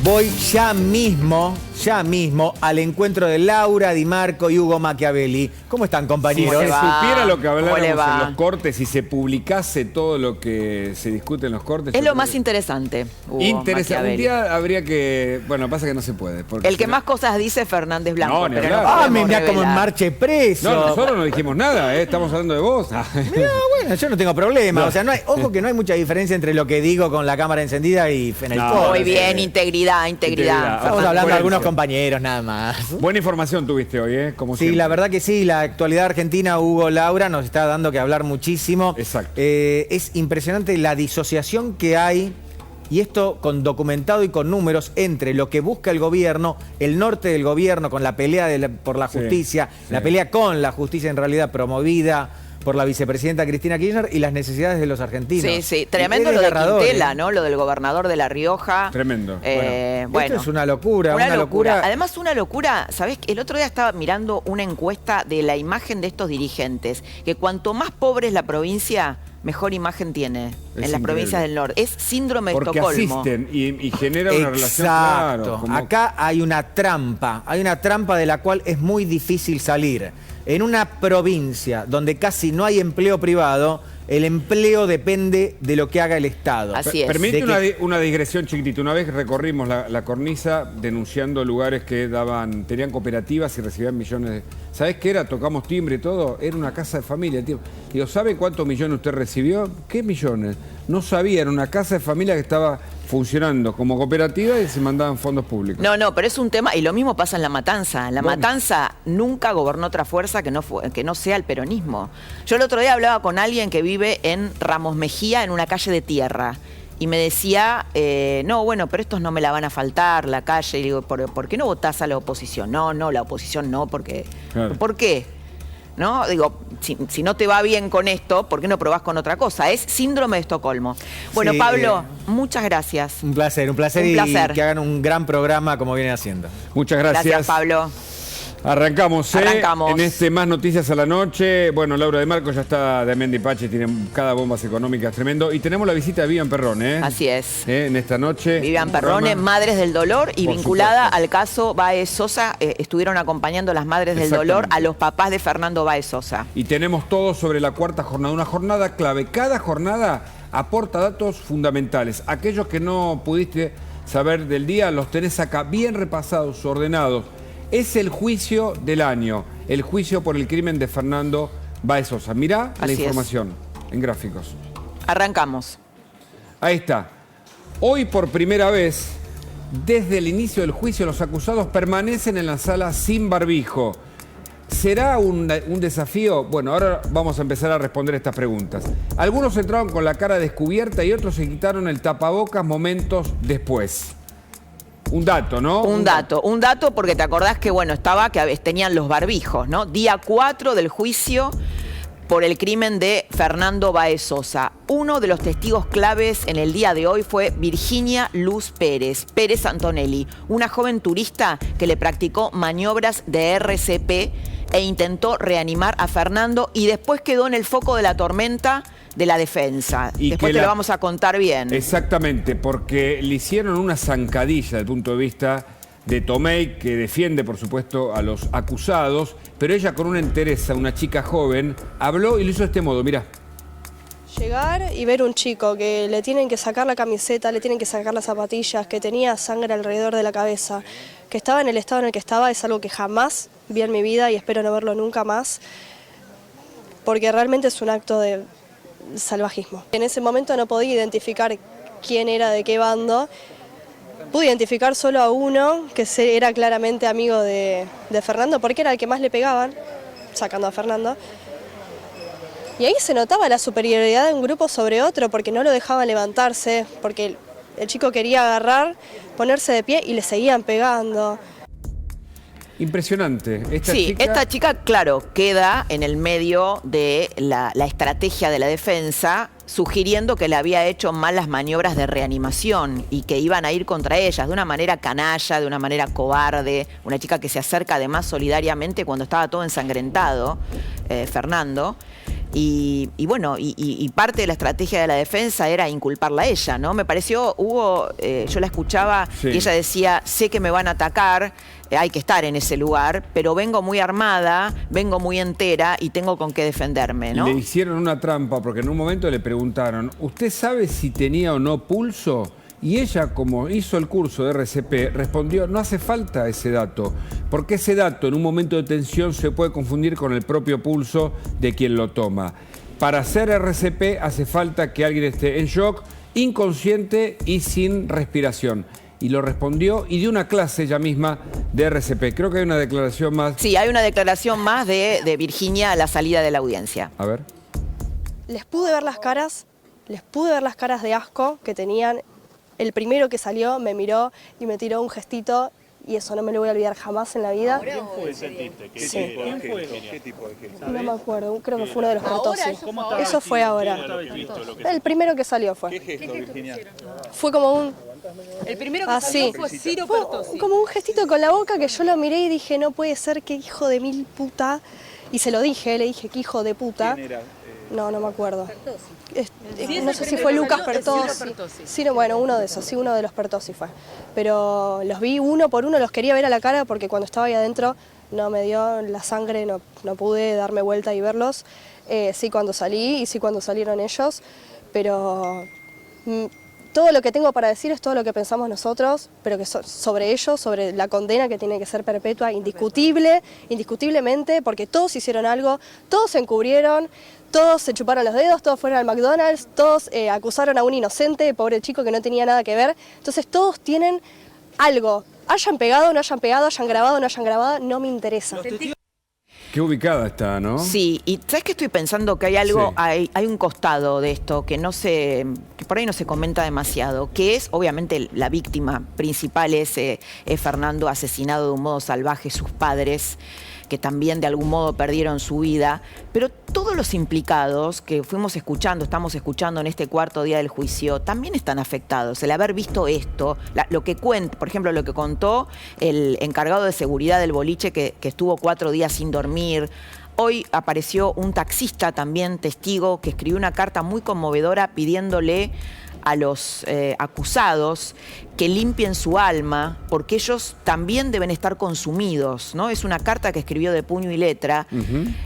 Voy ya mismo al encuentro de Laura Di Marco y Hugo Machiavelli. ¿Cómo están, compañeros? Si se supiera lo que habláramos en va? los cortes y se publicase todo lo que se discute en los cortes... Es lo más interesante, Hugo interesante. Un Machiavelli. día habría que... Bueno, pasa que no se puede. El que más cosas dice es Fernández Blanco. No, ni pero hablar. no Ah, podemos mirá como en revelar. marche preso. No, nosotros no dijimos nada, estamos hablando de vos. Mirá, bueno, yo no tengo problema. No. O sea, ojo que no hay mucha diferencia entre lo que digo con la cámara encendida y en el No, foro. Muy bien, integridad. Integridad. Estamos Fernández. hablando de algunos Coherencia. compañeros nada más. Buena información tuviste hoy, como Sí, siempre. la verdad que sí, la actualidad argentina, Hugo, Laura, nos está dando que hablar muchísimo. Exacto. Es impresionante la disociación que hay, y esto con documentado y con números, entre lo que busca el gobierno, el norte del gobierno, con la pelea por la Sí, justicia, sí. la pelea con la justicia en realidad promovida por la vicepresidenta Cristina Kirchner, y las necesidades de los argentinos. Sí, sí. Tremendo Es lo de desgarrador, Quintela, ¿no? Lo del gobernador de La Rioja. Tremendo. Esto es una locura, Una locura. Además, una locura, ¿sabés? El otro día estaba mirando una encuesta de la imagen de estos dirigentes, que cuanto más pobre es la provincia, mejor imagen tiene en las increíble. provincias del norte. Es síndrome de Porque Estocolmo. asisten y genera una relación. Exacto. Claro, como- Acá hay una trampa de la cual es muy difícil salir. En una provincia donde casi no hay empleo privado, el empleo depende de lo que haga el Estado. Así es. Permite De una digresión chiquitita. Una vez recorrimos la cornisa denunciando lugares que tenían cooperativas y recibían millones de... ¿Sabés qué era? Tocamos timbre y todo. Era una casa de familia, tío. Digo, ¿sabe cuántos millones usted recibió? ¿Qué millones? No sabía, era una casa de familia que estaba funcionando como cooperativa y se mandaban fondos públicos. No, pero es un tema, y lo mismo pasa en La Matanza. En La Matanza nunca gobernó otra fuerza que no sea el peronismo. Yo el otro día hablaba con alguien que vive en Ramos Mejía, en una calle de tierra, y me decía, no, bueno, pero estos no me la van a faltar, la calle. Y digo, ¿por qué no votás a la oposición? No, la oposición no, porque... Claro. ¿Por qué? ¿No? Digo, si no te va bien con esto, ¿por qué no probás con otra cosa? Es síndrome de Estocolmo. Bueno, Sí, Pablo, muchas gracias. Un placer Un placer. y que hagan un gran programa como vienen haciendo. Muchas gracias. Gracias, Pablo. Arrancamos, Arrancamos. En este Más Noticias a la Noche. Bueno, Laura Di Marco ya está de Amendi Pache, tiene cada bombas económicas tremendo. Y tenemos la visita de Vivian Perrone, Así es. En esta noche. Vivian Un Perrone, programa- Madres del Dolor, y Por vinculada supuesto. al caso Baez Sosa, estuvieron acompañando las Madres del Dolor Exactamente. a los papás de Fernando Baez Sosa. Y tenemos todo sobre la cuarta jornada, una jornada clave. Cada jornada aporta datos fundamentales. Aquellos que no pudiste saber del día, los tenés acá bien repasados, ordenados. Es el juicio del año, el juicio por el crimen de Fernando Baez Sosa. Mirá la Así es. información en gráficos. Arrancamos. Ahí está. Hoy por primera vez, desde el inicio del juicio, los acusados permanecen en la sala sin barbijo. ¿Será un desafío? Bueno, ahora vamos a empezar a responder estas preguntas. Algunos entraron con la cara descubierta y otros se quitaron el tapabocas momentos después. Un dato, ¿no? Un dato porque te acordás que, bueno, que tenían los barbijos, ¿no? Día 4 del juicio por el crimen de Fernando Baez Sosa. Uno de los testigos claves en el día de hoy fue Virginia Luz Pérez Antonelli, una joven turista que le practicó maniobras de RCP e intentó reanimar a Fernando, y después quedó en el foco de la tormenta de la defensa. Y Después que te la- lo vamos a contar bien. Exactamente, porque le hicieron una zancadilla desde el punto de vista de Tomei, que defiende, por supuesto, a los acusados, pero ella con una entereza, una chica joven, habló y lo hizo de este modo, mirá. Llegar y ver un chico que le tienen que sacar la camiseta, le tienen que sacar las zapatillas, que tenía sangre alrededor de la cabeza, que estaba en el estado en el que estaba, es algo que jamás vi en mi vida y espero no verlo nunca más, porque realmente es un acto de salvajismo. En ese momento no podía identificar quién era de qué bando. Pude identificar solo a uno, que era claramente amigo de Fernando, porque era el que más le pegaban, sacando a Fernando. Y ahí se notaba la superioridad de un grupo sobre otro, porque no lo dejaban levantarse, porque el chico quería agarrar, ponerse de pie y le seguían pegando. Impresionante. Esta chica, claro, queda en el medio de la estrategia de la defensa, sugiriendo que le había hecho malas maniobras de reanimación y que iban a ir contra ellas de una manera canalla, de una manera cobarde. Una chica que se acerca además solidariamente cuando estaba todo ensangrentado, Fernando. Y bueno, y parte de la estrategia de la defensa era inculparla a ella, ¿no? Me pareció, yo la escuchaba Sí. y ella decía, sé que me van a atacar, hay que estar en ese lugar, pero vengo muy armada, vengo muy entera y tengo con qué defenderme, ¿no? Le hicieron una trampa porque en un momento le preguntaron, ¿usted sabe si tenía o no pulso? Y ella, como hizo el curso de RCP, respondió, no hace falta ese dato, porque ese dato en un momento de tensión se puede confundir con el propio pulso de quien lo toma. Para hacer RCP hace falta que alguien esté en shock, inconsciente y sin respiración. Y lo respondió y dio una clase ella misma de RCP. Creo que hay una declaración más. Sí, hay una declaración más de Virginia a la salida de la audiencia. A ver. Les pude ver las caras de asco que tenían. El primero que salió me miró y me tiró un gestito y eso no me lo voy a olvidar jamás en la vida. ¿Qué fue, sentiste? ¿Qué Sí. tipo de gesto? ¿Qué tipo de gesto? No me acuerdo, creo que fue uno de los Pertossi. ¿Cómo Eso fue ahora. El primero que salió ¿Qué fue. gesto, Virginia? Fue como un... El primero que Así. salió fue Ciro Pertossi. Como un gestito con la boca que yo lo miré y dije, no puede ser, qué hijo de mil puta. Y se lo dije, le dije, qué hijo de puta. ¿Quién era? No, no me acuerdo. Sí, No es sé el si primero fue que Lucas salió, es Pertossi. Ciro Pertossi. Sí, no, bueno, uno de esos, sí, uno de los Pertossi fue. Pero los vi uno por uno, los quería ver a la cara porque cuando estaba ahí adentro no me dio la sangre, no pude darme vuelta y verlos. Sí cuando salí y sí cuando salieron ellos, pero todo lo que tengo para decir es todo lo que pensamos nosotros, pero que sobre ellos, sobre la condena que tiene que ser perpetua, indiscutiblemente, porque todos hicieron algo, todos se encubrieron, todos se chuparon los dedos, todos fueron al McDonald's, todos acusaron a un inocente, pobre chico que no tenía nada que ver. Entonces todos tienen algo, hayan pegado, no hayan pegado, hayan grabado, no hayan grabado, no me interesa. Qué ubicada está, ¿no? Sí, y ¿sabes qué estoy pensando? Que hay algo, Sí. hay un costado de esto que que por ahí no se comenta demasiado, que es, obviamente, la víctima principal es Fernando, asesinado de un modo salvaje, sus padres, que también de algún modo perdieron su vida, pero todos los implicados que estamos escuchando en este cuarto día del juicio, también están afectados. El haber visto esto, lo que cuenta, por ejemplo, lo que contó el encargado de seguridad del boliche que estuvo 4 días sin dormir. Hoy apareció un taxista también testigo que escribió una carta muy conmovedora pidiéndole a los acusados que limpien su alma, porque ellos también deben estar consumidos, ¿no? Es una carta que escribió de puño y letra,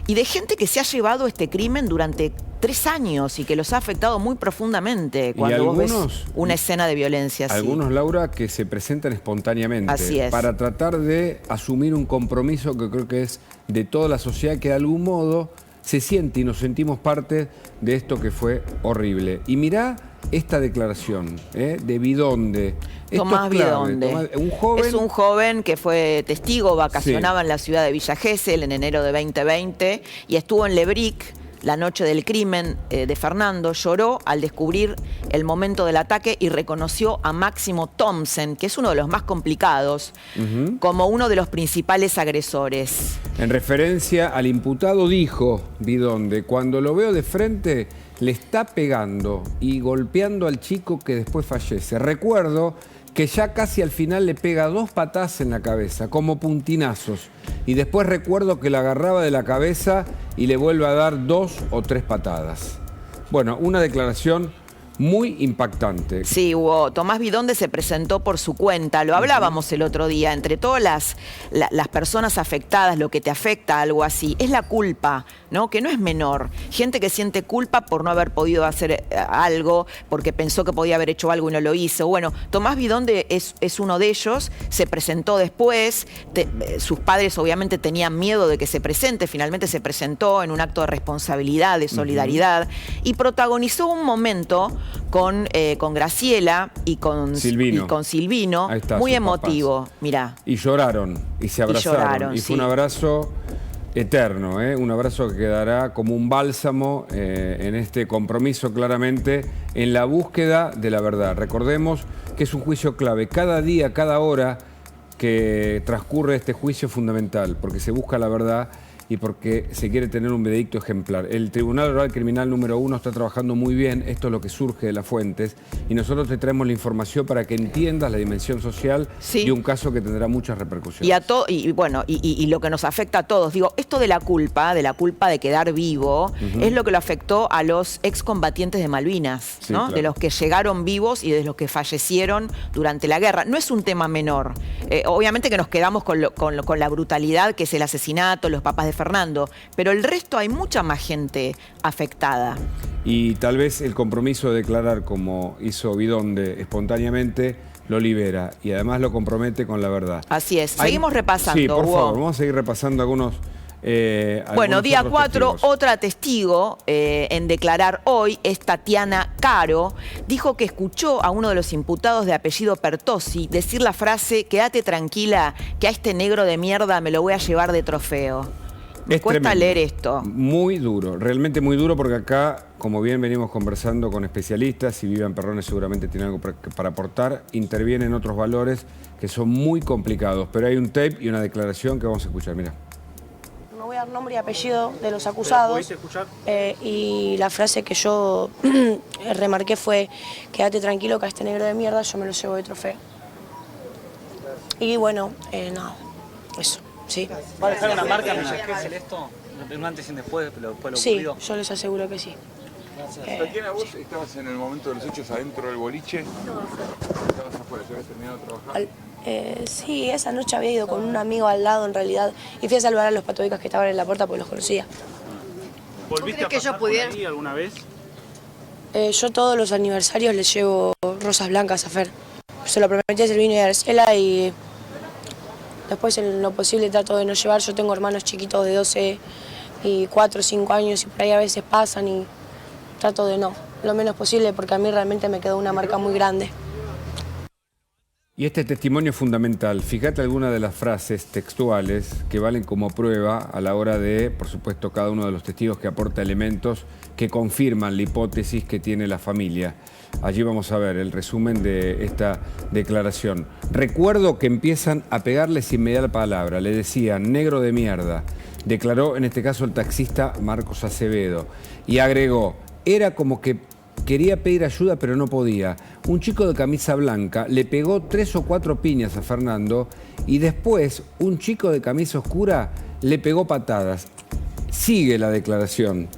y de gente que se ha llevado este crimen durante 3 años y que los ha afectado muy profundamente cuando vos ves una escena de violencia así. Algunos, Laura, que se presentan espontáneamente Así es. para tratar de asumir un compromiso que creo que es de toda la sociedad, que de algún modo se siente y nos sentimos parte de esto que fue horrible. Y mirá esta declaración de Bidonde. Esto Tomás es clave. Bidonde. Un joven, es un joven que fue testigo, vacacionaba en la ciudad de Villa Gesell en enero de 2020 y estuvo en Lebric la noche del crimen de Fernando. Lloró al descubrir el momento del ataque y reconoció a Máximo Thompson, que es uno de los más complicados, como uno de los principales agresores. en referencia al imputado, dijo Bidonde, cuando lo veo de frente, le está pegando y golpeando al chico que después fallece. Recuerdo que ya casi al final le pega 2 patadas en la cabeza, como puntinazos. Y después recuerdo que la agarraba de la cabeza y le vuelve a dar 2 o 3 patadas. Bueno, una declaración muy impactante. Sí, Tomás Bidonde se presentó por su cuenta, lo hablábamos el otro día, entre todas las personas afectadas, lo que te afecta, algo así, es la culpa, ¿no? Que no es menor. Gente que siente culpa por no haber podido hacer algo, porque pensó que podía haber hecho algo y no lo hizo. Bueno, Tomás Bidonde es uno de ellos, se presentó después, sus padres obviamente tenían miedo de que se presente, finalmente se presentó en un acto de responsabilidad, de solidaridad, y protagonizó un momento con Graciela y con Silvino, Ahí está, muy sus emotivo, papás. mirá. Y lloraron, y se abrazaron. Y fue sí. un abrazo eterno, un abrazo que quedará como un bálsamo en este compromiso, claramente, en la búsqueda de la verdad. Recordemos que es un juicio clave. Cada día, cada hora que transcurre este juicio es fundamental, porque se busca la verdad y porque se quiere tener un veredicto ejemplar. El Tribunal Oral Criminal número 1 está trabajando muy bien, esto es lo que surge de las fuentes, y nosotros te traemos la información para que entiendas la dimensión social de un caso que tendrá muchas repercusiones. Y lo que nos afecta a todos, digo, esto de la culpa de quedar vivo, es lo que lo afectó a los excombatientes de Malvinas, Sí, ¿no? claro. De los que llegaron vivos y de los que fallecieron durante la guerra. No es un tema menor. Obviamente que nos quedamos con la brutalidad que es el asesinato, los papás de Fernando, pero el resto hay mucha más gente afectada. Y tal vez el compromiso de declarar, como hizo Bidonde espontáneamente, lo libera y además lo compromete con la verdad. Así es. Seguimos repasando, Sí, por Hugo. favor, vamos a seguir repasando algunos... Bueno, día 4, testigos. otra testigo en declarar hoy es Tatiana Caro. Dijo que escuchó a uno de los imputados de apellido Pertossi decir la frase: quédate tranquila, que a este negro de mierda me lo voy a llevar de trofeo. Me Es cuesta tremendo. leer esto. Muy duro, realmente muy duro, porque acá, como bien venimos conversando con especialistas, y Vivian Perrone seguramente tiene algo para aportar, intervienen otros valores que son muy complicados. Pero hay un tape y una declaración que vamos a escuchar, mira. No voy a dar nombre y apellido de los acusados. ¿Pudiste escuchar? Y la frase que yo remarqué fue: quédate tranquilo, que a este negro de mierda yo me lo llevo de trofeo. Y bueno, nada, eso, sí. ¿Va a dejar una marca en Villa Gesell esto? Un antes y un después, pero después lo Sí, ocurrido. yo les aseguro que sí. Tatiana, ¿vos estabas en el momento de los hechos adentro del boliche? Estabas afuera, ¿ya habías terminado de trabajar? Sí, esa noche había ido con un amigo al lado en realidad y fui a salvar a los patobicas que estaban en la puerta porque los conocía. ¿Volviste a crees que pasar ellos por pudieran- ahí alguna vez? Yo todos los aniversarios les llevo rosas blancas a Fer. Se lo prometí a Silvino y a Arcela y después en lo posible trato de no llevar. Yo tengo hermanos chiquitos de 12 y 4 o 5 años y por ahí a veces pasan y trato de no, lo menos posible porque a mí realmente me quedó una marca muy grande. Y este testimonio es fundamental. Fíjate algunas de las frases textuales que valen como prueba a la hora de, por supuesto, cada uno de los testigos que aporta elementos que confirman la hipótesis que tiene la familia. Allí vamos a ver el resumen de esta declaración. Recuerdo que empiezan a pegarle sin media palabra. Le decían negro de mierda. Declaró en este caso el taxista Marcos Acevedo. Y agregó, era como que quería pedir ayuda pero no podía. Un chico de camisa blanca le pegó 3 o 4 piñas a Fernando y después un chico de camisa oscura le pegó patadas. Sigue la declaración.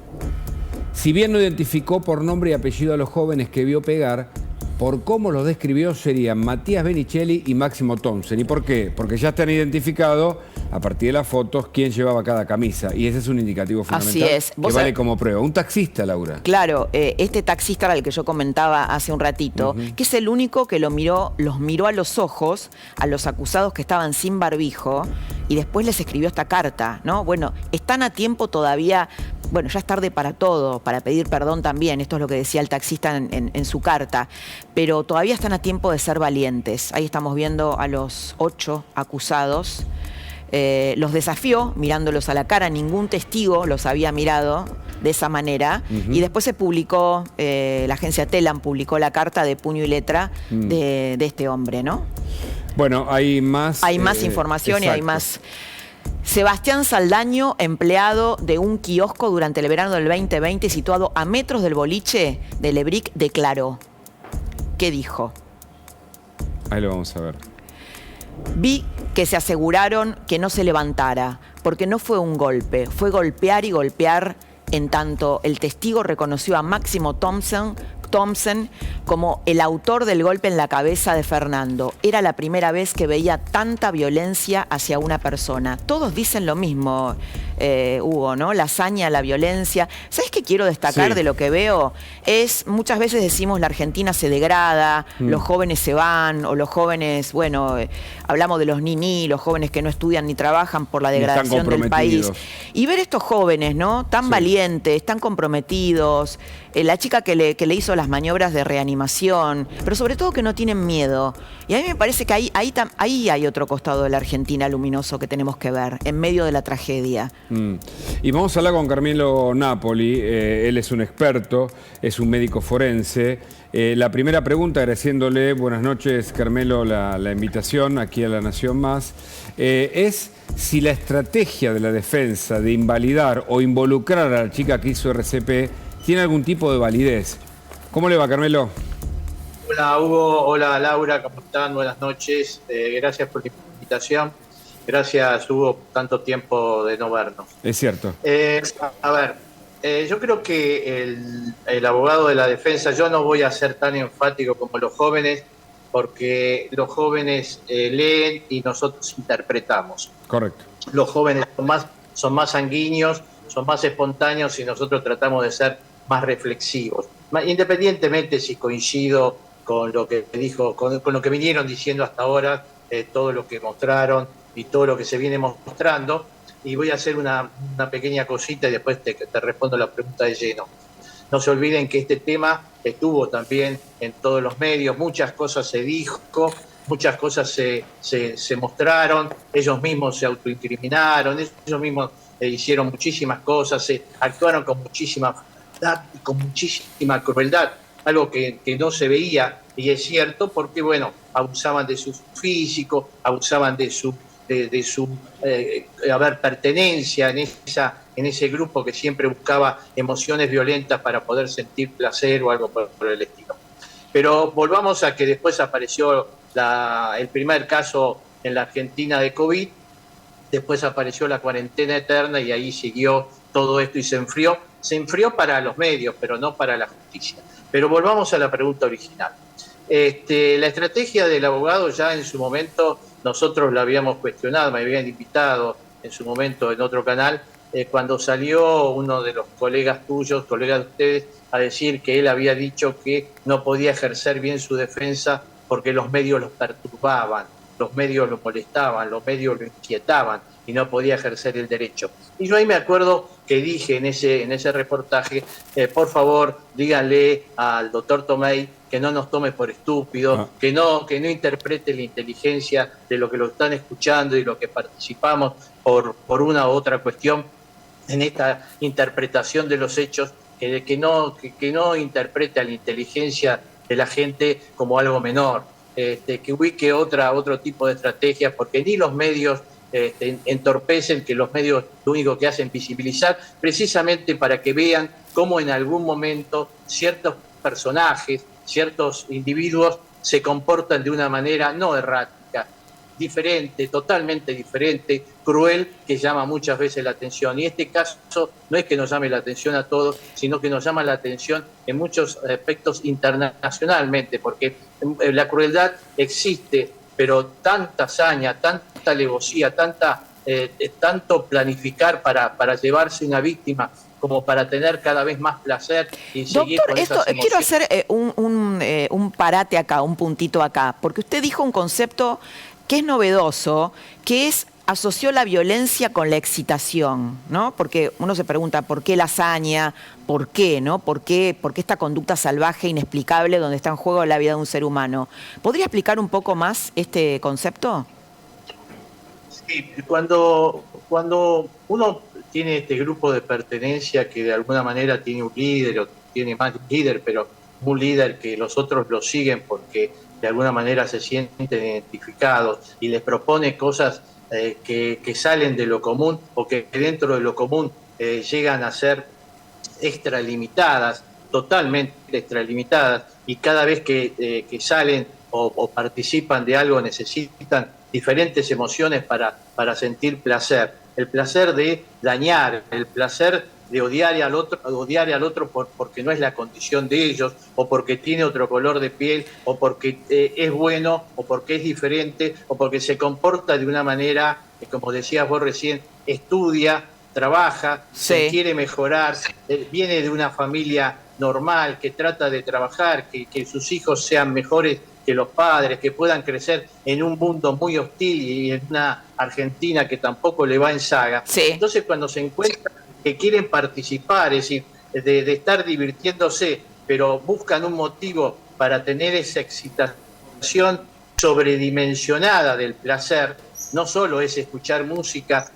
Si bien no identificó por nombre y apellido a los jóvenes que vio pegar, por cómo los describió serían Matías Benicelli y Máximo Thompson. ¿Y por qué? Porque ya están identificados, a partir de las fotos, quién llevaba cada camisa. Y ese es un indicativo fundamental Así es. que Vos vale sabés- como prueba. Un taxista, Laura. Claro, este taxista era el que yo comentaba hace un ratito, que es el único que los miró a los ojos a los acusados que estaban sin barbijo y después les escribió esta carta, ¿no? Bueno, están a tiempo todavía. Bueno, ya es tarde para todo, para pedir perdón también, esto es lo que decía el taxista en su carta, pero todavía están a tiempo de ser valientes. Ahí estamos viendo a los 8 acusados. Los desafió mirándolos a la cara, ningún testigo los había mirado de esa manera. Y después se publicó, la agencia Telam publicó la carta de puño y letra de este hombre, ¿no? Bueno, hay más... Hay más información y hay exacto. más... Sebastián Saldaño, empleado de un kiosco durante el verano del 2020, situado a metros del boliche de Lebric, declaró. ¿Qué dijo? Ahí lo vamos a ver. Vi que se aseguraron que no se levantara, porque no fue un golpe, fue golpear y golpear, en tanto el testigo reconoció a Máximo Thompson como el autor del golpe en la cabeza de Fernando. Era la primera vez que veía tanta violencia hacia una persona. Todos dicen lo mismo, Hugo, ¿no? La hazaña, la violencia. ¿Sabes qué quiero destacar Sí. de lo que veo? Muchas veces decimos la Argentina se degrada, los jóvenes se van, o los jóvenes, bueno, hablamos de los niní, los jóvenes que no estudian ni trabajan por la Ni están degradación del país. comprometidos. Y ver estos jóvenes, ¿no? Tan valientes, tan comprometidos, la chica que le hizo las maniobras de reanimación, pero sobre todo que no tienen miedo. Y a mí me parece que ahí hay otro costado de la Argentina luminoso que tenemos que ver, en medio de la tragedia. Y vamos a hablar con Carmelo Napoli, él es un experto, es un médico forense. La primera pregunta, agradeciéndole, buenas noches Carmelo, la invitación aquí a La Nación Más, es si la estrategia de la defensa de invalidar o involucrar a la chica que hizo RCP tiene algún tipo de validez. ¿Cómo le va, Carmelo? Hola Hugo, hola Laura, ¿cómo están? Buenas noches, gracias por la invitación. Gracias, Hugo, tanto tiempo de no vernos. Es cierto. Yo creo que el abogado de la defensa, yo no voy a ser tan enfático como los jóvenes, porque los jóvenes leen y nosotros interpretamos. Correcto. Los jóvenes son más sanguíneos, son más espontáneos y nosotros tratamos de ser más reflexivos. Independientemente si coincido con lo que dijo, con lo que vinieron diciendo hasta ahora, todo lo que mostraron y todo lo que se viene mostrando, y voy a hacer una pequeña cosita y después te respondo la pregunta de lleno. No se olviden que este tema estuvo también en todos los medios, muchas cosas se dijo, muchas cosas se mostraron, ellos mismos se autoincriminaron, ellos mismos hicieron muchísimas cosas, actuaron con muchísima crueldad, algo que no se veía, y es cierto, porque bueno, abusaban de su físico, abusaban de su pertenencia en ese grupo que siempre buscaba emociones violentas para poder sentir placer o algo por el estilo. Pero volvamos a que después apareció el primer caso en la Argentina de COVID, después apareció la cuarentena eterna y ahí siguió todo esto y se enfrió para los medios, pero no para la justicia. Pero volvamos a la pregunta original. La estrategia del abogado ya en su momento nosotros la habíamos cuestionado, me habían invitado en su momento en otro canal, cuando salió uno de los colegas tuyos, colegas de ustedes, a decir que él había dicho que no podía ejercer bien su defensa porque los medios los perturbaban, los medios lo molestaban, los medios lo inquietaban y no podía ejercer el derecho. Y yo ahí me acuerdo que dije en ese reportaje, por favor, díganle al doctor Tomei que no nos tome por estúpidos, que no interprete la inteligencia de lo que lo están escuchando y lo que participamos por una u otra cuestión en esta interpretación de los hechos, que no interprete a la inteligencia de la gente como algo menor, que ubique otro tipo de estrategia, porque ni los medios entorpecen, que los medios lo único que hacen es visibilizar, precisamente para que vean cómo en algún momento ciertos personajes, ciertos individuos se comportan de una manera no errática, diferente, totalmente diferente, cruel, que llama muchas veces la atención. Y este caso no es que nos llame la atención a todos, sino que nos llama la atención en muchos aspectos internacionalmente, porque la crueldad existe, pero tanta hazaña, tanta alevosía, tanto planificar para llevarse una víctima como para tener cada vez más placer y seguir Doctor, con esas emociones. quiero hacer un parate acá, un puntito acá, porque usted dijo un concepto que es novedoso, que es asoció la violencia con la excitación, ¿no? Porque uno se pregunta, ¿por qué la hazaña? ¿Por qué, no? ¿Por qué esta conducta salvaje, inexplicable, donde está en juego la vida de un ser humano? ¿Podría explicar un poco más este concepto? Sí, cuando uno tiene este grupo de pertenencia que de alguna manera tiene un líder o tiene más líder, pero un líder que los otros lo siguen porque de alguna manera se sienten identificados y les propone cosas que salen de lo común o que dentro de lo común llegan a ser extralimitadas, totalmente extralimitadas, y cada vez que salen o participan de algo necesitan diferentes emociones para sentir placer. El placer de dañar, el placer de odiar al otro porque no es la condición de ellos, o porque tiene otro color de piel, o porque es bueno, o porque es diferente, o porque se comporta de una manera, como decías vos recién, estudia, trabaja, se quiere mejorar, viene de una familia normal, que trata de trabajar, que sus hijos sean mejores que los padres, que puedan crecer en un mundo muy hostil y en una Argentina que tampoco le va en saga. Entonces cuando se encuentran que quieren participar, es decir, de estar divirtiéndose, pero buscan un motivo para tener esa excitación sobredimensionada del placer, no solo es escuchar música,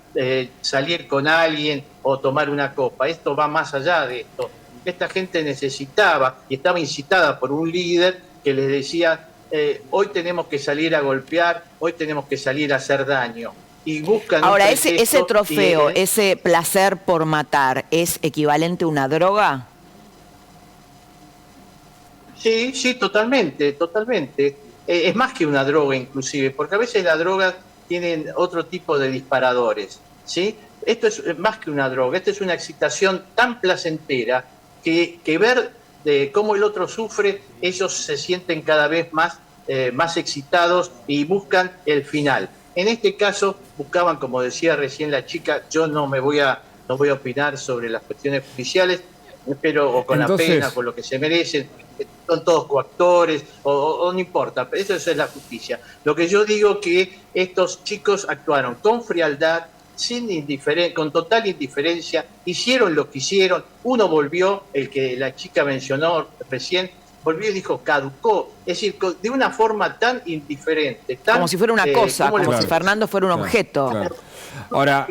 salir con alguien o tomar una copa. Esto va más allá de esto. Esta gente necesitaba y estaba incitada por un líder que les decía, hoy tenemos que salir a golpear, hoy tenemos que salir a hacer daño. Y buscan Ahora, ese trofeo, ese placer por matar, ¿es equivalente a una droga? Sí, sí, totalmente, totalmente. Es más que una droga inclusive, porque a veces las drogas tienen otro tipo de disparadores, ¿sí? Esto es más que una droga, esto es una excitación tan placentera que ver cómo el otro sufre, ellos se sienten cada vez más excitados y buscan el final. En este caso buscaban, como decía recién la chica, yo no voy a opinar sobre las cuestiones judiciales, pero o con Entonces, la pena, con lo que se merecen, son todos coactores, o no importa, pero eso es la justicia. Lo que yo digo que estos chicos actuaron con frialdad, con total indiferencia, hicieron lo que hicieron. Uno volvió, el que la chica mencionó recién, volvió y dijo, caducó. Es decir, de una forma tan indiferente. Como si fuera una cosa, como si Fernando fuera un objeto. Claro. Ahora,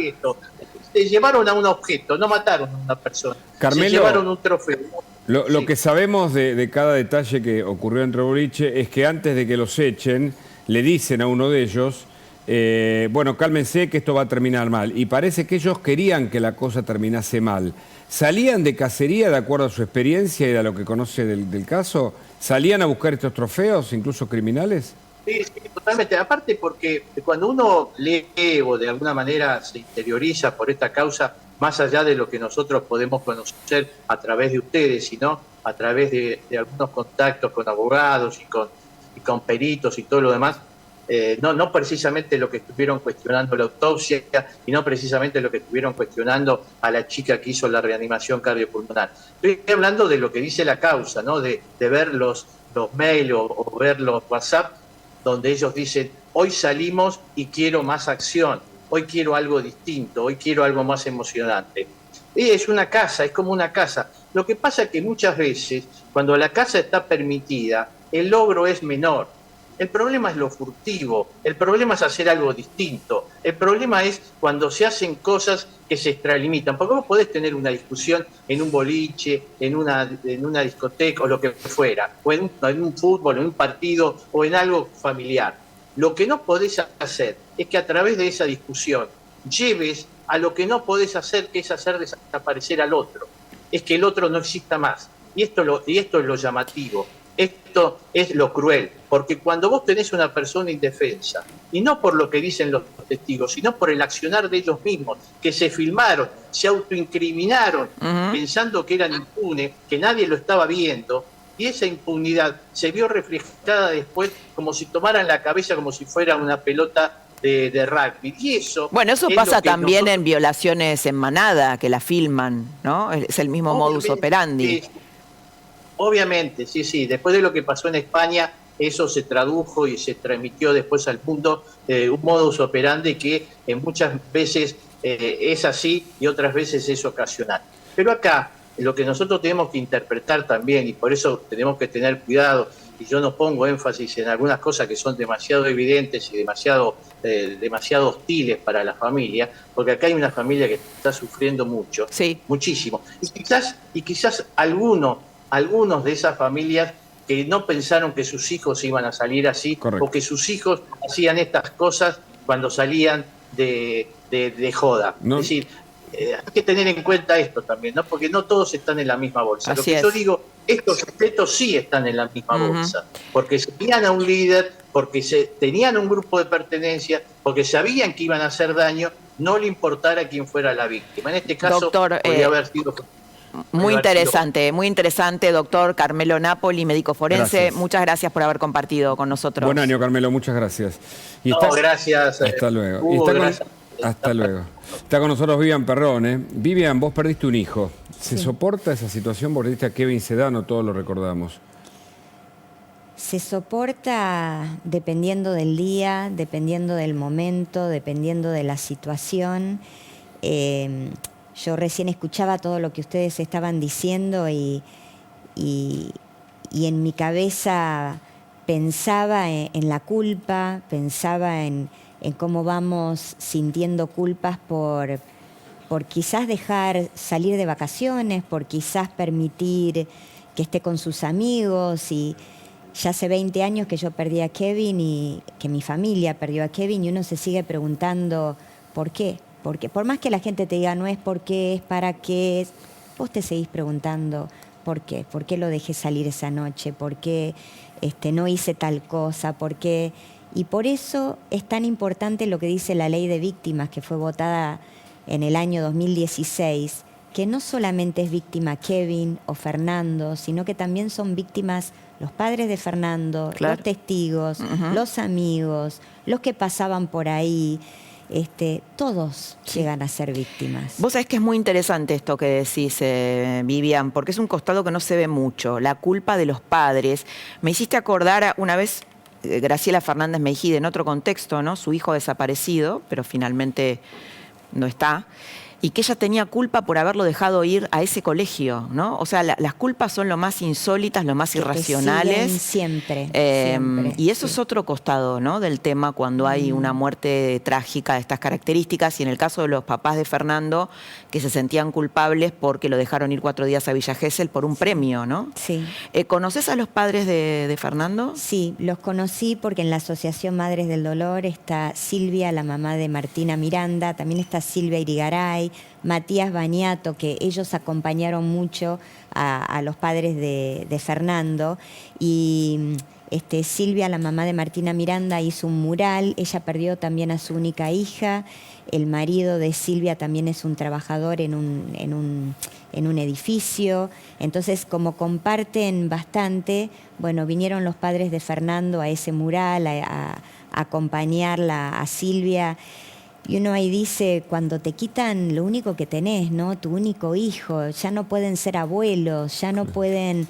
se llevaron a un objeto, no mataron a una persona. Carmelo, se llevaron un trofeo. Lo que sabemos de cada detalle que ocurrió entre boliche es que antes de que los echen, le dicen a uno de ellos, bueno, cálmense que esto va a terminar mal. Y parece que ellos querían que la cosa terminase mal. ¿Salían de cacería de acuerdo a su experiencia y a lo que conoce del caso? ¿Salían a buscar estos trofeos, incluso criminales? Sí, totalmente. Aparte porque cuando uno lee o de alguna manera se interioriza por esta causa, más allá de lo que nosotros podemos conocer a través de ustedes, sino a través de algunos contactos con abogados y con peritos y todo lo demás, no precisamente lo que estuvieron cuestionando la autopsia y no precisamente lo que estuvieron cuestionando a la chica que hizo la reanimación cardiopulmonar. Estoy hablando de lo que dice la causa, ¿no? De ver los mails o ver los WhatsApp donde ellos dicen, hoy salimos y quiero más acción, hoy quiero algo distinto, hoy quiero algo más emocionante. Y es una casa, es como una casa. Lo que pasa es que muchas veces, cuando la casa está permitida, el logro es menor. El problema es lo furtivo, el problema es hacer algo distinto, el problema es cuando se hacen cosas que se extralimitan, porque vos podés tener una discusión en un boliche, en una discoteca o lo que fuera, o en un fútbol, en un partido o en algo familiar. Lo que no podés hacer es que a través de esa discusión lleves a lo que no podés hacer, que es hacer desaparecer al otro, es que el otro no exista más. Y esto es lo llamativo. Esto es lo cruel, porque cuando vos tenés una persona indefensa, y no por lo que dicen los testigos, sino por el accionar de ellos mismos, que se filmaron, se autoincriminaron, pensando que eran impunes, que nadie lo estaba viendo, y esa impunidad se vio reflejada después como si tomaran la cabeza como si fuera una pelota de rugby. Y eso pasa también en violaciones en manada, que la filman, ¿no? Es el mismo modus operandi. Obviamente, sí. Después de lo que pasó en España, eso se tradujo y se transmitió después al mundo, un modus operandi que muchas veces es así y otras veces es ocasional. Pero acá, lo que nosotros tenemos que interpretar también, y por eso tenemos que tener cuidado, y yo no pongo énfasis en algunas cosas que son demasiado evidentes y demasiado hostiles para la familia, porque acá hay una familia que está sufriendo mucho, muchísimo. Y quizás algunos de esas familias que no pensaron que sus hijos iban a salir así, o que sus hijos hacían estas cosas cuando salían de joda. No. Es decir, hay que tener en cuenta esto también, ¿no? Porque no todos están en la misma bolsa. Lo que yo digo, estos sujetos sí están en la misma bolsa, porque seguían a un líder, porque tenían un grupo de pertenencia, porque sabían que iban a hacer daño, no le importara quién fuera la víctima. En este caso, podría haber sido... Muy interesante, doctor Carmelo Napoli, médico forense. Gracias. Muchas gracias por haber compartido con nosotros. Buen año, Carmelo, muchas gracias. Gracias. Hasta luego. Hasta luego. Está con nosotros Vivian Perrón. Vivian, vos perdiste un hijo. ¿Se soporta esa situación? Vos perdiste a Kevin Sedano, todos lo recordamos. Se soporta dependiendo del día, dependiendo del momento, dependiendo de la situación. Yo recién escuchaba todo lo que ustedes estaban diciendo y en mi cabeza pensaba en la culpa, pensaba en en cómo vamos sintiendo culpas por quizás dejar salir de vacaciones, por quizás permitir que esté con sus amigos. Y ya hace 20 años que yo perdí a Kevin y que mi familia perdió a Kevin, y uno se sigue preguntando ¿por qué? Porque por más que la gente te diga no es por qué, es para qué, vos te seguís preguntando ¿por qué? ¿Por qué lo dejé salir esa noche? ¿Por qué no hice tal cosa? ¿Por qué? Y por eso es tan importante lo que dice la ley de víctimas, que fue votada en el año 2016, que no solamente es víctima Kevin o Fernando, sino que también son víctimas los padres de Fernando, Claro. los testigos, los amigos, los que pasaban por ahí. Todos llegan a ser víctimas. Vos sabés que es muy interesante esto que decís, Vivian, porque es un costado que no se ve mucho, la culpa de los padres. Me hiciste acordar una vez, Graciela Fernández Mejide, en otro contexto, ¿no? Su hijo desaparecido, pero finalmente no está, y que ella tenía culpa por haberlo dejado ir a ese colegio, ¿no? O sea, las culpas son lo más insólitas, lo más Que te irracionales. siguen siempre. Y eso es otro costado, ¿no? Del tema cuando hay una muerte trágica de estas características. Y en el caso de los papás de Fernando, que se sentían culpables porque lo dejaron ir 4 días a Villa Gesell por un premio, ¿no? Sí. ¿Conoces a los padres de Fernando? Sí, los conocí porque en la Asociación Madres del Dolor está Silvia, la mamá de Martina Miranda, también está Silvia Irigaray, Matías Bañato, que ellos acompañaron mucho a los padres de Fernando. Y Silvia, la mamá de Martina Miranda, hizo un mural. Ella perdió también a su única hija. El marido de Silvia también es un trabajador en un edificio. Entonces, como comparten bastante, bueno, vinieron los padres de Fernando a ese mural, a acompañarla a Silvia. Y uno ahí dice, cuando te quitan lo único que tenés, ¿no? Tu único hijo, ya no pueden ser abuelos, ya no pueden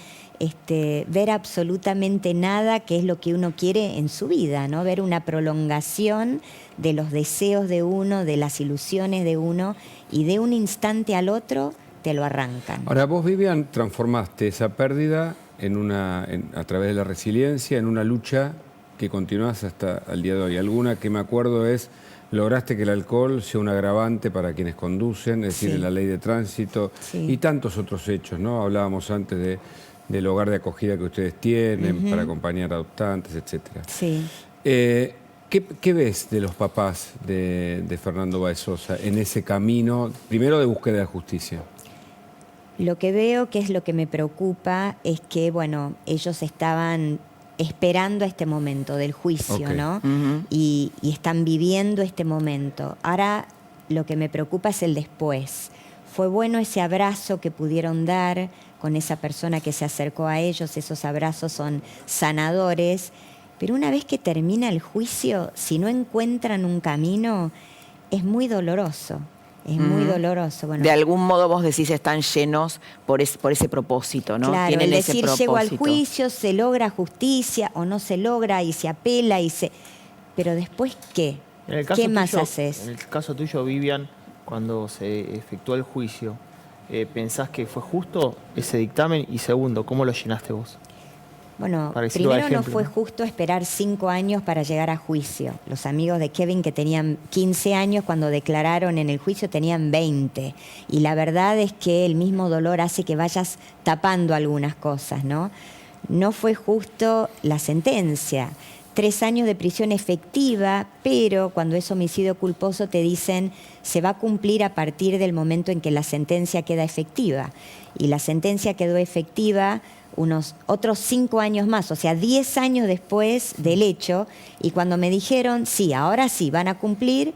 ver absolutamente nada, que es lo que uno quiere en su vida, ¿no? Ver una prolongación de los deseos de uno, de las ilusiones de uno, y de un instante al otro te lo arrancan. Ahora, vos, Vivian, transformaste esa pérdida a través de la resiliencia en una lucha que continúas hasta el día de hoy. Alguna que me acuerdo es: lograste que el alcohol sea un agravante para quienes conducen, es decir, Sí. en la ley de tránsito, Sí. y tantos otros hechos, ¿no? Hablábamos antes del hogar de acogida que ustedes tienen para acompañar a adoptantes, etcétera. Sí. ¿Qué ves de los papás de Fernando Báez Sosa en ese camino, primero de búsqueda de justicia? Lo que veo, que es lo que me preocupa, es que, bueno, ellos estaban esperando este momento del juicio, Ok. ¿no? Y están viviendo este momento. Ahora lo que me preocupa es el después. Fue bueno ese abrazo que pudieron dar con esa persona que se acercó a ellos. Esos abrazos son sanadores. Pero una vez que termina el juicio, si no encuentran un camino, es muy doloroso. Es muy doloroso. Bueno, De algún modo vos decís están llenos por ese propósito, ¿no? claro, Tienen el ese decir propósito. llego al juicio, se logra justicia o no se logra y se apela y se... Pero después, ¿qué? En el caso ¿Qué más tuyo, haces? En el caso tuyo, Vivian, cuando se efectuó el juicio, ¿pensás que fue justo ese dictamen? Y segundo, ¿cómo lo llenaste vos? Bueno, Para decirlo de primero no ejemplo, fue ¿no? justo esperar 5 años para llegar a juicio. Los amigos de Kevin, que tenían 15 años cuando declararon en el juicio, tenían 20. Y la verdad es que el mismo dolor hace que vayas tapando algunas cosas, ¿no? No fue justo la sentencia. 3 años de prisión efectiva, pero cuando es homicidio culposo te dicen se va a cumplir a partir del momento en que la sentencia queda efectiva. Y la sentencia quedó efectiva unos otros 5 años más, o sea, 10 años después del hecho, y cuando me dijeron, sí, ahora sí, van a cumplir,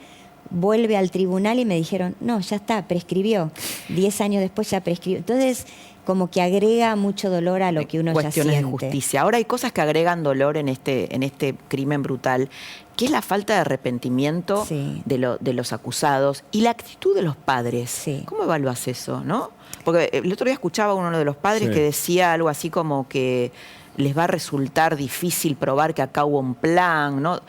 vuelve al tribunal y me dijeron, no, ya está, prescribió. 10 años después ya prescribió. Entonces, como que agrega mucho dolor a lo que uno ya Cuestiones siente. de justicia. Ahora hay cosas que agregan dolor en este crimen brutal, que es la falta de arrepentimiento Sí. de los acusados y la actitud de los padres. Sí. ¿Cómo evalúas eso, no? Porque el otro día escuchaba a uno de los padres Sí. que decía algo así como que les va a resultar difícil probar que acá hubo un plan, ¿no?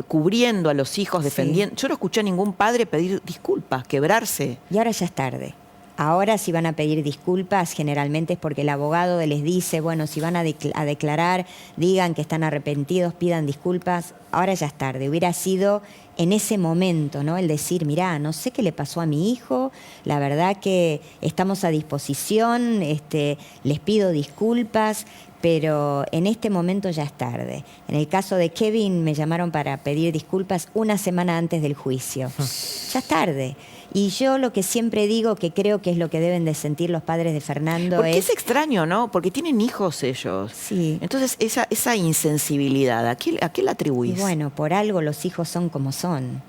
Cubriendo a los hijos, Sí. defendiendo. Yo no escuché a ningún padre pedir disculpas, quebrarse. Y ahora ya es tarde. Ahora si van a pedir disculpas, generalmente es porque el abogado les dice, bueno, si van a declarar, digan que están arrepentidos, pidan disculpas. Ahora ya es tarde. Hubiera sido en ese momento, ¿no? El decir, mirá, no sé qué le pasó a mi hijo, la verdad que estamos a disposición, les pido disculpas, pero en este momento ya es tarde. En el caso de Kevin me llamaron para pedir disculpas una semana antes del juicio. Ya es tarde. Y yo lo que siempre digo, que creo que es lo que deben de sentir los padres de Fernando, Porque es extraño, ¿no? Porque tienen hijos ellos. Sí. Entonces, esa insensibilidad, ¿a qué la atribuís? Y bueno, por algo los hijos son como son.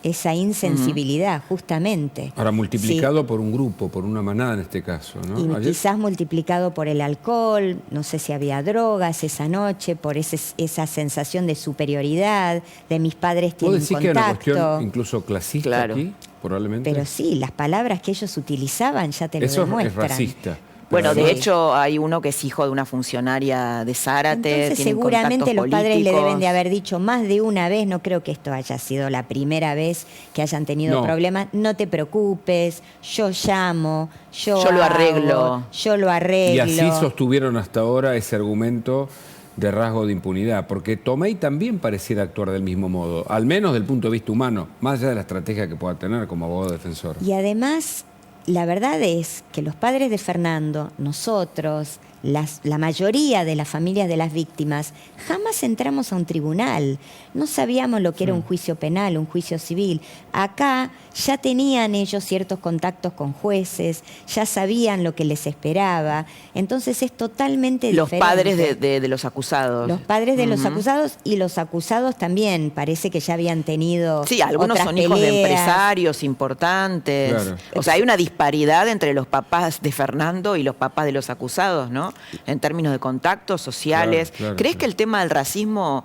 Esa insensibilidad, justamente. Ahora, multiplicado por un grupo, por una manada en este caso, ¿no? Y Ayer- quizás multiplicado por el alcohol, no sé si había drogas esa noche, por esa sensación de superioridad, de mis padres ¿Vos tienen decís que hay una cuestión contacto. incluso clasista Claro. aquí, probablemente? Pero sí, las palabras que ellos utilizaban ya te lo Eso es demuestran. racista. Bueno, Pero de además- hecho, hay uno que es hijo de una funcionaria de Zárate. Entonces tienen seguramente contactos los padres le políticos. deben de haber dicho más de una vez, no creo que esto haya sido la primera vez que hayan tenido No. problemas, no te preocupes, yo llamo, yo Yo lo hago, arreglo. yo lo arreglo. Y así sostuvieron hasta ahora ese argumento de rasgo de impunidad, porque Tomei también pareciera actuar del mismo modo, al menos del punto de vista humano, más allá de la estrategia que pueda tener como abogado defensor. Y además, la verdad es que los padres de Fernando, nosotros, la mayoría de las familias de las víctimas, jamás entramos a un tribunal. No sabíamos lo que era un juicio penal, un juicio civil. Acá ya tenían ellos ciertos contactos con jueces, ya sabían lo que les esperaba. Entonces es totalmente Los diferente. padres de los acusados. Los padres de los Ujú. acusados y los acusados también. Parece que ya habían tenido Sí, algunos otras son hijos de peleas. empresarios importantes. Claro. O sea, hay una disparidad entre los papás de Fernando y los papás de los acusados, ¿no? En términos de contactos sociales. Claro, claro, ¿Crees claro. que el tema del racismo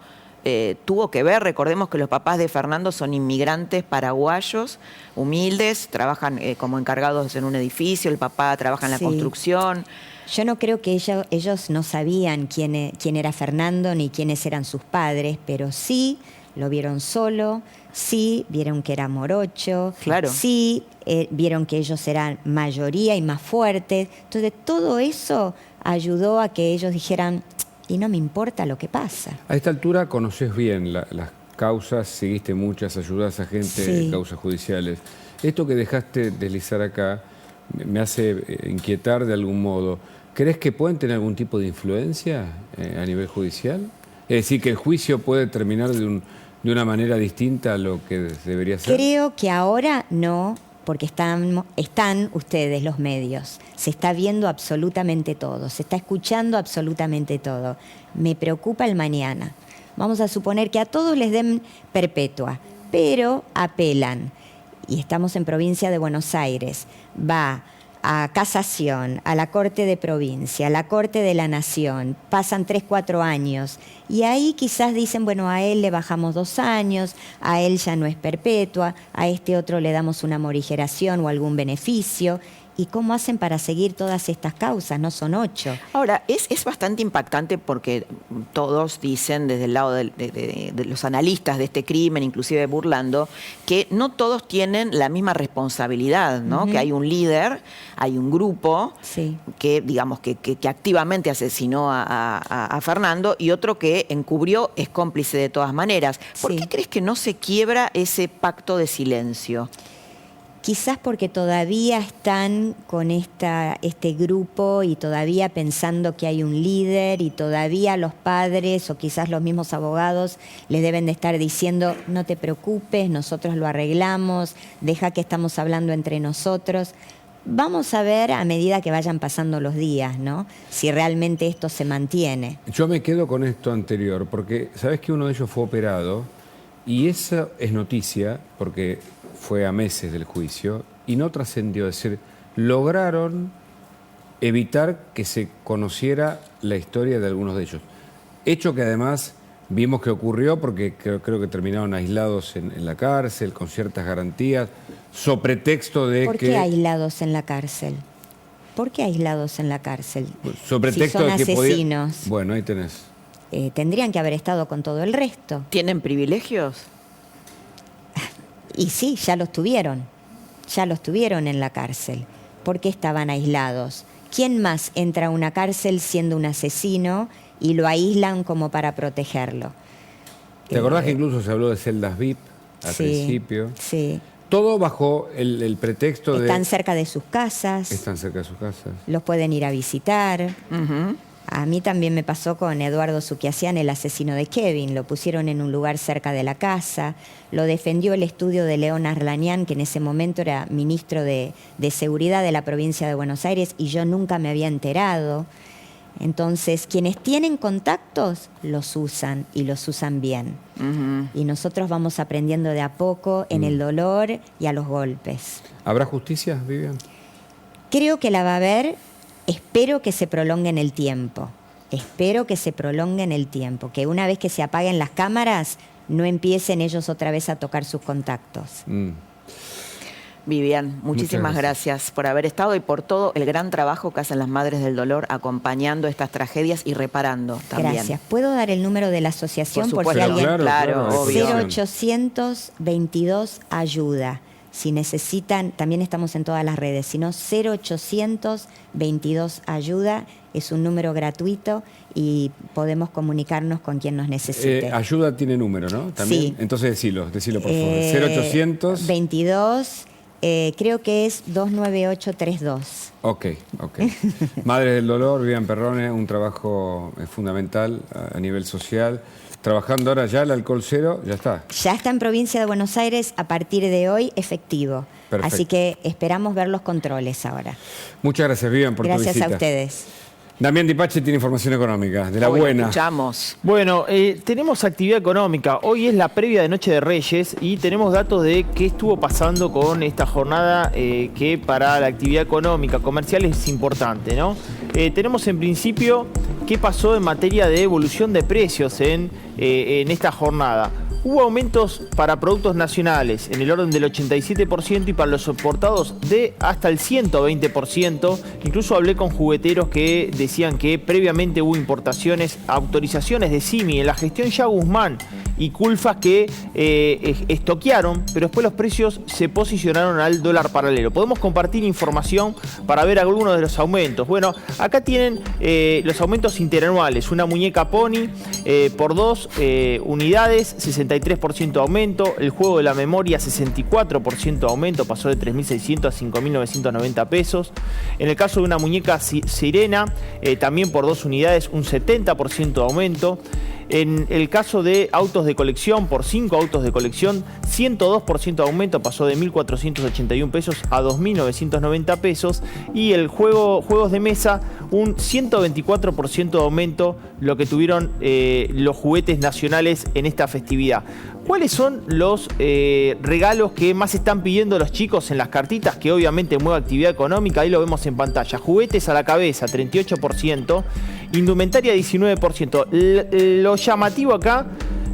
tuvo que ver? Recordemos que los papás de Fernando son inmigrantes paraguayos, humildes, trabajan como encargados en un edificio, el papá trabaja en la Sí. construcción. Yo no creo que ellos no sabían quién era Fernando ni quiénes eran sus padres, pero sí lo vieron solo, sí vieron que era morocho, Claro. sí vieron que ellos eran mayoría y más fuertes. Entonces todo eso ayudó a que ellos dijeran, y no me importa lo que pasa. A esta altura conoces bien las causas, seguiste muchas, ayudas a gente Sí. en causas judiciales. Esto que dejaste deslizar acá me hace inquietar de algún modo. ¿Crees que pueden tener algún tipo de influencia a nivel judicial? Es decir, que el juicio puede terminar de una manera distinta a lo que debería ser. Creo que ahora no, porque están ustedes, los medios. Se está viendo absolutamente todo, se está escuchando absolutamente todo. Me preocupa el mañana. Vamos a suponer que a todos les den perpetua, pero apelan. Y estamos en provincia de Buenos Aires. Va a casación, a la Corte de Provincia, a la Corte de la Nación, pasan 3, 4 años, y ahí quizás dicen, bueno, a él le bajamos 2 años, a él ya no es perpetua, a este otro le damos una morigeración o algún beneficio. ¿Y cómo hacen para seguir todas estas causas? No son 8. Ahora, es bastante impactante porque todos dicen desde el lado de los analistas de este crimen, inclusive burlando, que no todos tienen la misma responsabilidad, ¿no? Ujú. Que hay un líder, hay un grupo Sí. que, digamos, que activamente asesinó a Fernando y otro que encubrió, es cómplice de todas maneras. ¿Por Sí. qué crees que no se quiebra ese pacto de silencio? Quizás porque todavía están con este grupo y todavía pensando que hay un líder y todavía los padres o quizás los mismos abogados les deben de estar diciendo no te preocupes, nosotros lo arreglamos, deja que estamos hablando entre nosotros. Vamos a ver a medida que vayan pasando los días, ¿no? Si realmente esto se mantiene. Yo me quedo con esto anterior, porque sabes que uno de ellos fue operado y eso es noticia porque fue a meses del juicio y no trascendió. Es decir, lograron evitar que se conociera la historia de algunos de ellos. Hecho que además vimos que ocurrió porque creo que terminaron aislados en la cárcel con ciertas garantías, so pretexto de ¿Por que... qué aislados en la cárcel? ¿Por qué aislados en la cárcel? So pretexto Si son de que asesinos. Bueno, ahí tenés. Tendrían que haber estado con todo el resto. ¿Tienen privilegios? Y sí, ya los tuvieron en la cárcel. ¿Por qué estaban aislados? ¿Quién más entra a una cárcel siendo un asesino y lo aíslan como para protegerlo? ¿Te acordás que incluso se habló de celdas VIP? al principio. Sí. Todo bajo el pretexto de... Están cerca de sus casas. Están cerca de sus casas. Los pueden ir a visitar. A mí también me pasó con Eduardo Suquiasian, el asesino de Kevin. Lo pusieron en un lugar cerca de la casa. Lo defendió el estudio de León Arlanian, que en ese momento era ministro de Seguridad de la provincia de Buenos Aires, y yo nunca me había enterado. Entonces, quienes tienen contactos, los usan y los usan bien. Y nosotros vamos aprendiendo de a poco en el dolor y a los golpes. ¿Habrá justicia, Vivian? Creo que la va a haber. Espero que se prolongue en el tiempo. Espero que se prolongue en el tiempo. Que una vez que se apaguen las cámaras, no empiecen ellos otra vez a tocar sus contactos. Vivian, muchísimas gracias por haber estado y por todo el gran trabajo que hacen las Madres del Dolor acompañando estas tragedias y reparando también. Gracias. ¿Puedo dar el número de la asociación por si alguien? Claro, obvio. 0800 22 ayuda. Si necesitan, también estamos en todas las redes, si no, 0800 22 ayuda, es un número gratuito y podemos comunicarnos con quien nos necesite. Ayuda tiene número, ¿no? ¿También? Sí. Entonces decilo por favor. 0800 22, creo que es 29832. Ok. Madres del Dolor, Vivian Perrone, un trabajo fundamental a nivel social. Trabajando ahora ya el alcohol cero, ya está. Ya está en provincia de Buenos Aires a partir de hoy efectivo. Perfecto. Así que esperamos ver los controles ahora. Muchas gracias, Vivian, por tu visita. Gracias a ustedes. Damián Dipache tiene información económica, de la Hoy buena. Escuchamos. Bueno, tenemos actividad económica. Hoy es la previa de Noche de Reyes y tenemos datos de qué estuvo pasando con esta jornada que para la actividad económica, comercial es importante, ¿no? Tenemos en principio qué pasó en materia de evolución de precios en esta jornada. Hubo aumentos para productos nacionales en el orden del 87% y para los importados de hasta el 120%. Incluso hablé con jugueteros que decían que previamente hubo importaciones, autorizaciones de CIMI en la gestión ya Guzmán y Culfas que estoquearon, pero después los precios se posicionaron al dólar paralelo. Podemos compartir información para ver algunos de los aumentos. Bueno, acá tienen los aumentos interanuales. Una muñeca Pony por 2 unidades, 63% de aumento. El juego de la memoria, 64% de aumento, pasó de 3.600 a 5.990 pesos. En el caso de una muñeca Sirena, también por 2 unidades, un 70% de aumento. En el caso de autos de colección, por 5 autos de colección, 102% de aumento, pasó de 1.481 pesos a 2.990 pesos. Y el juegos de mesa, un 124% de aumento, lo que tuvieron los juguetes nacionales en esta festividad. ¿Cuáles son los regalos que más están pidiendo los chicos en las cartitas? Que obviamente mueve actividad económica, ahí lo vemos en pantalla. Juguetes a la cabeza, 38%. Indumentaria, 19%. Lo llamativo acá,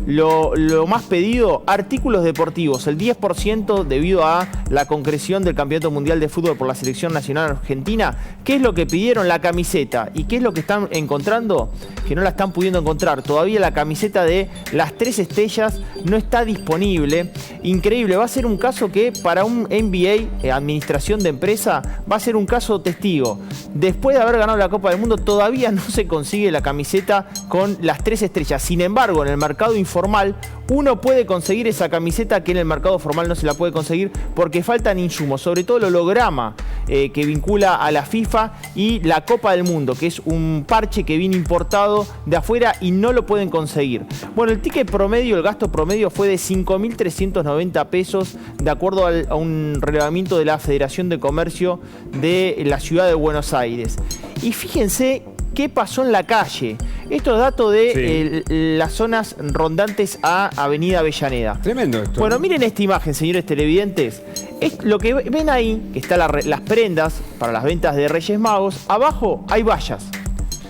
lo más pedido, artículos deportivos, el 10% debido a la concreción del Campeonato Mundial de Fútbol por la Selección Nacional Argentina. ¿Qué es lo que pidieron? La camiseta. ¿Y qué es lo que están encontrando? Que no la están pudiendo encontrar. Todavía la camiseta de las 3 estrellas no está disponible. Increíble. Va a ser un caso que para un MBA, administración de empresa, va a ser un caso testigo. Después de haber ganado la Copa del Mundo, todavía no se consigue la camiseta con las 3 estrellas. Sin embargo, en el mercado informal, uno puede conseguir esa camiseta que en el mercado formal no se la puede conseguir porque faltan insumos, sobre todo el holograma que vincula a la FIFA y la Copa del Mundo, que es un parche que viene importado de afuera y no lo pueden conseguir. Bueno, el ticket promedio, el gasto promedio fue de 5.390 pesos, de acuerdo a un relevamiento de la Federación de Comercio de la Ciudad de Buenos Aires. Y fíjense qué pasó en la calle. Esto es dato de las zonas rondantes a Avenida Avellaneda. Tremendo esto. Bueno, miren esta imagen, señores televidentes. Es lo que ven ahí, que están las prendas para las ventas de Reyes Magos. Abajo hay vallas.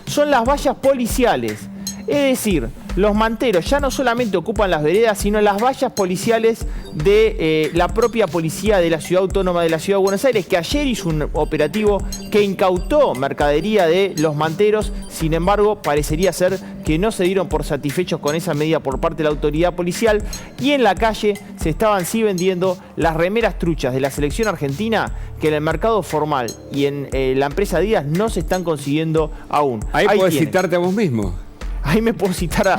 Son las vallas policiales. Es decir, los manteros ya no solamente ocupan las veredas, sino las vallas policiales de la propia policía de la Ciudad Autónoma de la Ciudad de Buenos Aires, que ayer hizo un operativo que incautó mercadería de los manteros. Sin embargo, parecería ser que no se dieron por satisfechos con esa medida por parte de la autoridad policial. Y en la calle se estaban vendiendo las remeras truchas de la selección argentina, que en el mercado formal y en la empresa Díaz no se están consiguiendo aún. Ahí podés citarte a vos mismo. Ahí me puedo citar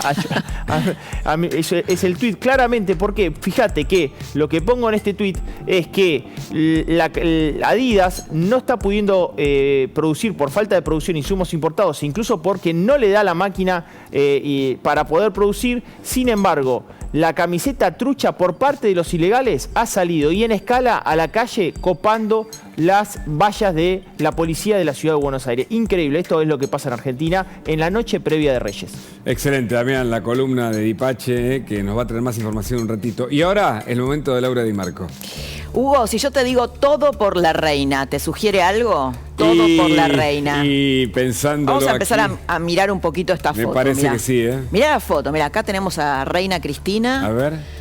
es el tuit claramente, porque fíjate que lo que pongo en este tuit es que Adidas no está pudiendo producir por falta de producción insumos importados, incluso porque no le da la máquina para poder producir. Sin embargo, la camiseta trucha por parte de los ilegales ha salido y en escala a la calle copando las vallas de la policía de la ciudad de Buenos Aires. Increíble, esto es lo que pasa en Argentina en la noche previa de Reyes. Excelente, Damián, la columna de Dipache, que nos va a traer más información un ratito. Y ahora, el momento de Laura Di Marco. Hugo, si yo te digo todo por la reina, ¿te sugiere algo? Todo por la reina. Y pensando. Vamos a empezar a mirar un poquito esta foto. Me parece que sí, ¿eh? Mirá la foto, mira, acá tenemos a Reina Cristina. A ver.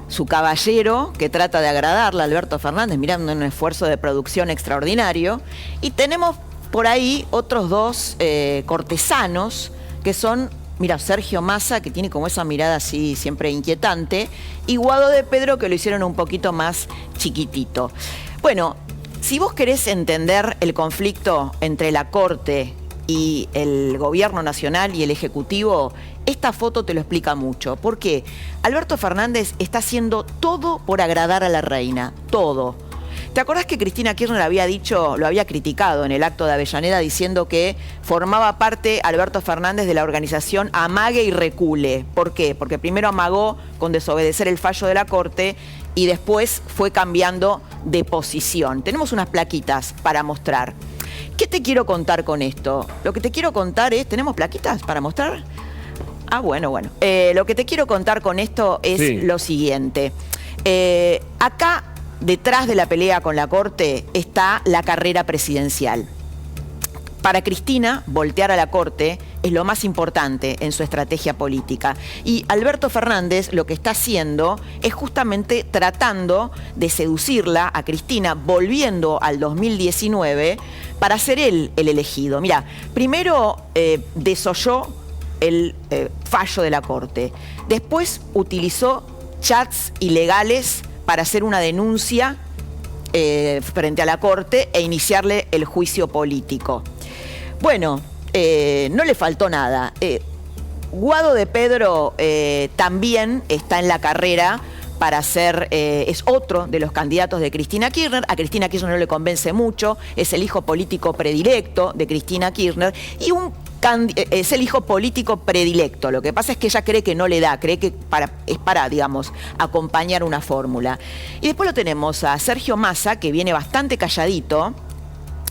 Su caballero, que trata de agradarle a Alberto Fernández, mirando un esfuerzo de producción extraordinario. Y tenemos por ahí otros dos cortesanos, que son, mira, Sergio Massa, que tiene como esa mirada así siempre inquietante, y Guado de Pedro, que lo hicieron un poquito más chiquitito. Bueno, si vos querés entender el conflicto entre la Corte y el Gobierno Nacional y el Ejecutivo, esta foto te lo explica mucho. ¿Por qué? Alberto Fernández está haciendo todo por agradar a la reina, todo. ¿Te acordás que Cristina Kirchner había dicho, lo había criticado en el acto de Avellaneda, diciendo que formaba parte Alberto Fernández de la organización Amague y Recule? ¿Por qué? Porque primero amagó con desobedecer el fallo de la Corte y después fue cambiando de posición. Tenemos unas plaquitas para mostrar. ¿Qué te quiero contar con esto? Lo que te quiero contar es, ¿tenemos plaquitas para mostrar? Ah, bueno. Lo que te quiero contar con esto es lo siguiente. Acá, detrás de la pelea con la Corte, está la carrera presidencial. Para Cristina, voltear a la Corte es lo más importante en su estrategia política. Y Alberto Fernández lo que está haciendo es justamente tratando de seducirla a Cristina, volviendo al 2019, para ser él el elegido. Mira, primero desoyó el fallo de la Corte. Después utilizó chats ilegales para hacer una denuncia frente a la Corte e iniciarle el juicio político. Bueno, no le faltó nada. Guado de Pedro también está en la carrera para ser, es otro de los candidatos de Cristina Kirchner. A Cristina Kirchner no le convence mucho, es el hijo político predilecto de Cristina Kirchner y es el hijo político predilecto. Lo que pasa es que ella cree que no le da, cree que es para, digamos, acompañar una fórmula. Y después lo tenemos a Sergio Massa, que viene bastante calladito.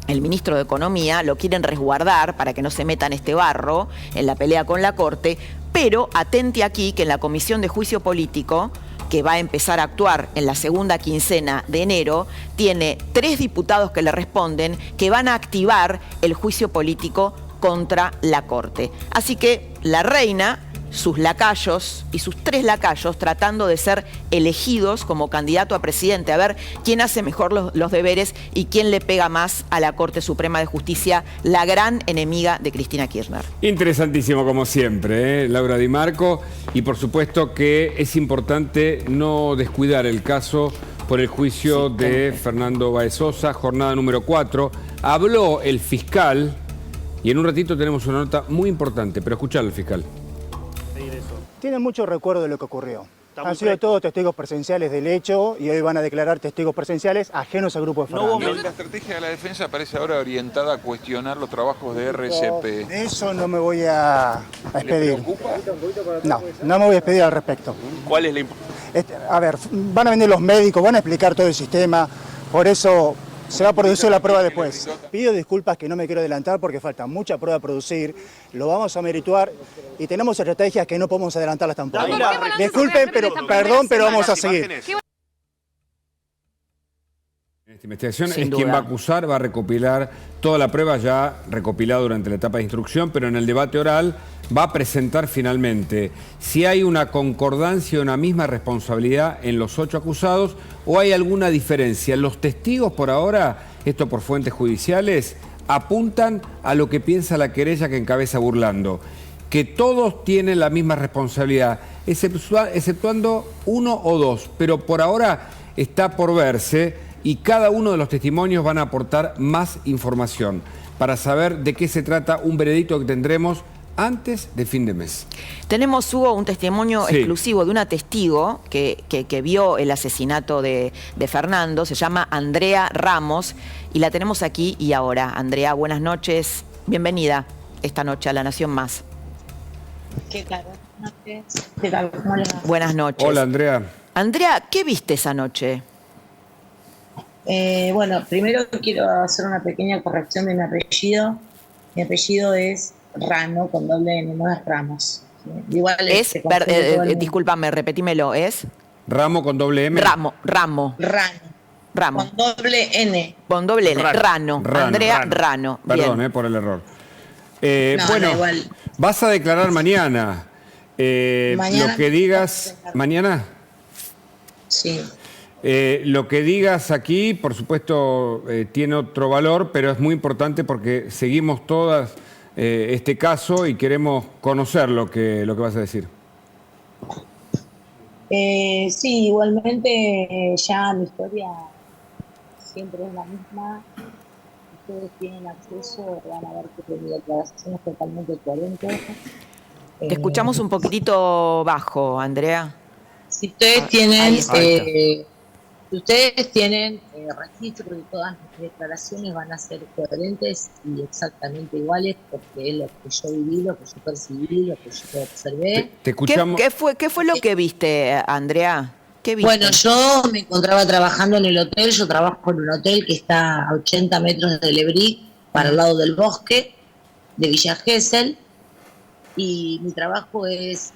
El ministro de Economía lo quieren resguardar para que no se meta en este barro, en la pelea con la Corte, pero atente aquí que en la Comisión de Juicio Político, que va a empezar a actuar en la segunda quincena de enero, tiene 3 diputados que le responden que van a activar el juicio político contra la Corte. Así que la reina, sus lacayos y sus 3 lacayos tratando de ser elegidos como candidato a presidente, a ver quién hace mejor los deberes y quién le pega más a la Corte Suprema de Justicia, la gran enemiga de Cristina Kirchner. Interesantísimo como siempre, Laura Di Marco, y por supuesto que es importante no descuidar el caso por el juicio de Fernando Báez Sosa, jornada número 4. Habló el fiscal y en un ratito tenemos una nota muy importante, pero escuchalo al fiscal. Tienen mucho recuerdo de lo que ocurrió. Han sido todos testigos presenciales del hecho y hoy van a declarar testigos presenciales ajenos al grupo de Fernández. La estrategia de la defensa parece ahora orientada a cuestionar los trabajos de RCP. De eso no me voy a expedir. ¿Le preocupa? No me voy a expedir al respecto. ¿Cuál es la importancia? A ver, van a venir los médicos, van a explicar todo el sistema, por eso se va a producir la prueba después. Pido disculpas que no me quiero adelantar porque falta mucha prueba a producir, lo vamos a merituar y tenemos estrategias que no podemos adelantarlas tampoco. Disculpen, pero vamos a seguir. En esta investigación es quien va a acusar, va a recopilar toda la prueba ya recopilada durante la etapa de instrucción, pero en el debate oral va a presentar finalmente si hay una concordancia o una misma responsabilidad en los 8 acusados o hay alguna diferencia. Los testigos por ahora, esto por fuentes judiciales, apuntan a lo que piensa la querella que encabeza Burlando, que todos tienen la misma responsabilidad, exceptuando 1 o 2, pero por ahora está por verse y cada uno de los testimonios van a aportar más información para saber de qué se trata un veredicto que tendremos antes de fin de mes. Tenemos, Hugo, un testimonio Sí. exclusivo de una testigo que vio el asesinato de Fernando. Se llama Andrea Ramos y la tenemos aquí y ahora. Andrea, buenas noches. Bienvenida esta noche a La Nación Más. ¿Qué tal? Buenas noches. ¿Qué tal? ¿Cómo le va? Buenas noches. Hola, Andrea. Andrea, ¿qué viste esa noche? Bueno, primero quiero hacer una pequeña corrección de mi apellido. Mi apellido es Rano, con doble N, no es Ramos. Igual se confunde todo el mundo. Discúlpame, repetímelo, ¿es? Ramo con doble M. Ramo. Rano. Ramo. Con doble N. Con doble N. Rano. Andrea Rano. Perdón, Bien. por el error. No, bueno, no, igual. vas a declarar mañana. Mañana. Lo que digas... ¿Mañana? Sí. Lo que digas aquí, por supuesto, tiene otro valor, pero es muy importante porque seguimos todas este caso y queremos conocer lo que vas a decir. Sí, igualmente ya mi historia siempre es la misma. Ustedes tienen acceso, van a ver que mi declaración es totalmente coherente. Te escuchamos un poquitito bajo, Andrea. Si ustedes tienen registro de todas mis declaraciones, van a ser coherentes y exactamente iguales, porque es lo que yo viví, lo que yo percibí, lo que yo observé. Te escuchamos. ¿Qué fue lo que viste, Andrea? ¿Qué viste? Bueno, yo me encontraba trabajando en el hotel. Yo trabajo en un hotel que está a 80 metros de Lebric, para el lado del bosque de Villa Gesell, y mi trabajo es,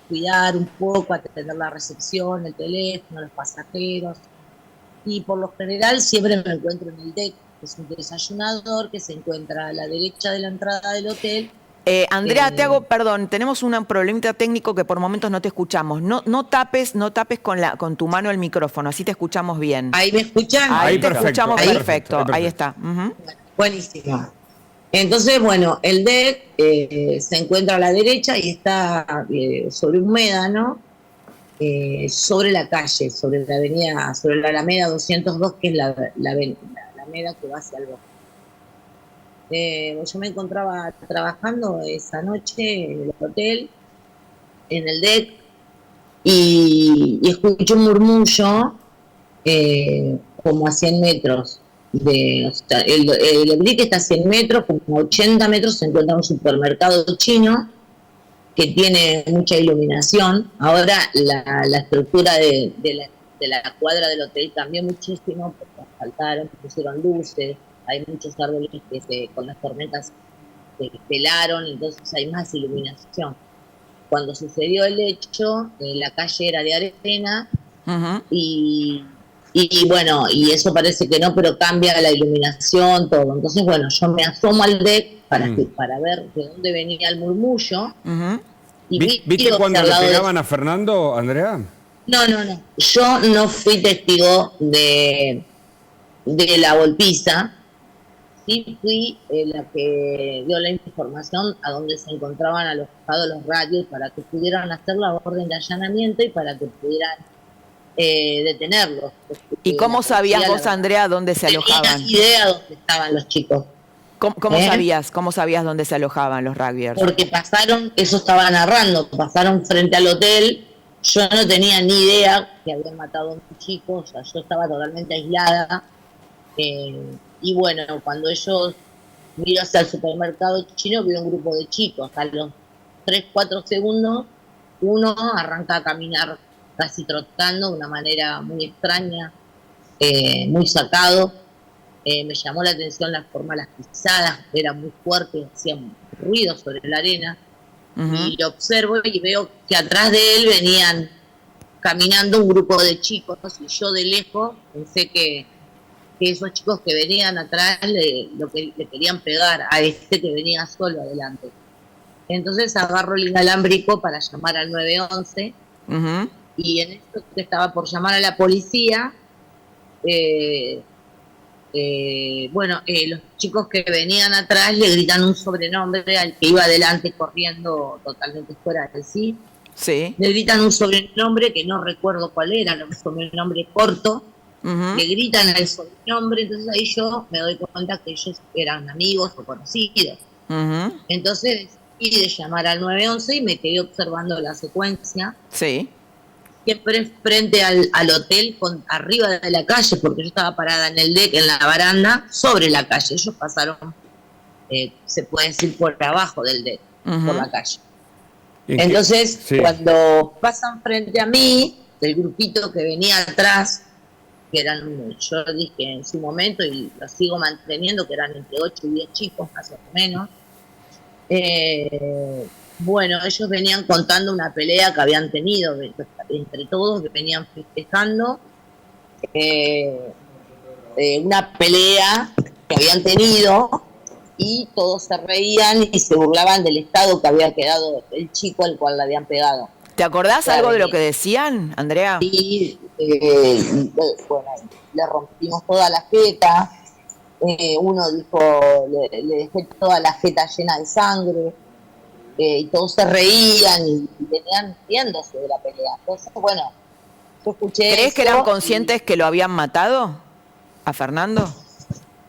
cuidar un poco, atender la recepción, el teléfono, los pasajeros, y por lo general siempre me encuentro en el deck, que es un desayunador que se encuentra a la derecha de la entrada del hotel. Andrea, tenemos un problemita técnico que por momentos no te escuchamos. No tapes con tu mano el micrófono, así te escuchamos bien. ¿Ahí me escuchan? Ahí te perfecto, escuchamos ahí perfecto. perfecto. Ahí está. Ujú. Buenísimo. Entonces, bueno, el deck se encuentra a la derecha y está sobre un médano, sobre la calle, sobre la avenida, sobre la Alameda 202, que es la Alameda que va hacia el bosque. Yo me encontraba trabajando esa noche en el hotel, en el deck, y escuché un murmullo como a 100 metros. El Lebric está a 100 metros, como a 80 metros se encuentra un supermercado chino que tiene mucha iluminación. Ahora la estructura de la cuadra del hotel cambió muchísimo, porque asfaltaron, pusieron luces, hay muchos árboles que con las tormentas se pelaron, entonces hay más iluminación. Cuando sucedió el hecho, la calle era de arena, y eso parece que no, pero cambia la iluminación, todo. Entonces, yo me asomo al deck para ver de dónde venía el murmullo. Y ¿Viste cuando le pegaban a Fernando, Andrea? No. Yo no fui testigo de la golpiza. Sí fui la que dio la información a donde se encontraban alojados los radios para que pudieran hacer la orden de allanamiento y para que pudieran detenerlos. ¿Y cómo sabías vos, Andrea, dónde se alojaban? No tenía idea dónde estaban los chicos. ¿Cómo sabías dónde se alojaban los rugbyers? Porque pasaron, eso estaba narrando, pasaron frente al hotel. Yo no tenía ni idea que habían matado a un chico, o sea, yo estaba totalmente aislada. Y cuando ellos miro hacia el supermercado chino, veo un grupo de chicos. A los 3-4 segundos, uno arranca a caminar casi trotando de una manera muy extraña, muy sacado. Me llamó la atención la forma, las pisadas, eran muy fuertes, hacían ruido sobre la arena. Y lo observo y veo que atrás de él venían caminando un grupo de chicos, y yo de lejos pensé que esos chicos que venían atrás le querían pegar a este que venía solo adelante. Entonces agarro el inalámbrico para llamar al 911, y en esto que estaba por llamar a la policía, los chicos que venían atrás le gritan un sobrenombre al que iba adelante corriendo totalmente fuera de sí. Sí. Le gritan un sobrenombre que no recuerdo cuál era, un sobrenombre corto. Le gritan el sobrenombre, entonces ahí yo me doy cuenta que ellos eran amigos o conocidos. Entonces de llamar al 911 y me quedé observando la secuencia. Sí. Siempre frente al hotel, arriba de la calle, porque yo estaba parada en el deck, en la baranda, sobre la calle. Ellos pasaron, se puede decir, por abajo del deck, por la calle. Entonces, cuando pasan frente a mí, el grupito que venía atrás, que eran, yo dije en su momento, y lo sigo manteniendo, que eran entre 8 y 10 chicos, más o menos, bueno, ellos venían contando una pelea que habían tenido entre todos, que venían festejando una pelea que habían tenido, y todos se reían y se burlaban del estado que había quedado el chico al cual le habían pegado. ¿Te acordás algo de lo que decían, Andrea? Sí, bueno, le rompimos toda la jeta. Uno dijo, le dejé toda la jeta llena de sangre. Y todos se reían y venían riéndose de la pelea. Entonces, bueno, yo escuché. ¿Crees que eran conscientes que lo habían matado a Fernando?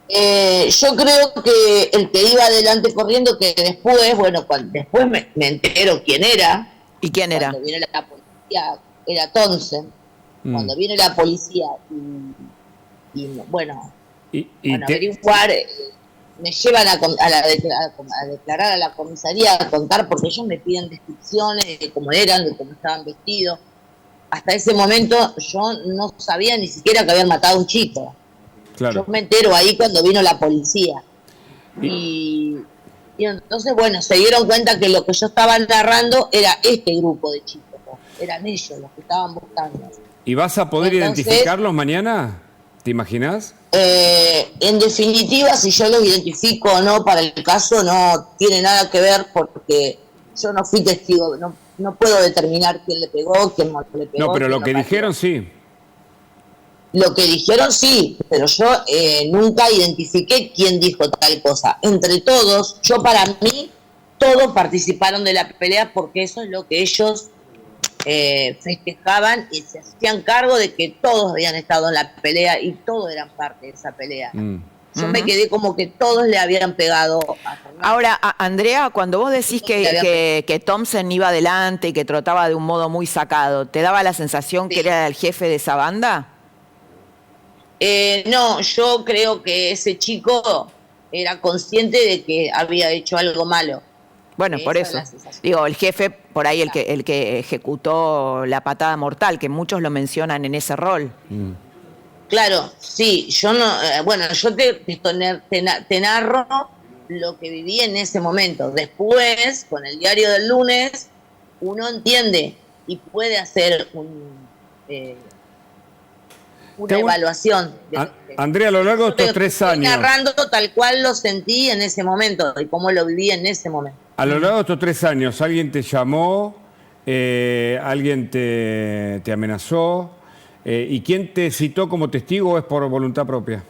Yo creo que el que iba adelante corriendo, que después, bueno, después me entero quién era. ¿Y quién era? Cuando viene la policía, era Thompson. Cuando viene la policía y bueno, averiguar, me llevan a declarar a la comisaría, a contar, porque ellos me piden descripciones de cómo eran, de cómo estaban vestidos. Hasta ese momento yo no sabía ni siquiera que habían matado a un chico. Claro. Yo me entero ahí cuando vino la policía. Y entonces, bueno, se dieron cuenta que lo que yo estaba narrando era este grupo de chicos. Eran ellos los que estaban buscando. ¿Y vas a poder identificarlos mañana? ¿Te imaginas? En definitiva, si yo los identifico o no para el caso, no tiene nada que ver, porque yo no fui testigo. No puedo determinar quién le pegó, quién no le pegó. No, pero lo que dijeron sí. Lo que dijeron sí, pero yo nunca identifiqué quién dijo tal cosa. Entre todos, para mí, todos participaron de la pelea porque eso es lo que ellos festejaban y se hacían cargo de que todos habían estado en la pelea y todos eran parte de esa pelea. Yo me quedé como que todos le habían pegado a Fernando. Ahora, Andrea, cuando vos decís que Thompson iba adelante y que trotaba de un modo muy sacado, ¿te daba la sensación que era el jefe de esa banda? No, yo creo que ese chico era consciente de que había hecho algo malo. Bueno, por eso. Digo, el jefe, por ahí el que ejecutó la patada mortal, que muchos lo mencionan en ese rol. Claro, sí, yo no, bueno, yo te narro lo que viví en ese momento. Después, con el diario del lunes, uno entiende y puede hacer una evaluación. Andrea, a lo largo de estos 3 años. Estoy narrando tal cual lo sentí en ese momento y cómo lo viví en ese momento. A lo largo de estos 3 años, ¿alguien te llamó? ¿Alguien te amenazó? ¿Y quién te citó como testigo o es por voluntad propia?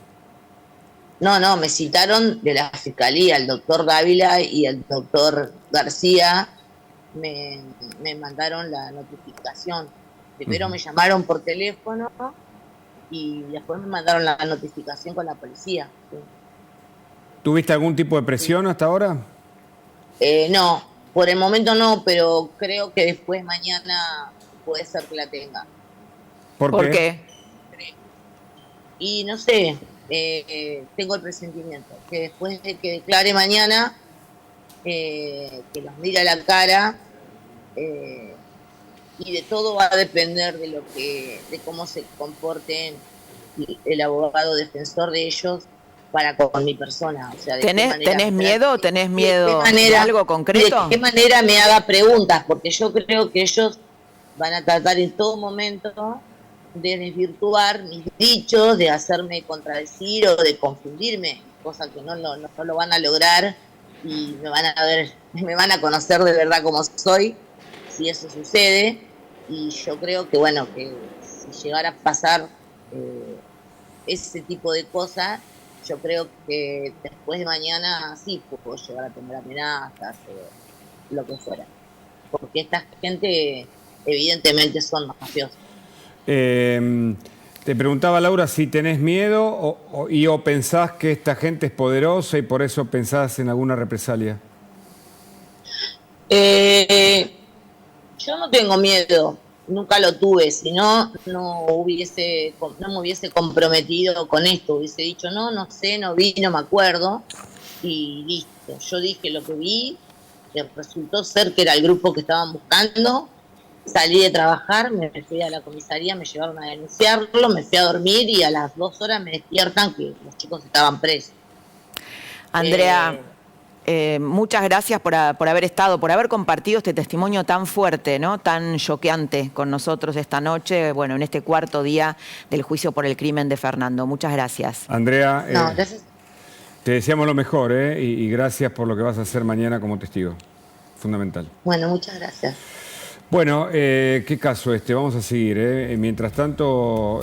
No, me citaron de la Fiscalía, el doctor Dávila y el doctor García me mandaron la notificación. Primero me llamaron por teléfono y después me mandaron la notificación con la policía. Sí. ¿Tuviste algún tipo de presión hasta ahora? No, por el momento no, pero creo que después mañana puede ser que la tenga. ¿Por qué? Y no sé, tengo el presentimiento que después de que declare mañana, que los mire a la cara, y de todo va a depender de cómo se comporten el abogado defensor de ellos para con mi persona. O sea, ¿Tenés miedo? ¿Tenés miedo de algo concreto? ¿De qué manera me haga preguntas? Porque yo creo que ellos van a tratar en todo momento de desvirtuar mis dichos, de hacerme contradecir o de confundirme, cosa que no lo van a lograr y me van a conocer de verdad como soy, si eso sucede. Y yo creo que, bueno, que si llegara a pasar ese tipo de cosas, yo creo que después de mañana sí puedo llegar a tener amenazas o lo que fuera. Porque esta gente evidentemente son mafiosos. Te preguntaba, Laura, si tenés miedo o pensás que esta gente es poderosa y por eso pensás en alguna represalia. Yo no tengo miedo, nunca lo tuve, si no, no me hubiese comprometido con esto, hubiese dicho no sé, no vi, no me acuerdo, y listo. Yo dije lo que vi, que resultó ser que era el grupo que estaban buscando, salí de trabajar, me fui a la comisaría, me llevaron a denunciarlo, me fui a dormir y a las 2 horas me despiertan que los chicos estaban presos. Andrea, muchas gracias por haber estado, por haber compartido este testimonio tan fuerte, ¿no? Tan choqueante con nosotros esta noche, bueno, en este cuarto día del juicio por el crimen de Fernando. Muchas gracias. Andrea, No, gracias. te deseamos lo mejor, y gracias por lo que vas a hacer mañana como testigo. Fundamental. Bueno, muchas gracias. Bueno, qué caso este, vamos a seguir. Mientras tanto,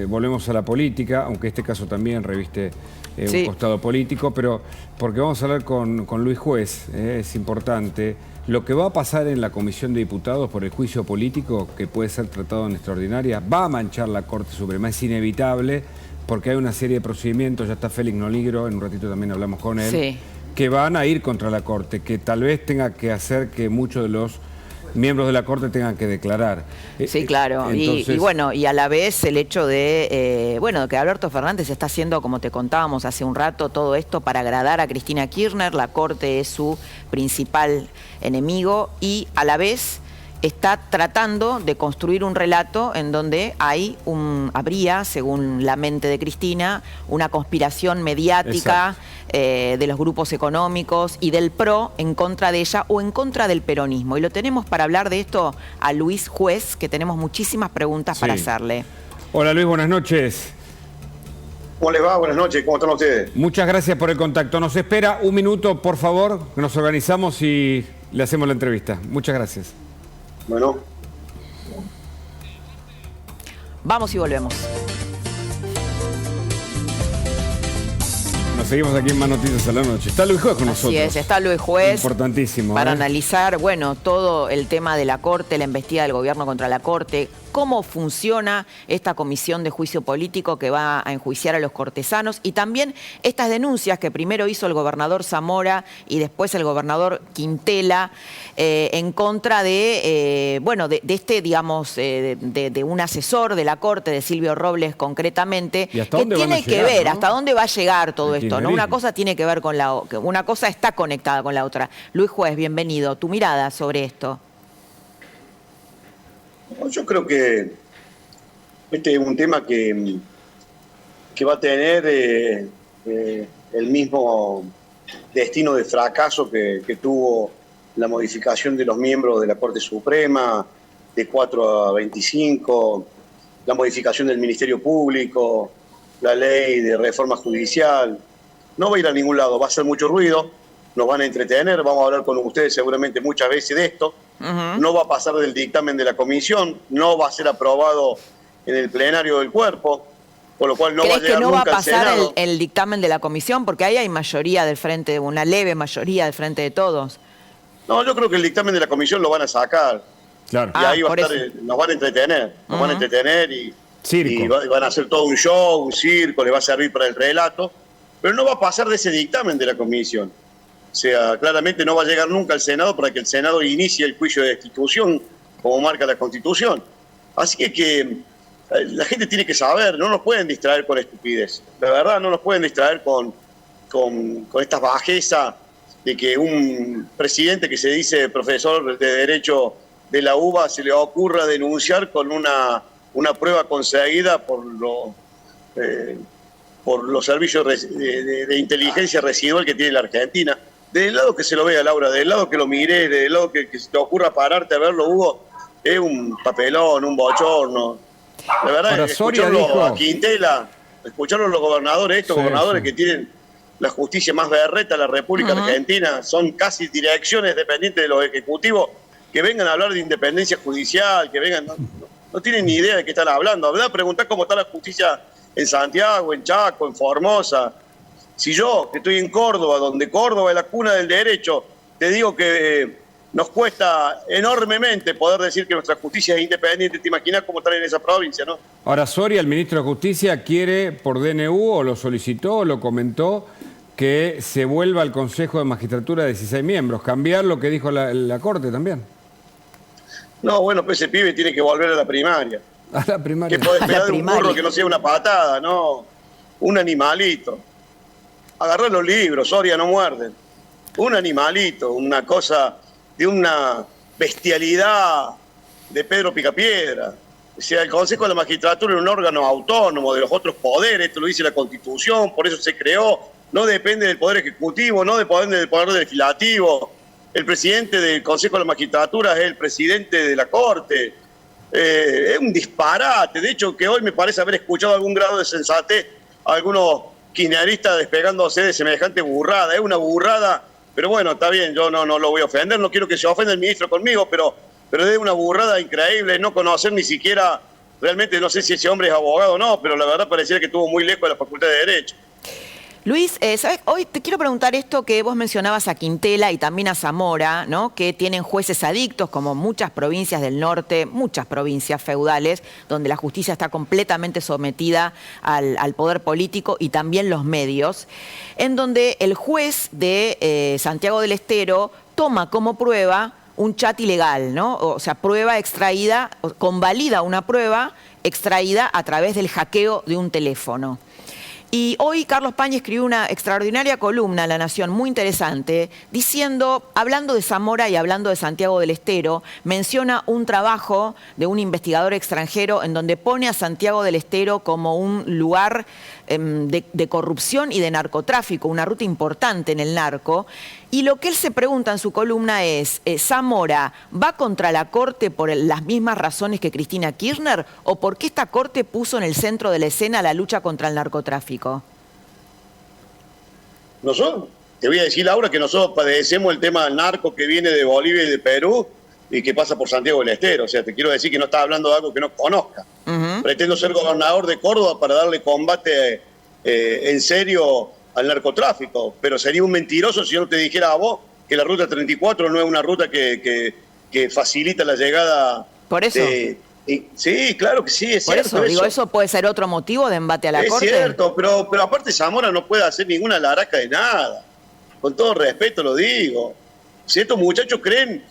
volvemos a la política, aunque este caso también reviste un costado político, pero porque vamos a hablar con Luis Juez, es importante. Lo que va a pasar en la Comisión de Diputados por el juicio político, que puede ser tratado en extraordinaria, va a manchar la Corte Suprema, es inevitable, porque hay una serie de procedimientos, ya está Félix Noligro, en un ratito también hablamos con él, que van a ir contra la Corte, que tal vez tenga que hacer que muchos de los miembros de la Corte tengan que declarar. Sí, claro. Entonces, y bueno, y a la vez el hecho de, que Alberto Fernández está haciendo, como te contábamos hace un rato, todo esto para agradar a Cristina Kirchner. La Corte es su principal enemigo y a la vez está tratando de construir un relato en donde habría, según la mente de Cristina, una conspiración mediática de los grupos económicos y del PRO en contra de ella o en contra del peronismo. Y lo tenemos para hablar de esto a Luis Juez, que tenemos muchísimas preguntas para hacerle. Hola Luis, buenas noches. ¿Cómo les va? Buenas noches, ¿cómo están ustedes? Muchas gracias por el contacto. Nos espera un minuto, por favor, que nos organizamos y le hacemos la entrevista. Muchas gracias. Bueno. Vamos y volvemos. Nos seguimos aquí en Más Noticias a la Noche. Está Luis Juez con nosotros. Así es, está Luis Juez. Importantísimo. Para analizar, todo el tema de la Corte, la embestida del gobierno contra la Corte, cómo funciona esta comisión de juicio político que va a enjuiciar a los cortesanos y también estas denuncias que primero hizo el gobernador Zamora y después el gobernador Quintela en contra de un asesor de la Corte, de Silvio Robles concretamente, que tiene que ver hasta dónde va a llegar todo esto, ¿no? Una cosa tiene que ver con la otra, una cosa está conectada con la otra. Luis Juez, bienvenido. Tu mirada sobre esto. Yo creo que este es un tema que va a tener el mismo destino de fracaso que tuvo la modificación de los miembros de la Corte Suprema, de 4 a 25, la modificación del Ministerio Público, la ley de reforma judicial. No va a ir a ningún lado, va a hacer mucho ruido, nos van a entretener, vamos a hablar con ustedes seguramente muchas veces de esto. No va a pasar del dictamen de la comisión, no va a ser aprobado en el plenario del cuerpo, por lo cual no va a llegar nunca al Senado. ¿Crees que no va a pasar el dictamen de la comisión? Porque ahí hay mayoría del frente, una leve mayoría del frente de todos. No, yo creo que el dictamen de la comisión lo van a sacar. Claro. Y ahí va a estar, nos van a entretener, y van a hacer todo un show, un circo, le va a servir para el relato, pero no va a pasar de ese dictamen de la comisión. O sea, claramente no va a llegar nunca al Senado para que el Senado inicie el juicio de destitución, como marca la Constitución. Así que la gente tiene que saber, no nos pueden distraer con estupidez. La verdad, no nos pueden distraer con esta bajeza de que un presidente que se dice profesor de Derecho de la UBA se le ocurra denunciar con una prueba conseguida por los servicios de inteligencia residual que tiene la Argentina. Del lado que se lo vea, Laura, del lado que lo mires, del lado que se te ocurra pararte a verlo, Hugo, es un papelón, un bochorno. La verdad, escucharlo a Quintela, escucharlo a los gobernadores, gobernadores que tienen la justicia más berreta de la República Argentina, son casi direcciones dependientes de los ejecutivos, que vengan a hablar de independencia judicial, que vengan, no tienen ni idea de qué están hablando. Hablar, preguntar cómo está la justicia en Santiago, en Chaco, en Formosa. Si yo, que estoy en Córdoba, donde Córdoba es la cuna del derecho, te digo que nos cuesta enormemente poder decir que nuestra justicia es independiente, te imaginas cómo estar en esa provincia, ¿no? Ahora, Soria, el ministro de Justicia, quiere por DNU, o lo solicitó, o lo comentó, que se vuelva al Consejo de Magistratura de 16 miembros, cambiar lo que dijo la Corte también. No, bueno, pues ese pibe tiene que volver a la primaria. A la primaria. Que puede esperar de un burro que no sea una patada, no. Un animalito. Agarrar los libros, Soria, no muerden. Un animalito, una cosa de una bestialidad de Pedro Picapiedra. O sea, el Consejo de la Magistratura es un órgano autónomo de los otros poderes, esto lo dice la Constitución, por eso se creó, no depende del Poder Ejecutivo, no depende del Poder Legislativo. El presidente del Consejo de la Magistratura es el presidente de la Corte. Es un disparate. De hecho, que hoy me parece haber escuchado algún grado de sensatez a algunos kirchneristas despegándose de semejante burrada. Es una burrada, pero bueno, está bien, yo no lo voy a ofender, no quiero que se ofenda el ministro conmigo, pero es una burrada increíble no conocer ni siquiera, realmente no sé si ese hombre es abogado o no, pero la verdad pareciera que estuvo muy lejos de la Facultad de Derecho. Luis, ¿sabes? Hoy te quiero preguntar esto que vos mencionabas a Quintela y también a Zamora, ¿no? Que tienen jueces adictos, como muchas provincias del norte, muchas provincias feudales, donde la justicia está completamente sometida al poder político y también los medios, en donde el juez de Santiago del Estero toma como prueba un chat ilegal, ¿no? O sea, prueba extraída, convalida una prueba extraída a través del hackeo de un teléfono. Y hoy Carlos Pañi escribió una extraordinaria columna en La Nación, muy interesante, diciendo, hablando de Zamora y hablando de Santiago del Estero, menciona un trabajo de un investigador extranjero en donde pone a Santiago del Estero como un lugar de corrupción y de narcotráfico, una ruta importante en el narco. Y lo que él se pregunta en su columna es, ¿Zamora va contra la Corte por las mismas razones que Cristina Kirchner? ¿O por qué esta Corte puso en el centro de la escena la lucha contra el narcotráfico? Nosotros, te voy a decir, Laura, que nosotros padecemos el tema del narco que viene de Bolivia y de Perú y que pasa por Santiago del Estero. O sea, te quiero decir que no estás hablando de algo que no conozca. Pretendo ser gobernador de Córdoba para darle combate en serio al narcotráfico, pero sería un mentiroso si yo no te dijera a vos que la Ruta 34 no es una ruta que facilita la llegada. ¿Por eso? Sí, claro que sí, es por cierto. Por eso, digo, ¿eso puede ser otro motivo de embate a la Corte? Es cierto, pero aparte Zamora no puede hacer ninguna laraca de nada. Con todo respeto lo digo. Si estos muchachos creen...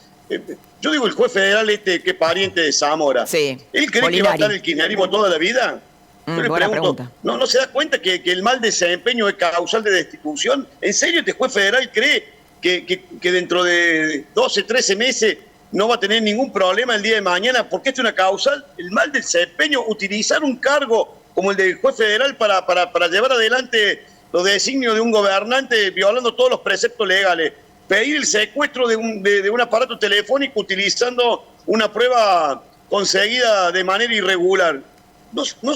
yo digo, el juez federal que es pariente de Zamora. Sí, ¿Él cree que va a estar el kirchnerismo toda la vida? Yo le buena pregunto, pregunta. ¿no se da cuenta que el mal desempeño es causal de destitución? ¿En serio este juez federal cree que dentro de 12, 13 meses no va a tener ningún problema el día de mañana? Porque esto es una causal, el mal desempeño, utilizar un cargo como el del juez federal para llevar adelante los designios de un gobernante violando todos los preceptos legales. Pedir el secuestro de un aparato telefónico utilizando una prueba conseguida de manera irregular.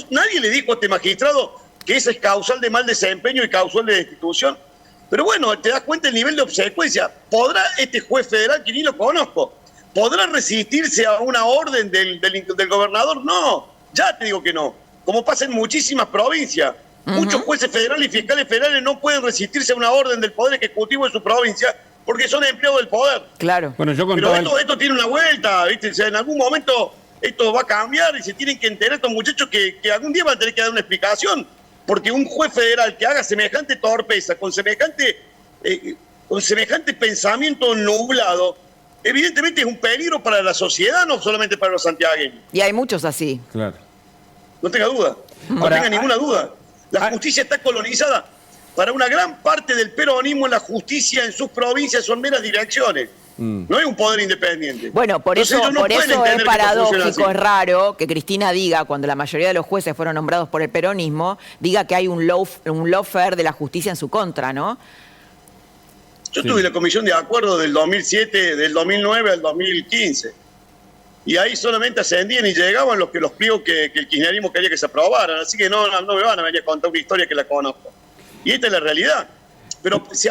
Nadie le dijo a este magistrado que esa es causal de mal desempeño y causal de destitución. Pero bueno, te das cuenta del nivel de obsecuencia. ¿Podrá este juez federal, que ni lo conozco, podrá resistirse a una orden del gobernador? No, ya te digo que no. Como pasa en muchísimas provincias. Muchos jueces federales y fiscales federales no pueden resistirse a una orden del Poder Ejecutivo de su provincia porque son empleados del poder. Claro. Bueno, pero esto tiene una vuelta, ¿viste? O sea, en algún momento esto va a cambiar y se tienen que enterar estos muchachos que algún día van a tener que dar una explicación. Porque un juez federal que haga semejante torpeza, con semejante pensamiento nublado, evidentemente es un peligro para la sociedad, no solamente para los santiagueños. Y hay muchos así. Claro. No tenga duda, no tenga ninguna duda. La justicia está colonizada. Para una gran parte del peronismo, la justicia en sus provincias son meras direcciones. No hay un poder independiente. Bueno, por eso es paradójico, es raro que Cristina diga, cuando la mayoría de los jueces fueron nombrados por el peronismo, diga que hay un lawfare de la justicia en su contra, ¿no? Yo tuve la comisión de acuerdo del 2007, del 2009 al 2015. Y ahí solamente ascendían y llegaban los pliegos que el kirchnerismo quería que se aprobaran. Así que no me van a venir a contar una historia que la conozco. Y esta es la realidad. Pero si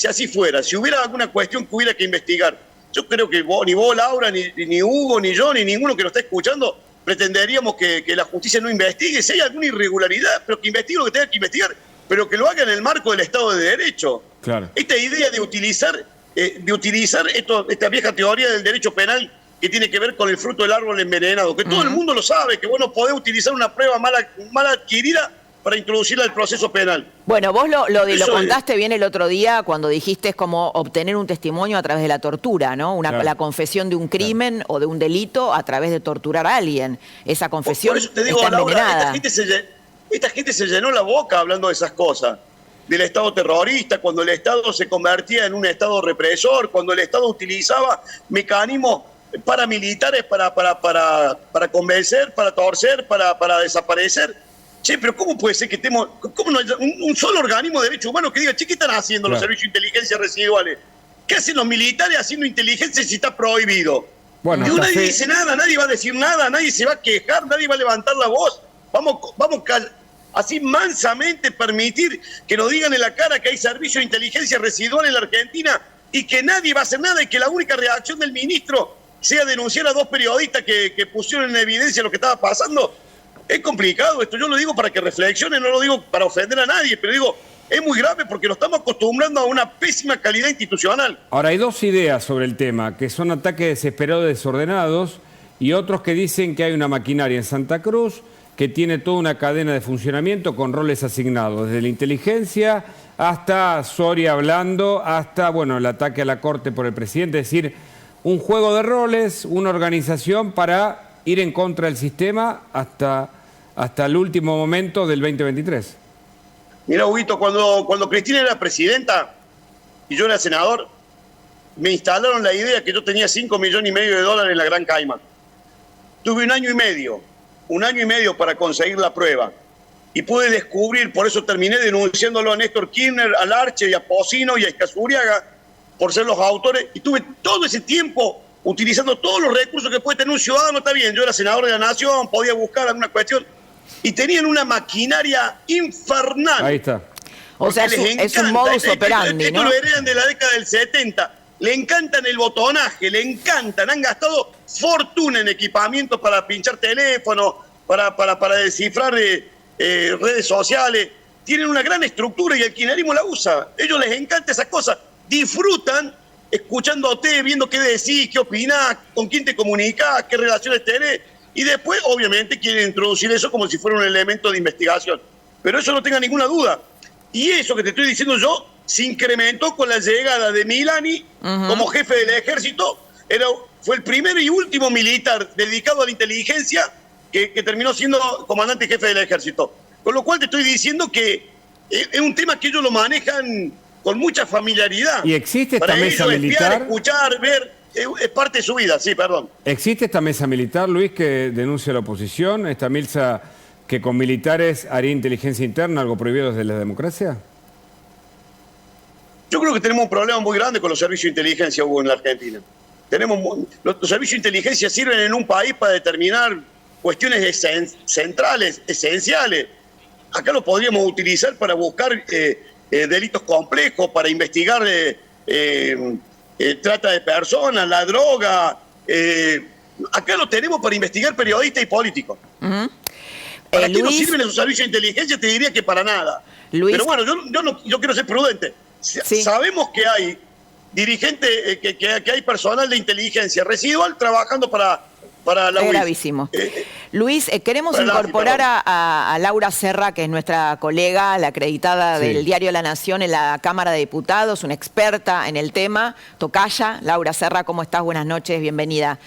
así fuera, si hubiera alguna cuestión que hubiera que investigar, yo creo que ni vos, Laura, ni Hugo, ni yo, ni ninguno que nos está escuchando, pretenderíamos que la justicia no investigue. Si hay alguna irregularidad, pero que investigue lo que tenga que investigar, pero que lo haga en el marco del Estado de Derecho. Claro. Esta idea de utilizar esta vieja teoría del derecho penal que tiene que ver con el fruto del árbol envenenado, que todo el mundo lo sabe, que vos no podés utilizar una prueba mal adquirida para introducirla al proceso penal. Bueno, vos lo Eso contaste bien el otro día cuando dijiste es como obtener un testimonio a través de la tortura, ¿no? Claro. La confesión de un crimen o de un delito a través de torturar a alguien. Esa confesión Por eso te digo, está Laura, envenenada. esta gente se llenó la boca hablando de esas cosas. Del Estado terrorista, cuando el Estado se convertía en un Estado represor, cuando el Estado utilizaba mecanismos paramilitares para convencer, para torcer, para desaparecer. Che, pero ¿cómo puede ser que estemos, cómo no hay un solo organismo de derechos humanos que diga, che, ¿qué están haciendo los servicios de inteligencia residuales? ¿Qué hacen los militares haciendo inteligencia si está prohibido? Bueno, Y nadie dice nada, nadie va a decir nada, nadie se va a quejar, nadie va a levantar la voz. Vamos así mansamente permitir que nos digan en la cara que hay servicio de inteligencia residual en la Argentina y que nadie va a hacer nada y que la única reacción del ministro sea denunciar a 2 periodistas que pusieron en evidencia lo que estaba pasando. Es complicado esto, yo lo digo para que reflexionen, no lo digo para ofender a nadie, pero digo, es muy grave porque lo estamos acostumbrando a una pésima calidad institucional. Ahora, hay 2 ideas sobre el tema, que son ataques desesperados desordenados y otros que dicen que hay una maquinaria en Santa Cruz que tiene toda una cadena de funcionamiento con roles asignados, desde la inteligencia hasta Soria hablando, hasta, bueno, el ataque a la Corte por el presidente, es decir, un juego de roles, una organización para ir en contra del sistema hasta el último momento del 2023. Mira, Huguito, cuando Cristina era presidenta y yo era senador, me instalaron la idea que yo tenía $5,5 millones en la Gran Caimán. Tuve un año y medio para conseguir la prueba. Y pude descubrir, por eso terminé denunciándolo a Néstor Kirchner, a Larche y a Pocino y a Escazuriaga por ser los autores. Y tuve todo ese tiempo utilizando todos los recursos que puede tener un ciudadano. Está bien, yo era senador de la Nación, podía buscar alguna cuestión. Y tenían una maquinaria infernal. Ahí está. O sea, es un modus operandi, esto ¿no? lo heredan de la década del 70. Le encantan el botonaje, le encantan. Han gastado fortuna en equipamiento para pinchar teléfonos, para descifrar redes sociales. Tienen una gran estructura y el kirchnerismo la usa. Ellos les encanta esas cosas. Disfrutan escuchándote, viendo qué decís, qué opinás, con quién te comunicás, qué relaciones tenés. Y después, obviamente, quieren introducir eso como si fuera un elemento de investigación. Pero eso no tenga ninguna duda. Y eso que te estoy diciendo yo se incrementó con la llegada de Milani como jefe del ejército. Fue el primero y último militar dedicado a la inteligencia que terminó siendo comandante jefe del ejército. Con lo cual te estoy diciendo que es un tema que ellos lo manejan con mucha familiaridad. ¿Y existe esta para mesa ellos militar? Espiar, escuchar, ver, es parte de su vida, sí, perdón. ¿Existe esta mesa militar, Luis, que denuncia la oposición? ¿Esta mesa que con militares haría inteligencia interna, algo prohibido desde la democracia? Yo creo que tenemos un problema muy grande con los servicios de inteligencia, Hugo, en la Argentina. Los servicios de inteligencia sirven en un país para determinar cuestiones centrales, esenciales. Acá lo podríamos utilizar para buscar delitos complejos, para investigar trata de personas, la droga. Acá lo tenemos para investigar periodistas y políticos. ¿Para qué nos sirven esos servicios de inteligencia? Te diría que para nada. Luis. Pero bueno, yo quiero ser prudente. Sí. Sabemos que hay dirigentes, que hay personal de inteligencia residual trabajando para la UIF. Gravísimo. Luis, queremos incorporar a Laura Serra, que es nuestra colega, la acreditada del diario La Nación en la Cámara de Diputados, una experta en el tema. Tocaya, Laura Serra, ¿cómo estás? Buenas noches, bienvenida.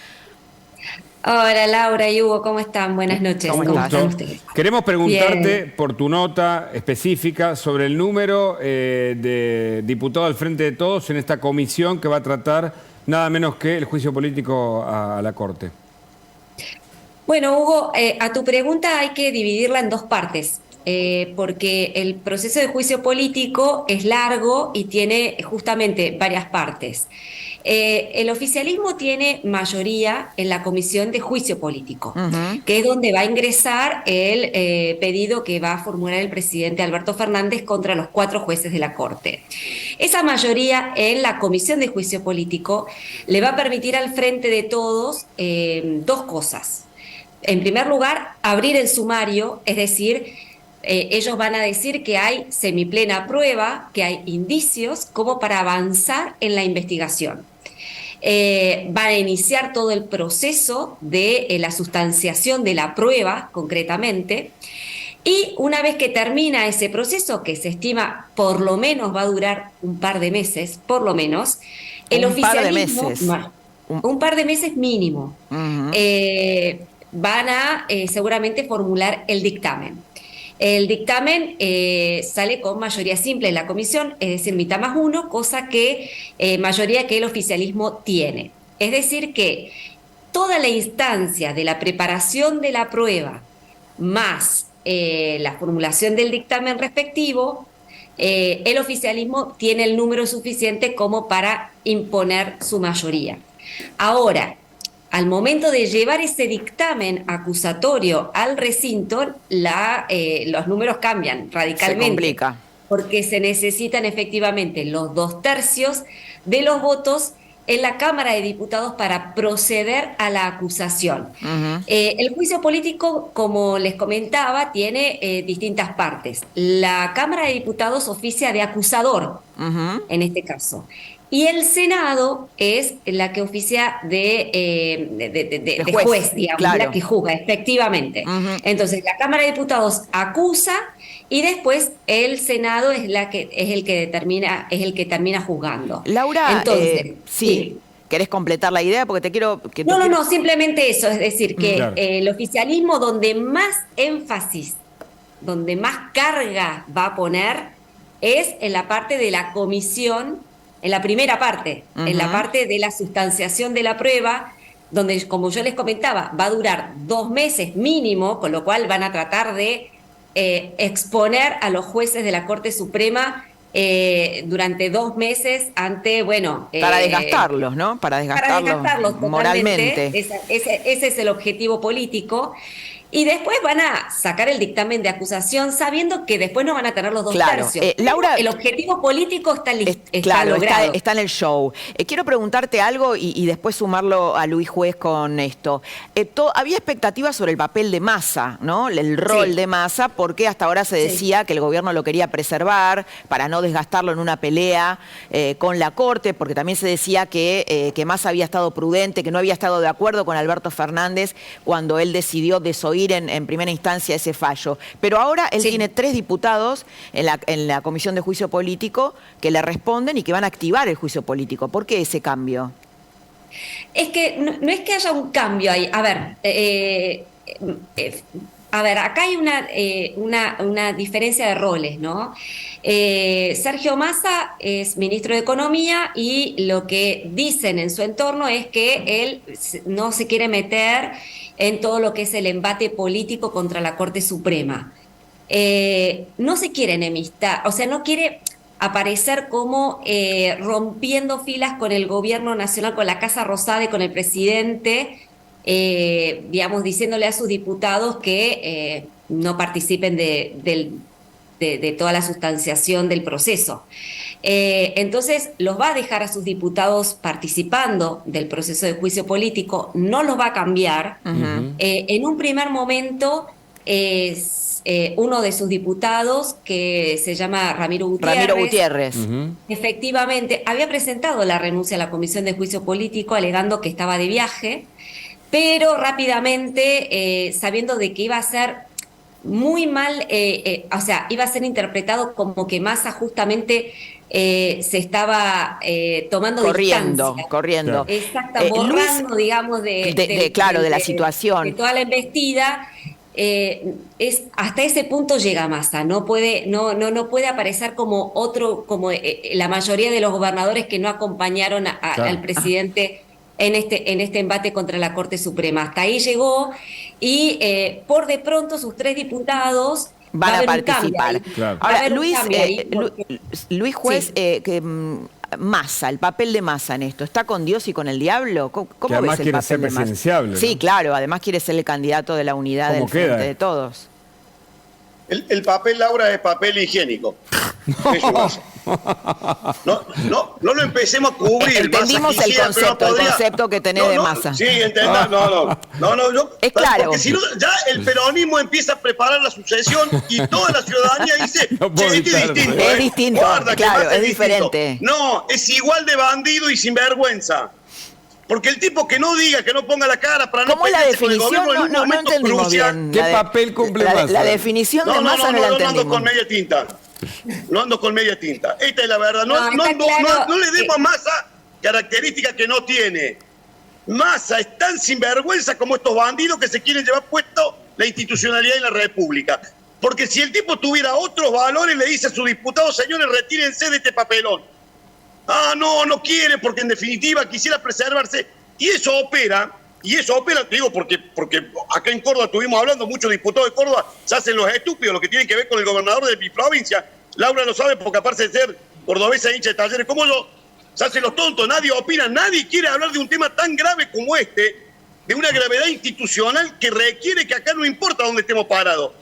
Hola Laura y Hugo, ¿cómo están? Buenas noches. ¿Cómo están ustedes? Queremos preguntarte por tu nota específica sobre el número de diputados al Frente de Todos en esta comisión que va a tratar nada menos que el juicio político a la Corte. Bueno, Hugo, a tu pregunta hay que dividirla en 2 partes. Porque el proceso de juicio político es largo y tiene justamente varias partes. El oficialismo tiene mayoría en la comisión de juicio político, que es donde va a ingresar el pedido que va a formular el presidente Alberto Fernández contra los 4 jueces de la Corte. Esa mayoría en la comisión de juicio político le va a permitir al Frente de Todos 2 cosas. En primer lugar, abrir el sumario, es decir, ellos van a decir que hay semiplena prueba, que hay indicios como para avanzar en la investigación. Van a iniciar todo el proceso de la sustanciación de la prueba, concretamente, Y una vez que termina ese proceso, que se estima por lo menos va a durar un par de meses, por lo menos, el oficialismo... Un par de meses mínimo. Van a seguramente formular el dictamen. El dictamen sale con mayoría simple en la comisión, es decir, mitad más uno, cosa que mayoría que el oficialismo tiene. Es decir que toda la instancia de la preparación de la prueba más la formulación del dictamen respectivo, el oficialismo tiene el número suficiente como para imponer su mayoría. Ahora, al momento de llevar ese dictamen acusatorio al recinto, los números cambian radicalmente. Se complica. Porque se necesitan efectivamente los 2/3 de los votos en la Cámara de Diputados para proceder a la acusación. El juicio político, como les comentaba, tiene distintas partes. La Cámara de Diputados oficia de acusador, en este caso. Y el Senado es la que oficia de juez, digamos, claro. La que juzga, efectivamente. Entonces, la Cámara de Diputados acusa y después el Senado es el que termina juzgando. Laura, entonces, sí. ¿Querés completar la idea? Porque te quiero... No, simplemente eso. Es decir, que claro. El oficialismo donde más énfasis, donde más carga va a poner es en la parte de la comisión, en la primera parte, en la parte de la sustanciación de la prueba, donde, como yo les comentaba, va a durar 2 meses mínimo, con lo cual van a tratar de exponer a los jueces de la Corte Suprema durante 2 meses ante, para desgastarlos, ¿no? Para desgastarlos moralmente. Ese es el objetivo político. Y después van a sacar el dictamen de acusación sabiendo que después no van a tener los 2/3. Laura, el objetivo político está logrado. Está en el show. Quiero preguntarte algo y después sumarlo a Luis Juez con esto. Había expectativas sobre el papel de Massa, ¿no? El rol de Massa, porque hasta ahora se decía que el gobierno lo quería preservar para no desgastarlo en una pelea con la Corte, porque también se decía que Massa había estado prudente, que no había estado de acuerdo con Alberto Fernández cuando él decidió desoír en primera instancia ese fallo. Pero ahora él tiene 3 diputados en la Comisión de Juicio Político que le responden y que van a activar el juicio político. ¿Por qué ese cambio? Es que no es que haya un cambio ahí. A ver, acá hay una diferencia de roles, ¿no? Sergio Massa es ministro de Economía y lo que dicen en su entorno es que él no se quiere meter en todo lo que es el embate político contra la Corte Suprema. No se quiere enemistar, o sea, no quiere aparecer como rompiendo filas con el gobierno nacional, con la Casa Rosada y con el presidente, digamos, diciéndole a sus diputados que no participen de toda la sustanciación del proceso. Entonces los va a dejar a sus diputados participando del proceso de juicio político, no los va a cambiar. En un primer momento uno de sus diputados, que se llama Ramiro Gutiérrez. Efectivamente había presentado la renuncia a la Comisión de Juicio Político alegando que estaba de viaje, pero rápidamente, sabiendo de que iba a ser muy mal, o sea, iba a ser interpretado como que Massa justamente se estaba tomando distancia. Corriendo. Exacto, borrando, digamos, de la situación. De toda la embestida. Hasta ese punto llega Massa, no puede aparecer como la mayoría de los gobernadores que no acompañaron al presidente en este embate contra la Corte Suprema. Hasta ahí llegó y por de pronto sus 3 diputados van a participar. Ahora, Luis Juez, Massa, el papel de Massa en esto, ¿está con Dios y con el diablo? ¿Cómo ves el papel de Massa? ¿No? Sí, claro, además quiere ser el candidato de la unidad del Frente de Todos. El papel, Laura, es papel higiénico. No lo empecemos a cubrir. Entendimos el concepto que tenés de Massa. Sí, entendás. Es claro. Porque si no, ya el peronismo empieza a preparar la sucesión y toda la ciudadanía dice, es distinto. Guarda, claro, es diferente. No, es igual de bandido y sinvergüenza. Porque el tipo que no diga, que no ponga la cara para no ¿Cómo es la pelearse con el definición? gobierno en un momento entendimos crucial. bien. ¿Qué papel cumple Massa? La definición de Massa no la no ando entendimos. con media tinta. No ando con media tinta. Esta es la verdad. No le demos a Massa características que no tiene. Massa es tan sinvergüenza como estos bandidos que se quieren llevar puesto la institucionalidad en la República. Porque si el tipo tuviera otros valores, le dice a sus diputados, señores, retírense de este papelón. Ah, no quiere, porque en definitiva quisiera preservarse. Y eso opera, te digo, porque acá en Córdoba estuvimos hablando, muchos diputados de Córdoba se hacen los estúpidos, lo que tiene que ver con el gobernador de mi provincia. Laura lo sabe, porque aparte de ser cordobesa hincha de Talleres como yo, se hacen los tontos, nadie opina, nadie quiere hablar de un tema tan grave como este, de una gravedad institucional que requiere que acá no importa dónde estemos parados.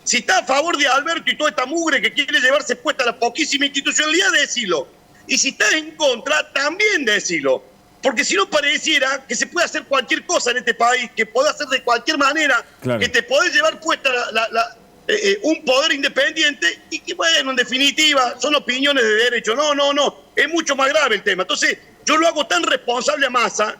Si está a favor de Alberto y toda esta mugre que quiere llevarse puesta la poquísima institucionalidad, decilo. Y si está en contra, también decilo. Porque si no pareciera que se puede hacer cualquier cosa en este país, que puede hacer de cualquier manera, claro, que te podés llevar puesta un poder independiente y que, bueno, en definitiva, son opiniones de derecho. No, es mucho más grave el tema. Entonces, yo lo hago tan responsable a Massa,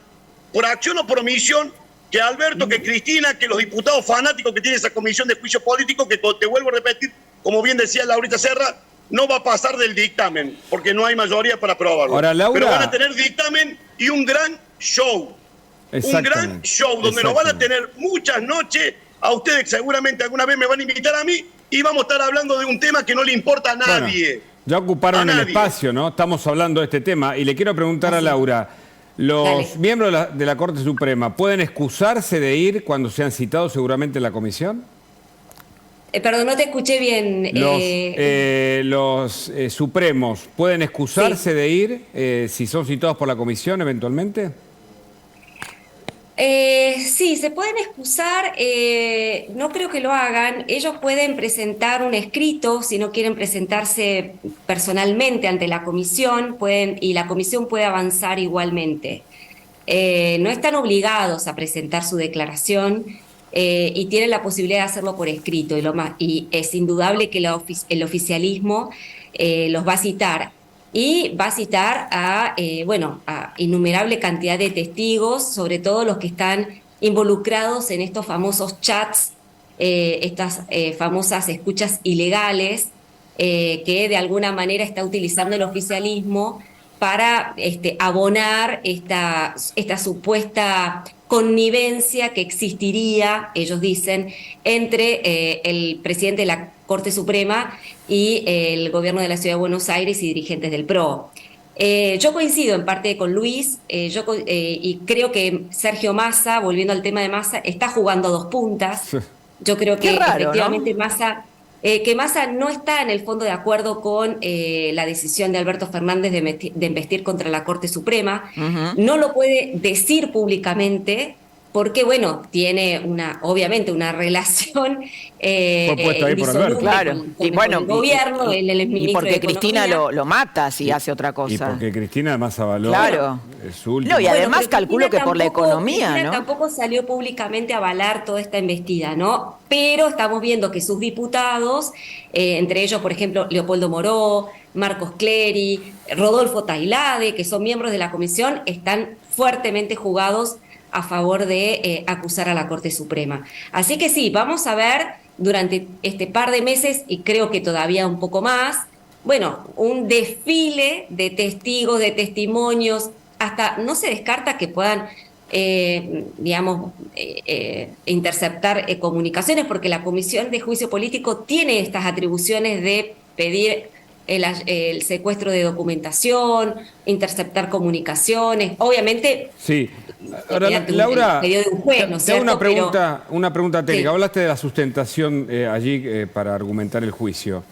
por acción o por omisión, que Alberto, que Cristina, que los diputados fanáticos que tiene esa comisión de juicio político, que te vuelvo a repetir, como bien decía Laurita Serra, no va a pasar del dictamen, porque no hay mayoría para aprobarlo. Ahora, Laura, pero van a tener dictamen y un gran show. Un gran show, donde nos van a tener muchas noches. A ustedes seguramente alguna vez me van a invitar a mí y vamos a estar hablando de un tema que no le importa a nadie. Bueno, ya ocuparon el espacio, ¿no? Estamos hablando de este tema y le quiero preguntar a Laura, ¿los miembros de la Corte Suprema pueden excusarse de ir cuando sean citados seguramente en la comisión? Perdón, no te escuché bien. Los supremos pueden excusarse de ir si son citados por la comisión eventualmente. Sí, se pueden excusar, no creo que lo hagan. Ellos pueden presentar un escrito si no quieren presentarse personalmente ante la comisión, y la comisión puede avanzar igualmente. No están obligados a presentar su declaración y tienen la posibilidad de hacerlo por escrito. Y es indudable que el oficialismo los va a citar. Y va a citar a innumerable cantidad de testigos, sobre todo los que están involucrados en estos famosos chats, estas famosas escuchas ilegales, que de alguna manera está utilizando el oficialismo para abonar esta supuesta connivencia que existiría, ellos dicen, entre el presidente de la Corte Suprema y el gobierno de la Ciudad de Buenos Aires y dirigentes del PRO. Yo coincido en parte con Luis, y creo que Sergio Massa, volviendo al tema de Massa, está jugando a dos puntas. Yo creo que efectivamente, ¿no? Massa no está en el fondo de acuerdo con la decisión de Alberto Fernández de investir contra la Corte Suprema. No lo puede decir públicamente porque, bueno, tiene obviamente una relación indisoluble con el gobierno, y porque Cristina lo mata si hace otra cosa. Y porque Cristina además avaló su último. No, y además calculo que por la economía, Cristina ¿no? tampoco salió públicamente a avalar toda esta embestida, ¿no? Pero estamos viendo que sus diputados, entre ellos, por ejemplo, Leopoldo Moró, Marcos Clery, Rodolfo Tailade, que son miembros de la comisión, están fuertemente jugados a favor de acusar a la Corte Suprema. Así que sí, vamos a ver durante este par de meses, y creo que todavía un poco más, bueno, un desfile de testigos, de testimonios, hasta no se descarta que puedan, interceptar comunicaciones, porque la Comisión de Juicio Político tiene estas atribuciones de pedir el secuestro de documentación, interceptar comunicaciones, obviamente. Sí. Ahora, Laura, de un juez, ¿no es cierto? una pregunta técnica. Sí. Hablaste de la sustentación allí para argumentar el juicio.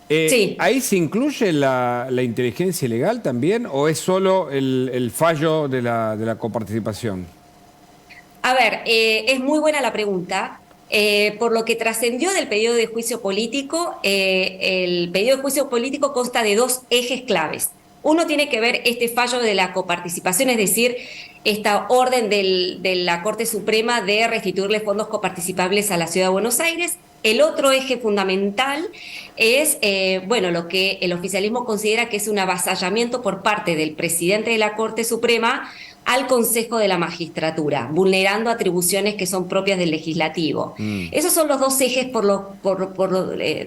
Sí. ¿Ahí se incluye la inteligencia ilegal también o es solo el fallo de la coparticipación? A ver, es muy buena la pregunta. Por lo que trascendió del pedido de juicio político, el pedido de juicio político consta de dos ejes claves. Uno tiene que ver este fallo de la coparticipación, es decir, esta orden de la Corte Suprema de restituirle fondos coparticipables a la Ciudad de Buenos Aires. El otro eje fundamental es lo que el oficialismo considera que es un avasallamiento por parte del presidente de la Corte Suprema al Consejo de la Magistratura, vulnerando atribuciones que son propias del legislativo. Esos son los dos ejes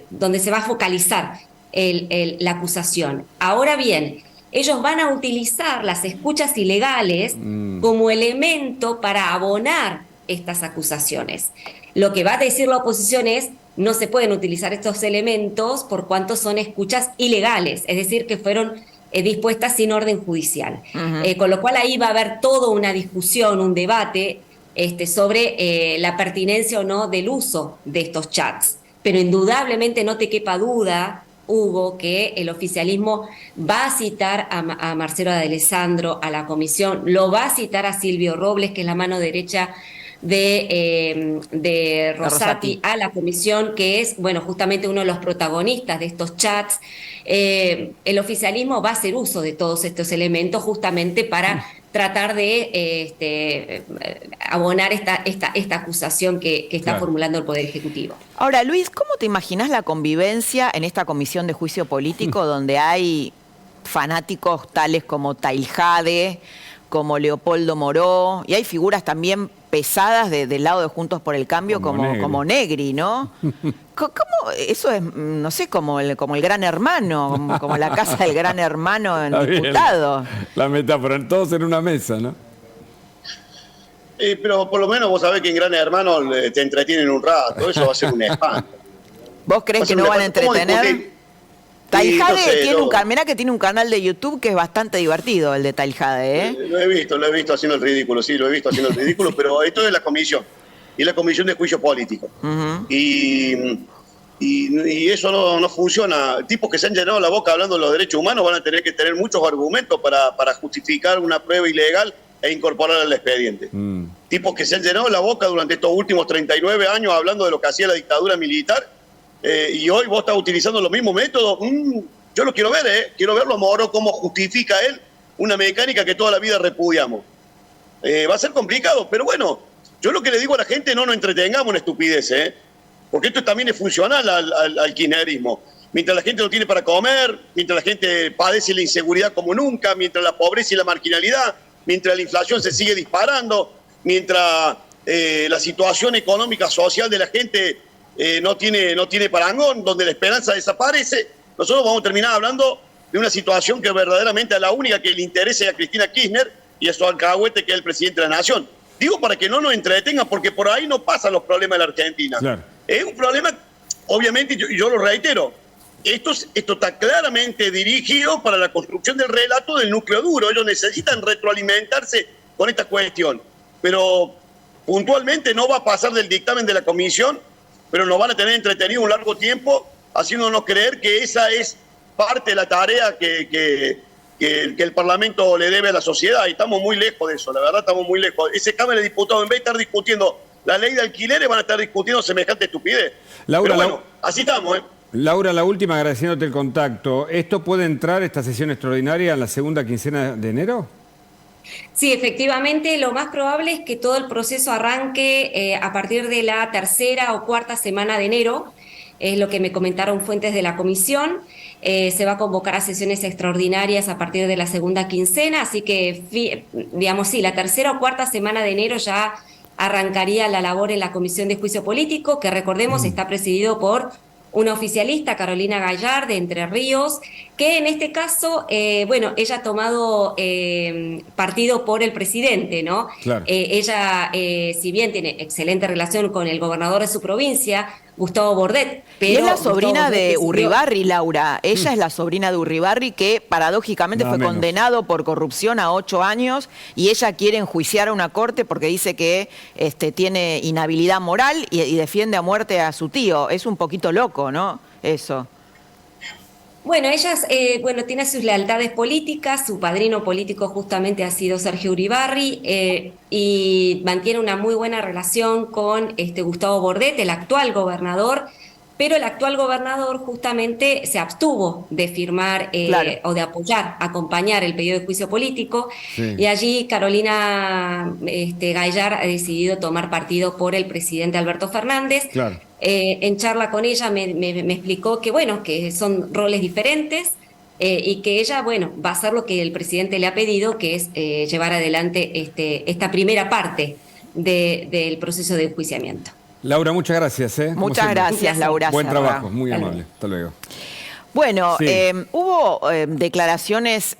donde se va a focalizar la acusación. Ahora bien, ellos van a utilizar las escuchas ilegales como elemento para abonar estas acusaciones. Lo que va a decir la oposición es: no se pueden utilizar estos elementos por cuanto son escuchas ilegales, es decir, que fueron dispuestas sin orden judicial. Con lo cual ahí va a haber toda una discusión, un debate sobre la pertinencia o no del uso de estos chats. Pero indudablemente no te quepa duda, Hugo, que el oficialismo va a citar a Marcelo de Alessandro a la comisión, lo va a citar a Silvio Robles, que es la mano derecha de Rosati a la comisión, que es, bueno, justamente uno de los protagonistas de estos chats. El oficialismo va a hacer uso de todos estos elementos justamente para tratar de abonar esta acusación que está formulando el Poder Ejecutivo. Ahora, Luis, ¿cómo te imaginas la convivencia en esta comisión de juicio político donde hay fanáticos tales como Tailhade, como Leopoldo Moró, y hay figuras también pesadas del lado de Juntos por el Cambio como Negri, ¿no? ¿Cómo? Eso es, no sé, como el Gran Hermano, como la casa del Gran Hermano en diputado. La metáfora, todos en una mesa, ¿no? Pero por lo menos vos sabés que en Gran Hermano te entretienen un rato, eso va a ser un espanto. ¿Vos crees que no van a entretener? Tailhade mirá que tiene un canal de YouTube que es bastante divertido, el de Tailhade, ¿eh? Lo he visto haciendo el ridículo, sí, lo he visto haciendo el ridículo, pero esto es la comisión, y la comisión de juicio político. Y eso no funciona. Tipos que se han llenado la boca hablando de los derechos humanos van a tener que tener muchos argumentos para justificar una prueba ilegal e incorporarla al expediente. Tipos que se han llenado la boca durante estos últimos 39 años hablando de lo que hacía la dictadura militar, y hoy vos estás utilizando los mismos métodos. Yo lo quiero ver, quiero verlo a Moro cómo justifica él una mecánica que toda la vida repudiamos. Va a ser complicado, pero bueno, yo lo que le digo a la gente, no nos entretengamos en estupidez, porque esto también es funcional al kirchnerismo. Mientras la gente no tiene para comer, mientras la gente padece la inseguridad como nunca, mientras la pobreza y la marginalidad, mientras la inflación se sigue disparando, mientras la situación económica social de la gente no tiene parangón, donde la esperanza desaparece, nosotros vamos a terminar hablando de una situación que verdaderamente a la única que le interesa a Cristina Kirchner y a su alcahuete, que es el presidente de la Nación. Digo para que no nos entretengan, porque por ahí no pasan los problemas de la Argentina. Claro. Es un problema, obviamente, yo lo reitero, esto está claramente dirigido para la construcción del relato del núcleo duro. Ellos necesitan retroalimentarse con esta cuestión, pero puntualmente no va a pasar del dictamen de la comisión, pero nos van a tener entretenido un largo tiempo haciéndonos creer que esa es parte de la tarea que el Parlamento le debe a la sociedad, y estamos muy lejos de eso, la verdad estamos muy lejos. Ese Cámara de Diputados, en vez de estar discutiendo la ley de alquileres, van a estar discutiendo semejante estupidez. Laura, pero bueno, así estamos, Laura, la última, agradeciéndote el contacto. ¿Esto puede entrar, esta sesión extraordinaria, en la segunda quincena de enero? Sí, efectivamente, lo más probable es que todo el proceso arranque a partir de la tercera o cuarta semana de enero, es lo que me comentaron fuentes de la comisión. Se va a convocar a sesiones extraordinarias a partir de la segunda quincena, así que, digamos, sí, la tercera o cuarta semana de enero ya arrancaría la labor en la Comisión de Juicio Político, que recordemos está presidido por una oficialista, Carolina Gallar, de Entre Ríos, que en este caso, bueno, ella ha tomado partido por el presidente, ¿no? Claro. Ella, si bien tiene excelente relación con el gobernador de su provincia, Gustavo Bordet, pero... Y es la sobrina de Urribarri, Laura. Ella es la sobrina de Urribarri, que paradójicamente fue condenado por corrupción a 8 años, y ella quiere enjuiciar a una corte porque dice que tiene inhabilidad moral y defiende a muerte a su tío. Es un poquito loco, ¿no? Eso. Bueno, ella tiene sus lealtades políticas, su padrino político justamente ha sido Sergio Uribarri, y mantiene una muy buena relación con Gustavo Bordet, el actual gobernador, pero el actual gobernador justamente se abstuvo de firmar o de acompañar el pedido de juicio político, y allí Carolina Gallar ha decidido tomar partido por el presidente Alberto Fernández. En charla con ella me explicó que, bueno, que son roles diferentes, y que ella, bueno, va a hacer lo que el presidente le ha pedido, que es llevar adelante esta primera parte del proceso de enjuiciamiento. Laura, muchas gracias. Muchas gracias, Laura. Buen Serra. trabajo, muy amable. Hasta luego. Bueno, Sí. hubo declaraciones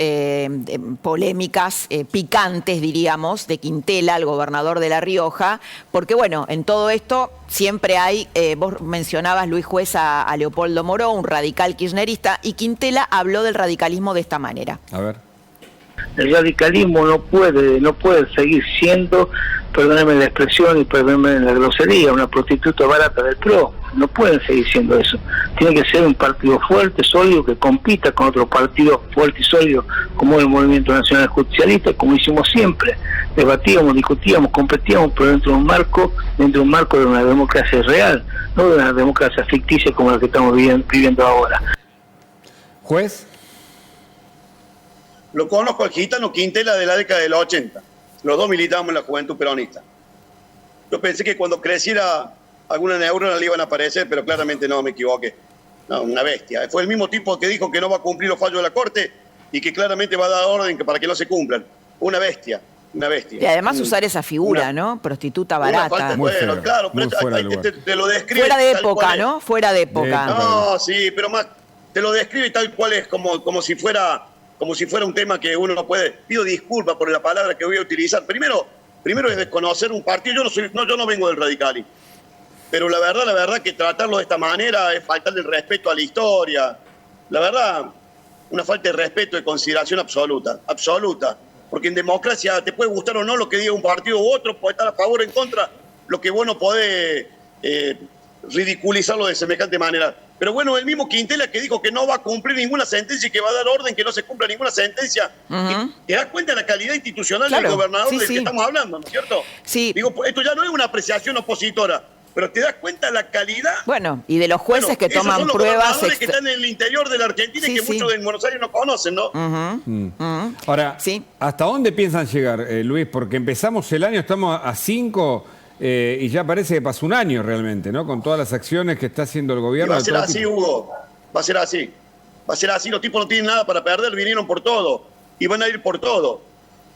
polémicas, picantes, diríamos, de Quintela, el gobernador de La Rioja, porque bueno, en todo esto siempre hay, vos mencionabas, Luis Juez, a Leopoldo Moró, un radical kirchnerista, y Quintela habló del radicalismo de esta manera. A ver. El radicalismo no puede seguir siendo, perdónenme la expresión y perdónenme la grosería, una prostituta barata del PRO. No pueden seguir siendo eso. Tiene que ser un partido fuerte, sólido, que compita con otros partidos fuertes y sólidos, como el Movimiento Nacional Justicialista, como hicimos siempre. Debatíamos, discutíamos, competíamos, pero dentro de un marco de una democracia real, no de una democracia ficticia como la que estamos viviendo ahora. ¿Juez? Lo conozco al gitano Quintela de la década de los 80. Los dos militábamos en la Juventud Peronista. Yo pensé que cuando creciera alguna neurona le iban a aparecer, pero claramente no, me equivoqué. No, una bestia. Fue el mismo tipo que dijo que no va a cumplir los fallos de la Corte y que claramente va a dar orden para que no se cumplan. Una bestia, una bestia. Y además usar esa figura, ¿no? Prostituta barata. Falta, bueno, claro, pero te lo describe. Fuera de tal época, cual es. ¿no? Fuera de época. No, sí, pero más te lo describe tal cual es, como si fuera un tema que uno no puede. Pido disculpas por la palabra que voy a utilizar. Primero es desconocer un partido. Yo no vengo del radicalismo. Pero la verdad que tratarlo de esta manera es faltarle el respeto a la historia. La verdad, una falta de respeto, de consideración absoluta. Porque en democracia te puede gustar o no lo que diga un partido u otro, puede estar a favor o en contra, lo que vos no podés ridiculizarlo de semejante manera. Pero bueno, el mismo Quintela que dijo que no va a cumplir ninguna sentencia y que va a dar orden que no se cumpla ninguna sentencia. ¿Te das cuenta de la calidad institucional del gobernador del que estamos hablando, ¿no es cierto? Sí. Digo, esto ya no es una apreciación opositora, pero te das cuenta de la calidad. Bueno, y de los jueces que esos toman son los pruebas. gobernadores que están en el interior de la Argentina y que muchos en Buenos Aires no conocen, ¿no? Ahora, ¿hasta dónde piensan llegar, Luis? Porque empezamos el año, estamos a 5 y ya parece que pasó un año realmente, ¿no? Con todas las acciones que está haciendo el gobierno. Va a ser así, Hugo. Va a ser así. Va a ser así. Los tipos no tienen nada para perder, vinieron por todo. Y van a ir por todo.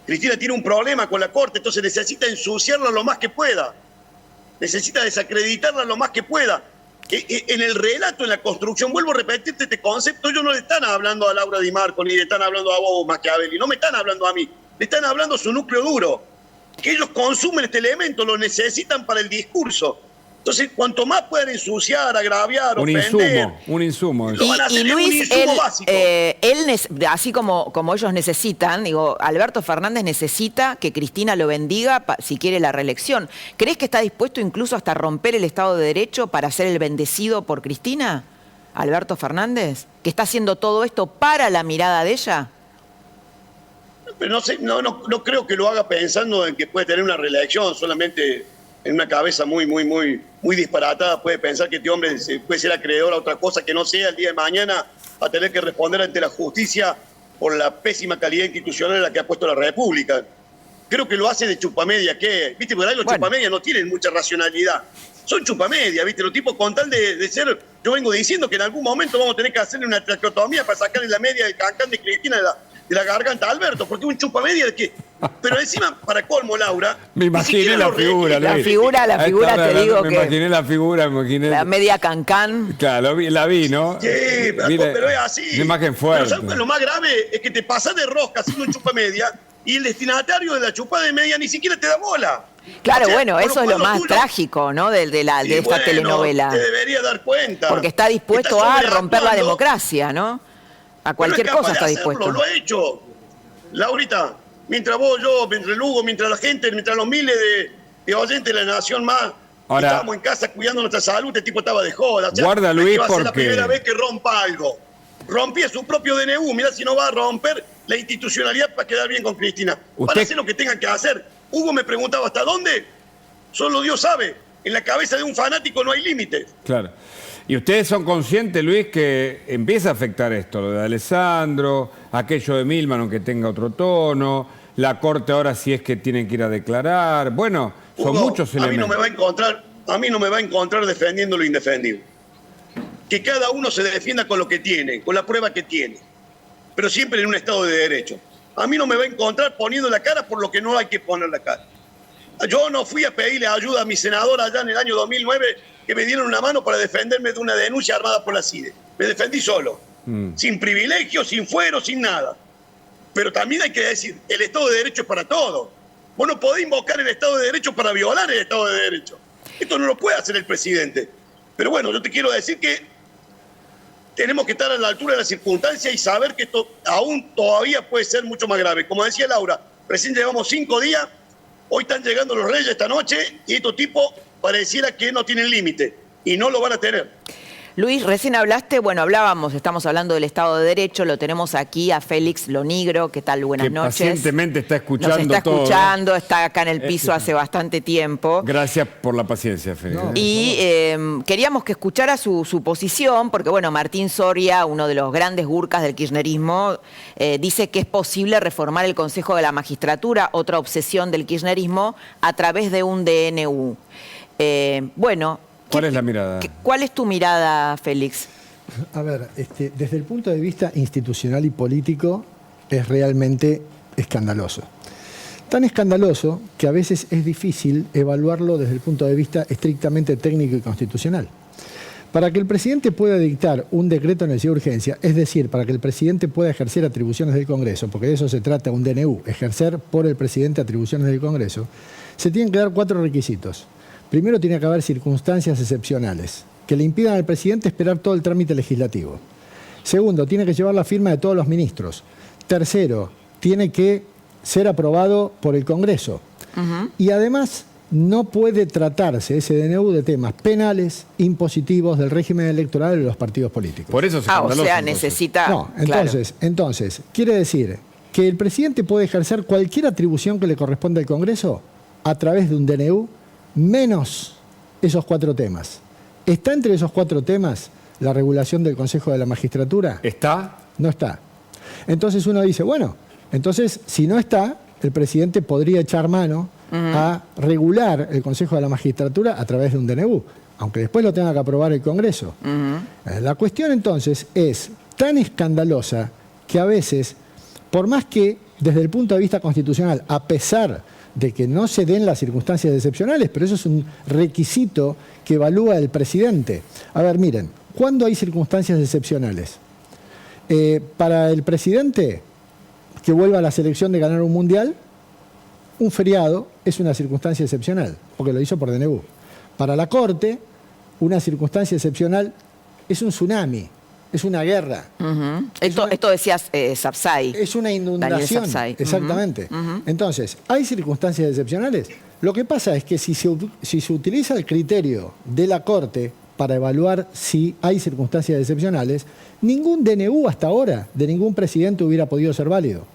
Cristina tiene un problema con la Corte, entonces necesita ensuciarla lo más que pueda. Necesita desacreditarla lo más que pueda. En el relato, en la construcción, vuelvo a repetirte este concepto, ellos no le están hablando a Laura Di Marco, ni le están hablando a vos, Machiavelli, no me están hablando a mí, le están hablando a su núcleo duro. Que ellos consumen este elemento, lo necesitan para el discurso. Entonces, cuanto más puedan ensuciar, agraviar, ofender... Un insumo. Lo van a hacer, Y Luis, es un insumo básico. así como ellos necesitan, digo, Alberto Fernández necesita que Cristina lo bendiga si quiere la reelección. ¿Crees que está dispuesto incluso hasta romper el Estado de Derecho para ser el bendecido por Cristina? Alberto Fernández, que está haciendo todo esto para la mirada de ella. Pero no creo que lo haga pensando en que puede tener una reelección, solamente en una cabeza muy disparatada puede pensar que este hombre puede ser acreedor a otra cosa que no sea el día de mañana a tener que responder ante la justicia por la pésima calidad institucional en la que ha puesto la República. Creo que lo hace de chupamedia, ¿qué? ¿Viste? Porque ahí los chupamedias no tienen mucha racionalidad. Son chupamedia, ¿viste? Los tipos con tal de ser... Yo vengo diciendo que en algún momento vamos a tener que hacerle una traqueotomía para sacarle la media del cancán de Cristina de la garganta a Alberto, porque un chupamedia de que... Pero encima, para colmo, Laura... Me imaginé la figura, La Luis. figura, te digo me que... imaginé la figura, La media cancán. Claro, la vi, ¿no? Sí, pero es así. Una imagen fuerte. Pero ¿sabes lo más grave? Es que te pasas de rosca haciendo un chupamedia y el destinatario de la chupada de media ni siquiera te da bola. Claro, O sea, bueno, eso es lo más trágico, ¿no? De esta telenovela. Te debería dar cuenta. Porque está dispuesto a romper la democracia, ¿no? A cualquier cosa está dispuesto. Lo ha hecho. Laurita, mientras vos, yo, mientras Lugo, mientras la gente, mientras los miles de oyentes de la Nación Más, ahora, estábamos en casa cuidando nuestra salud, este tipo estaba de joda. O sea, guarda, Luis, va a ser la porque... primera vez que rompa algo. Rompía su propio DNU, mirá si no va a romper la institucionalidad para quedar bien con Cristina. Van a hacer lo que tengan que hacer. Hugo me preguntaba, ¿hasta dónde? Solo Dios sabe. En la cabeza de un fanático no hay límites. Claro. ¿Y ustedes son conscientes, Luis, que empieza a afectar esto? Lo de Alessandro, aquello de Milman, aunque tenga otro tono, la Corte ahora sí es que tienen que ir a declarar. Bueno, son Hugo, muchos elementos. A mí no me va a encontrar defendiendo lo indefendible. Que cada uno se defienda con lo que tiene, con la prueba que tiene. pero siempre en un Estado de Derecho. A mí no me va a encontrar poniendo la cara por lo que no hay que poner la cara. Yo no fui a pedirle ayuda a mi senador allá en el año 2009 que me dieron una mano para defenderme de una denuncia armada por la CIDE. Me defendí solo, sin privilegios, sin fuero, sin nada. Pero también hay que decir, el Estado de Derecho es para todos. Vos no podés invocar el Estado de Derecho para violar el Estado de Derecho. Esto no lo puede hacer el presidente. Pero bueno, yo te quiero decir que tenemos que estar a la altura de las circunstancias y saber que esto aún todavía puede ser mucho más grave. Como decía Laura, recién llevamos 5 días, hoy están llegando los Reyes esta noche y estos tipos pareciera que no tienen límite y no lo van a tener. Luis, recién hablaste, estamos hablando del Estado de Derecho, lo tenemos aquí a Félix Lonigro, ¿qué tal? Buenas noches. Pacientemente está escuchando Nos está todo. escuchando, está acá en el piso hace bastante tiempo. Gracias por la paciencia, Félix. Y queríamos que escuchara su posición, porque bueno, Martín Soria, uno de los grandes gurkas del kirchnerismo, dice que es posible reformar el Consejo de la Magistratura, otra obsesión del kirchnerismo, a través de un DNU. ¿Cuál es la mirada? ¿Cuál es tu mirada, Félix? A ver, desde el punto de vista institucional y político es realmente escandaloso. Tan escandaloso que a veces es difícil evaluarlo desde el punto de vista estrictamente técnico y constitucional. Para que el presidente pueda dictar un decreto de necesidad de urgencia, es decir, para que el presidente pueda ejercer atribuciones del Congreso, porque de eso se trata un DNU, ejercer por el presidente atribuciones del Congreso, se tienen que dar 4 requisitos. Primero, tiene que haber circunstancias excepcionales que le impidan al presidente esperar todo el trámite legislativo. Segundo, tiene que llevar la firma de todos los ministros. Tercero, tiene que ser aprobado por el Congreso. Y además, no puede tratarse ese DNU de temas penales, impositivos, del régimen electoral de los partidos políticos. Por eso es escandaloso. O sea, necesita... No, entonces, quiere decir que el presidente puede ejercer cualquier atribución que le corresponda al Congreso a través de un DNU, menos esos 4 temas. ¿Está entre esos 4 temas la regulación del Consejo de la Magistratura? ¿Está? No está. Entonces uno dice, bueno, entonces si no está, el presidente podría echar mano a regular el Consejo de la Magistratura a través de un DNU, aunque después lo tenga que aprobar el Congreso. La cuestión entonces es tan escandalosa que a veces, por más que desde el punto de vista constitucional, a pesar de que no se den las circunstancias excepcionales, pero eso es un requisito que evalúa el presidente. A ver, miren, ¿cuándo hay circunstancias excepcionales? Para el presidente, que vuelva a la selección de ganar un mundial, un feriado es una circunstancia excepcional, porque lo hizo por DNU. Para la Corte, una circunstancia excepcional es un tsunami, es una guerra. Esto decías Sapsay. Es una inundación, exactamente. Entonces, ¿hay circunstancias excepcionales? Lo que pasa es que si se utiliza el criterio de la Corte para evaluar si hay circunstancias excepcionales, ningún DNU hasta ahora de ningún presidente hubiera podido ser válido.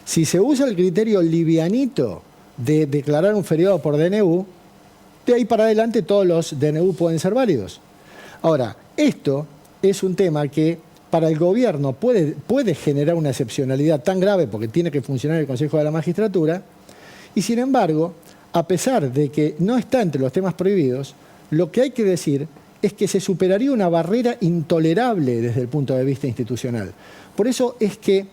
Si se usa el criterio livianito de declarar un feriado por DNU, de ahí para adelante todos los DNU pueden ser válidos. Ahora, esto es un tema que para el gobierno puede generar una excepcionalidad tan grave porque tiene que funcionar el Consejo de la Magistratura y sin embargo, a pesar de que no está entre los temas prohibidos, lo que hay que decir es que se superaría una barrera intolerable desde el punto de vista institucional. Por eso es que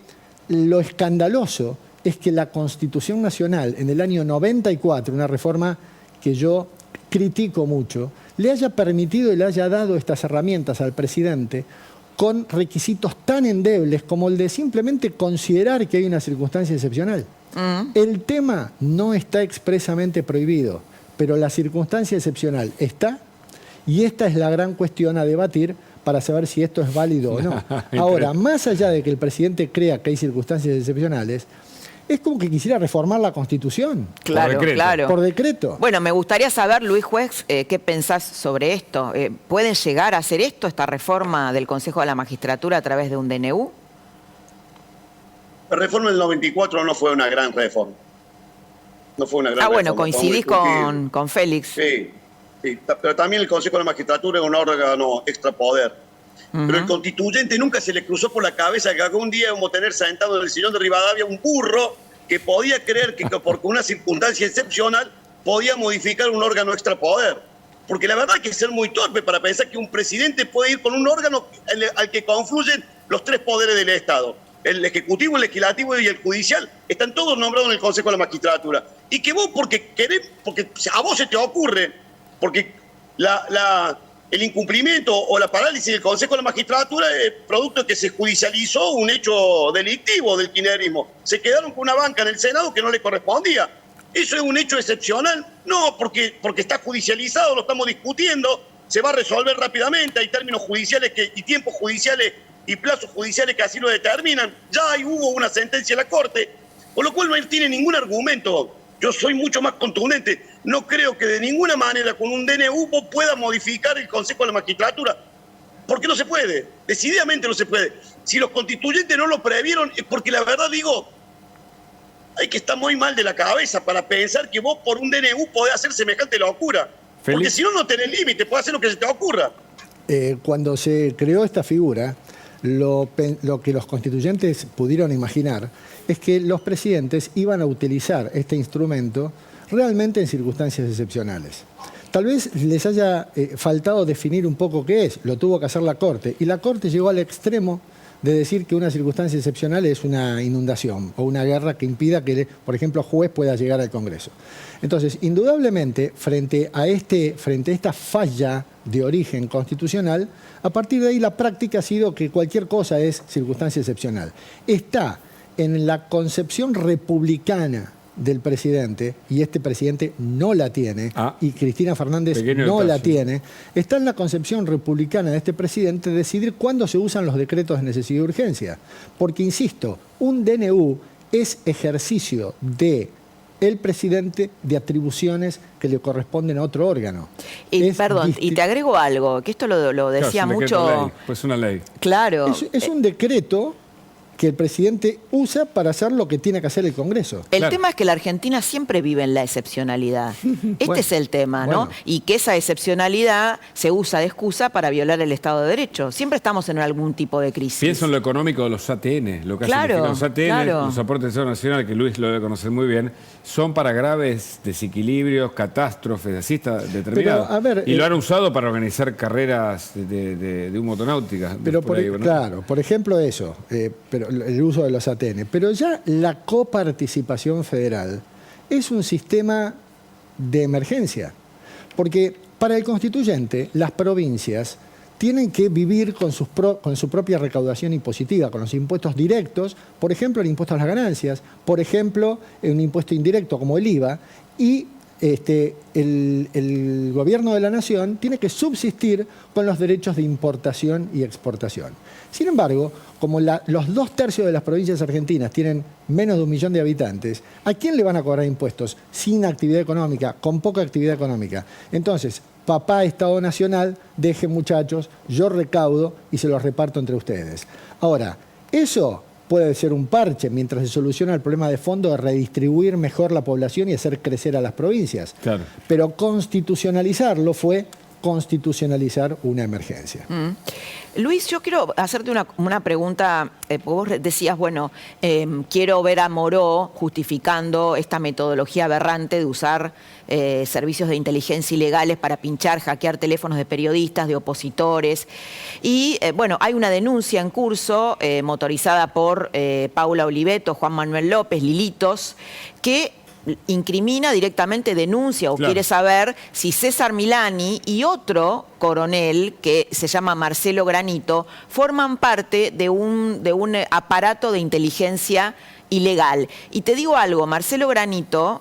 lo escandaloso es que la Constitución Nacional en el año 94, una reforma que yo critico mucho, le haya permitido y le haya dado estas herramientas al presidente con requisitos tan endebles como el de simplemente considerar que hay una circunstancia excepcional. El tema no está expresamente prohibido, pero la circunstancia excepcional está, y esta es la gran cuestión a debatir para saber si esto es válido o no. Ahora, más allá de que el presidente crea que hay circunstancias excepcionales, es como que quisiera reformar la Constitución. Claro, claro. Por decreto. Bueno, me gustaría saber, Luis Juez, ¿qué pensás sobre esto? ¿Pueden llegar a hacer esto, esta reforma del Consejo de la Magistratura a través de un DNU? La reforma del 94 no fue una gran reforma. No fue una gran reforma. Bueno, coincidís con Félix. Sí, pero también el Consejo de la Magistratura es un órgano extrapoder. Pero el constituyente nunca se le cruzó por la cabeza que algún día íbamos a tener sentado en el sillón de Rivadavia un burro que podía creer que por una circunstancia excepcional podía modificar un órgano extrapoder. Porque la verdad hay que ser muy torpe para pensar que un presidente puede ir con un órgano al que confluyen los 3 poderes del Estado. el Ejecutivo, el Legislativo y el Judicial, están todos nombrados en el Consejo de la Magistratura. Y que vos, porque a vos se te ocurre, porque el incumplimiento o la parálisis del Consejo de la Magistratura es producto de que se judicializó un hecho delictivo del kirchnerismo. Se quedaron con una banca en el Senado que no le correspondía. ¿Eso es un hecho excepcional? No, porque está judicializado, lo estamos discutiendo, se va a resolver rápidamente, hay términos judiciales y tiempos judiciales y plazos judiciales que así lo determinan. Ya hubo una sentencia en la Corte, con lo cual no tiene ningún argumento. Yo soy mucho más contundente. No creo que de ninguna manera con un DNU pueda modificar el Consejo de la Magistratura, porque no se puede, decididamente no se puede. Si los constituyentes no lo previeron, es porque la verdad digo, hay que estar muy mal de la cabeza para pensar que vos por un DNU podés hacer semejante locura. Porque si no, no tenés límite, podés hacer lo que se te ocurra. Cuando se creó esta figura, lo que los constituyentes pudieron imaginar es que los presidentes iban a utilizar este instrumento realmente en circunstancias excepcionales. Tal vez les haya faltado definir un poco qué es, lo tuvo que hacer la Corte, y la Corte llegó al extremo de decir que una circunstancia excepcional es una inundación o una guerra que impida que, por ejemplo, juez pueda llegar al Congreso. Entonces, indudablemente, frente a esta falla de origen constitucional, a partir de ahí la práctica ha sido que cualquier cosa es circunstancia excepcional. Está en la concepción republicana del presidente, y este presidente no la tiene, y Cristina Fernández no la tiene, está en la concepción republicana de este presidente decidir cuándo se usan los decretos de necesidad y urgencia. Porque, insisto, un DNU es ejercicio de el presidente de atribuciones que le corresponden a otro órgano. Y perdón, y te agrego algo, que esto lo decía mucho... Pues una ley. Claro. Es un decreto que el presidente usa para hacer lo que tiene que hacer el Congreso. El tema es que la Argentina siempre vive en la excepcionalidad. Este es el tema, ¿no? Y que esa excepcionalidad se usa de excusa para violar el Estado de Derecho. Siempre estamos en algún tipo de crisis. Pienso en lo económico de los ATN. Lo que hacen los ATN, los aportes del Estado Nacional, que Luis lo debe conocer muy bien, son para graves desequilibrios, catástrofes, así está determinado. Pero, a ver, y lo han usado para organizar carreras de motonáutica. Pero claro, por ejemplo eso, pero el uso de los ATN. Pero ya la coparticipación federal es un sistema de emergencia. Porque para el constituyente, las provincias tienen que vivir con su propia recaudación impositiva, con los impuestos directos, por ejemplo, el impuesto a las ganancias, por ejemplo, un impuesto indirecto como el IVA, y el gobierno de la nación tiene que subsistir con los derechos de importación y exportación. Sin embargo, como los 2/3 de las provincias argentinas tienen menos de 1 millón de habitantes, ¿a quién le van a cobrar impuestos sin actividad económica, con poca actividad económica? Entonces, papá Estado Nacional, dejen muchachos, yo recaudo y se los reparto entre ustedes. Ahora, eso puede ser un parche mientras se soluciona el problema de fondo de redistribuir mejor la población y hacer crecer a las provincias. Claro. Pero constitucionalizarlo fue constitucionalizar una emergencia. Luis, yo quiero hacerte una pregunta, porque vos decías, bueno, quiero ver a Moró justificando esta metodología aberrante de usar servicios de inteligencia ilegales para pinchar, hackear teléfonos de periodistas, de opositores. Y bueno, hay una denuncia en curso motorizada por Paula Oliveto, Juan Manuel López, Lilitos, que incrimina directamente, denuncia o quiere saber si César Milani y otro coronel que se llama Marcelo Granito forman parte de un aparato de inteligencia ilegal. Y te digo algo, Marcelo Granito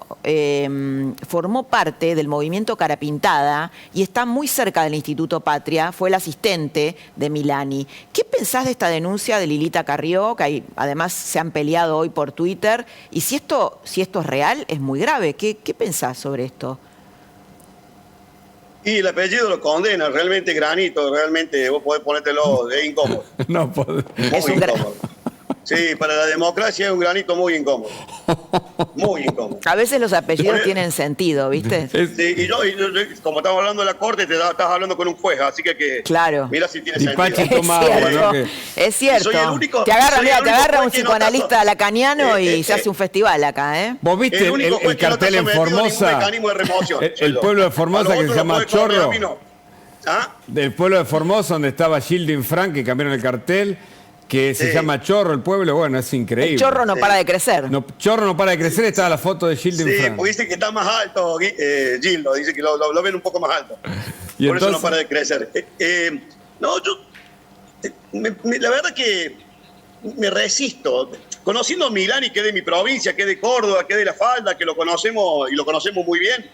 formó parte del movimiento Cara Pintada y está muy cerca del Instituto Patria, fue el asistente de Milani. ¿Qué pensás de esta denuncia de Lilita Carrió, que además se han peleado hoy por Twitter? Y si esto es real, es muy grave. ¿Qué pensás sobre esto? Y el apellido lo condena, realmente Granito, realmente vos podés ponértelo, es incómodo. No podés. Muy incómodo. Sí, para la democracia es un Granito muy incómodo. Muy incómodo. A veces los apellidos tienen sentido, ¿viste? Sí, y yo, como estamos hablando de la corte, estás hablando con un juez, así que claro. Mira si tiene sentido. Es cierto. Te agarra un psicoanalista lacaniano y se hace un festival acá, ¿eh? ¿Vos viste el cartel en Formosa? El pueblo de Formosa que se llama Chorro. Del pueblo de Formosa, donde estaba Gilding Frank, que cambiaron el cartel. que se llama Chorro, el pueblo, bueno, es increíble. El Chorro no para de crecer. No, Chorro no para de crecer, está la foto de Gildo Sí, Infran. porque dice que está más alto, Gildo, dice que lo ven un poco más alto. ¿Y por entonces? eso no para de crecer. No, yo, la verdad que me resisto. Conociendo a Milani, que es de mi provincia, que es de Córdoba, que es de La Falda, que lo conocemos y lo conocemos muy bien,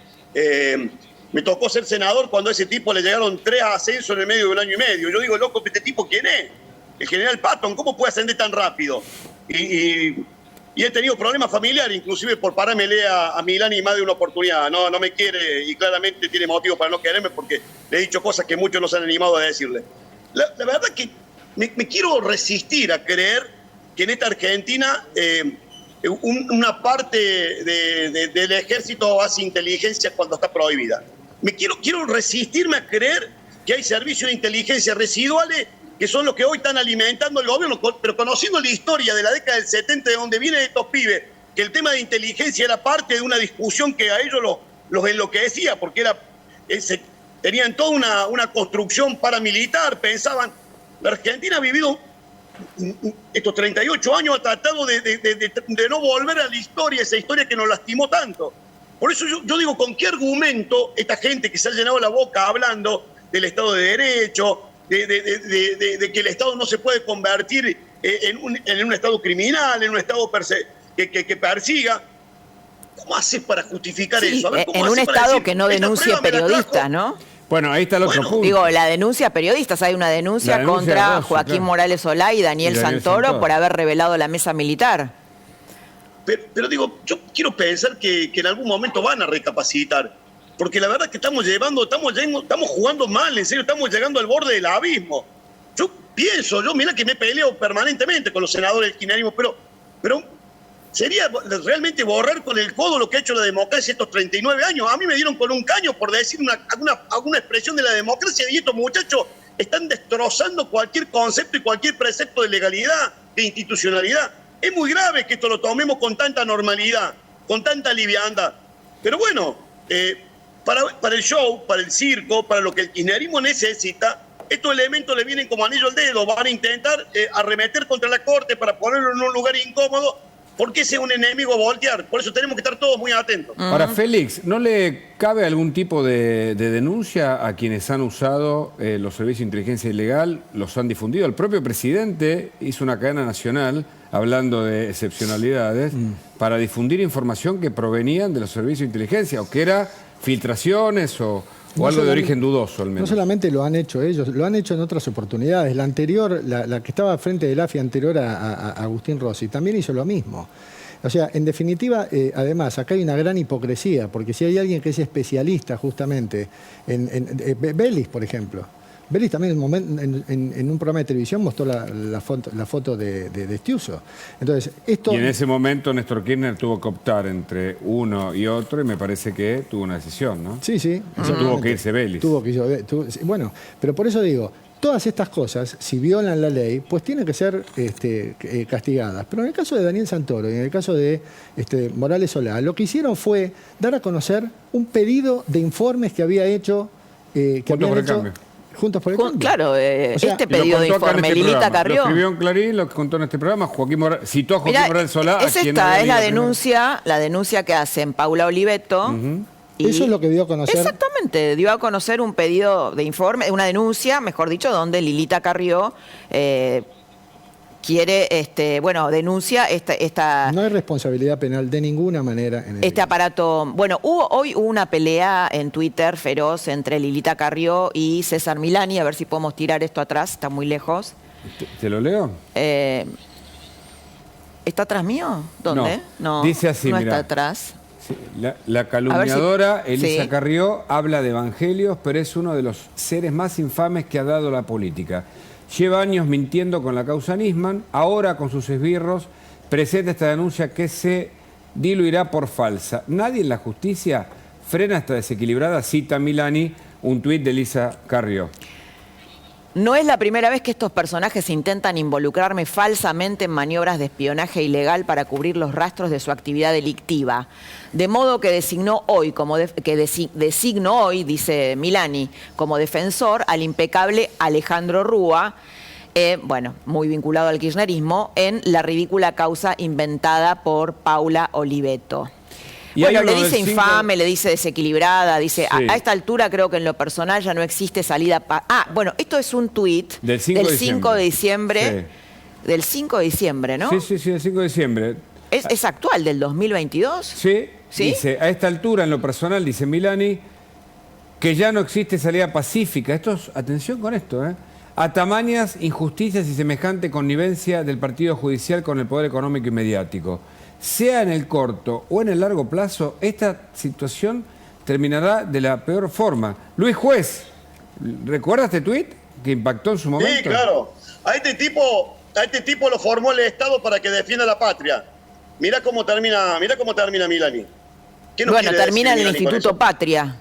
me tocó ser senador cuando a ese tipo le llegaron 3 ascensos en el medio de un año y medio. Yo digo, loco, ¿este tipo quién es? El general Patton, ¿cómo puede ascender tan rápido? Y he tenido problemas familiares, inclusive por parármele a Milani más de una oportunidad. No me quiere y claramente tiene motivo para no quererme porque le he dicho cosas que muchos no se han animado a decirle. La verdad que me quiero resistir a creer que en esta Argentina una parte del ejército hace inteligencia cuando está prohibida. Quiero resistirme a creer que hay servicios de inteligencia residuales que son los que hoy están alimentando el gobierno, pero conociendo la historia de la década del 70, de donde vienen estos pibes, que el tema de inteligencia era parte de una discusión que a ellos los enloquecía, porque tenían toda una construcción paramilitar, pensaban, la Argentina ha vivido estos 38 años, ha tratado de no volver a la historia, esa historia que nos lastimó tanto. Por eso yo digo, ¿con qué argumento esta gente que se ha llenado la boca hablando del Estado de Derecho, de que el Estado no se puede convertir en un Estado criminal, en un Estado que persiga? ¿Cómo haces para justificar eso? A ver, ¿cómo en un haces para Estado decir, que no esta denuncie prueba me la periodistas, trajo? ¿no? Bueno, ahí está el otro punto. Digo, la denuncia a periodistas. Hay una denuncia La denuncia contra de Rossi, Joaquín claro. Morales Solá y Daniel Santoro por haber revelado la mesa militar. Pero digo, yo quiero pensar que en algún momento van a recapacitar. Porque la verdad es que estamos jugando mal, en serio, estamos llegando al borde del abismo. Yo mira que me peleo permanentemente con los senadores del kirchnerismo, pero sería realmente borrar con el codo lo que ha hecho la democracia estos 39 años. A mí me dieron con un caño por decir alguna expresión de la democracia y estos muchachos están destrozando cualquier concepto y cualquier precepto de legalidad, de institucionalidad. Es muy grave que esto lo tomemos con tanta normalidad, con tanta liviandad. Pero bueno, para el show, para el circo, para lo que el kirchnerismo necesita, estos elementos le vienen como anillo al dedo. Van a intentar arremeter contra la Corte para ponerlo en un lugar incómodo, porque ese es un enemigo a voltear. Por eso tenemos que estar todos muy atentos. Ahora, Félix, ¿no le cabe algún tipo de denuncia a quienes han usado los servicios de inteligencia ilegal, los han difundido? El propio presidente hizo una cadena nacional hablando de excepcionalidades para difundir información que provenían de los servicios de inteligencia, o que era filtraciones o algo de origen dudoso, al menos. No solamente lo han hecho ellos, lo han hecho en otras oportunidades. La anterior, la que estaba frente del AFI anterior a Agustín Rossi, también hizo lo mismo. O sea, en definitiva, además, acá hay una gran hipocresía, porque si hay alguien que es especialista justamente en Vélez, por ejemplo. Vélez también en un programa de televisión mostró la foto de Estiuso. Entonces, Y en ese momento Néstor Kirchner tuvo que optar entre uno y otro, y me parece que tuvo una decisión, ¿no? Sí. Tuvo que irse Vélez. Bueno, pero por eso digo, todas estas cosas, si violan la ley, pues tienen que ser castigadas. Pero en el caso de Daniel Santoro y en el caso de Morales Solá, lo que hicieron fue dar a conocer un pedido de informes que había hecho... Juntos por el Cambio. Juntos por el Cambio. Claro, O sea, este pedido de informe, Lilita Carrió. Lo escribió en Clarín, lo contó en este programa. Joaquín Morales, citó a Joaquín Morales Solá. Es la denuncia que hacen Paula Oliveto. Y eso es lo que dio a conocer. Exactamente, dio a conocer un pedido de informe, una denuncia, mejor dicho, donde Lilita Carrió quiere, denuncia esta... No hay responsabilidad penal de ninguna manera en este aparato. Bueno, hoy hubo una pelea en Twitter feroz entre Lilita Carrió y César Milani. A ver si podemos tirar esto atrás, está muy lejos. ¿Te lo leo? ¿Está atrás mío? ¿Dónde? No, dice así, no mirá. está atrás. Sí, la calumniadora Elisa sí. Carrió habla de evangelios, pero es uno de los seres más infames que ha dado la política. Lleva años mintiendo con la causa Nisman, ahora con sus esbirros presenta esta denuncia que se diluirá por falsa. Nadie en la justicia frena esta desequilibrada, cita Milani, un tuit de Elisa Carrió. No es la primera vez que estos personajes intentan involucrarme falsamente en maniobras de espionaje ilegal para cubrir los rastros de su actividad delictiva. De modo que designo hoy, dice Milani, como defensor al impecable Alejandro Rúa, bueno, muy vinculado al kirchnerismo, en la ridícula causa inventada por Paula Oliveto. Bueno, le dice infame, le dice desequilibrada, dice, Sí. a esta altura creo que en lo personal ya no existe salida. Bueno, esto es un tuit Del 5 de diciembre. Sí. Del 5 de diciembre, ¿no? Sí, del 5 de diciembre. ¿Es actual, del 2022? Sí. Dice, a esta altura, en lo personal, dice Milani, que ya no existe salida pacífica. Atención con esto, a tamañas injusticias y semejante connivencia del partido judicial con el poder económico y mediático. Sea en el corto o en el largo plazo, esta situación terminará de la peor forma. Luis Juez, ¿recuerda este tuit que impactó en su momento? Sí, claro. A este tipo lo formó el Estado para que defienda la patria. Mira cómo termina Milani. ¿Qué nos Bueno, quiere termina en decir el Milani con Instituto eso? Patria.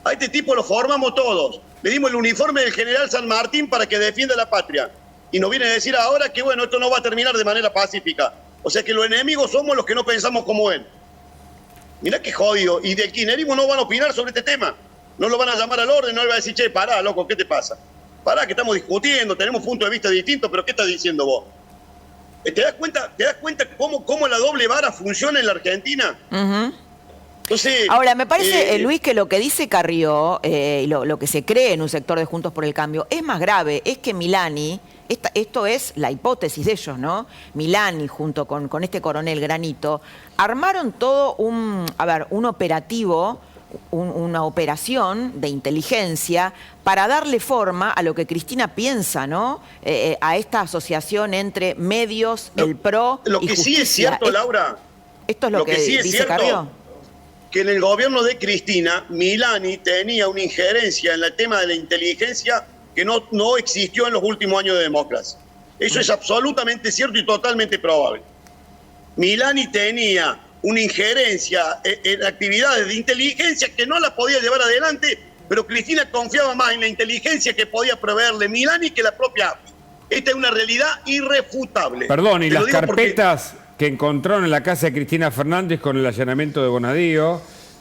A este tipo lo formamos todos. Le dimos el uniforme del general San Martín para que defienda la patria. Y nos viene a decir ahora que, bueno, esto no va a terminar de manera pacífica. O sea que los enemigos somos los que no pensamos como él. Mirá qué jodido. Y del kirchnerismo no van a opinar sobre este tema. No lo van a llamar al orden, no le van a decir, che, pará, loco, ¿qué te pasa? Pará, que estamos discutiendo, tenemos puntos de vista distintos, pero ¿qué estás diciendo vos? ¿Te das cuenta cómo la doble vara funciona en la Argentina? Entonces, ahora, me parece, Luis, que lo que dice Carrió, y lo que se cree en un sector de Juntos por el Cambio, es más grave. Es que Milani, esto es la hipótesis de ellos, ¿no? Milani, junto con este coronel Granito, armaron todo un operativo, una operación de inteligencia para darle forma a lo que Cristina piensa, ¿no? A esta asociación entre medios, el PRO y lo que justicia. sí es cierto, Laura, Esto es lo que sí es dice cierto, Carrió. que en el gobierno de Cristina, Milani tenía una injerencia en el tema de la inteligencia que no existió en los últimos años de democracia. Eso es absolutamente cierto y totalmente probable. Milani tenía una injerencia en actividades de inteligencia que no las podía llevar adelante, pero Cristina confiaba más en la inteligencia que podía proveerle Milani que la propia AFI. Esta es una realidad irrefutable. Perdón, y Te lo las digo porque- carpetas que encontraron en la casa de Cristina Fernández con el allanamiento de Bonadío,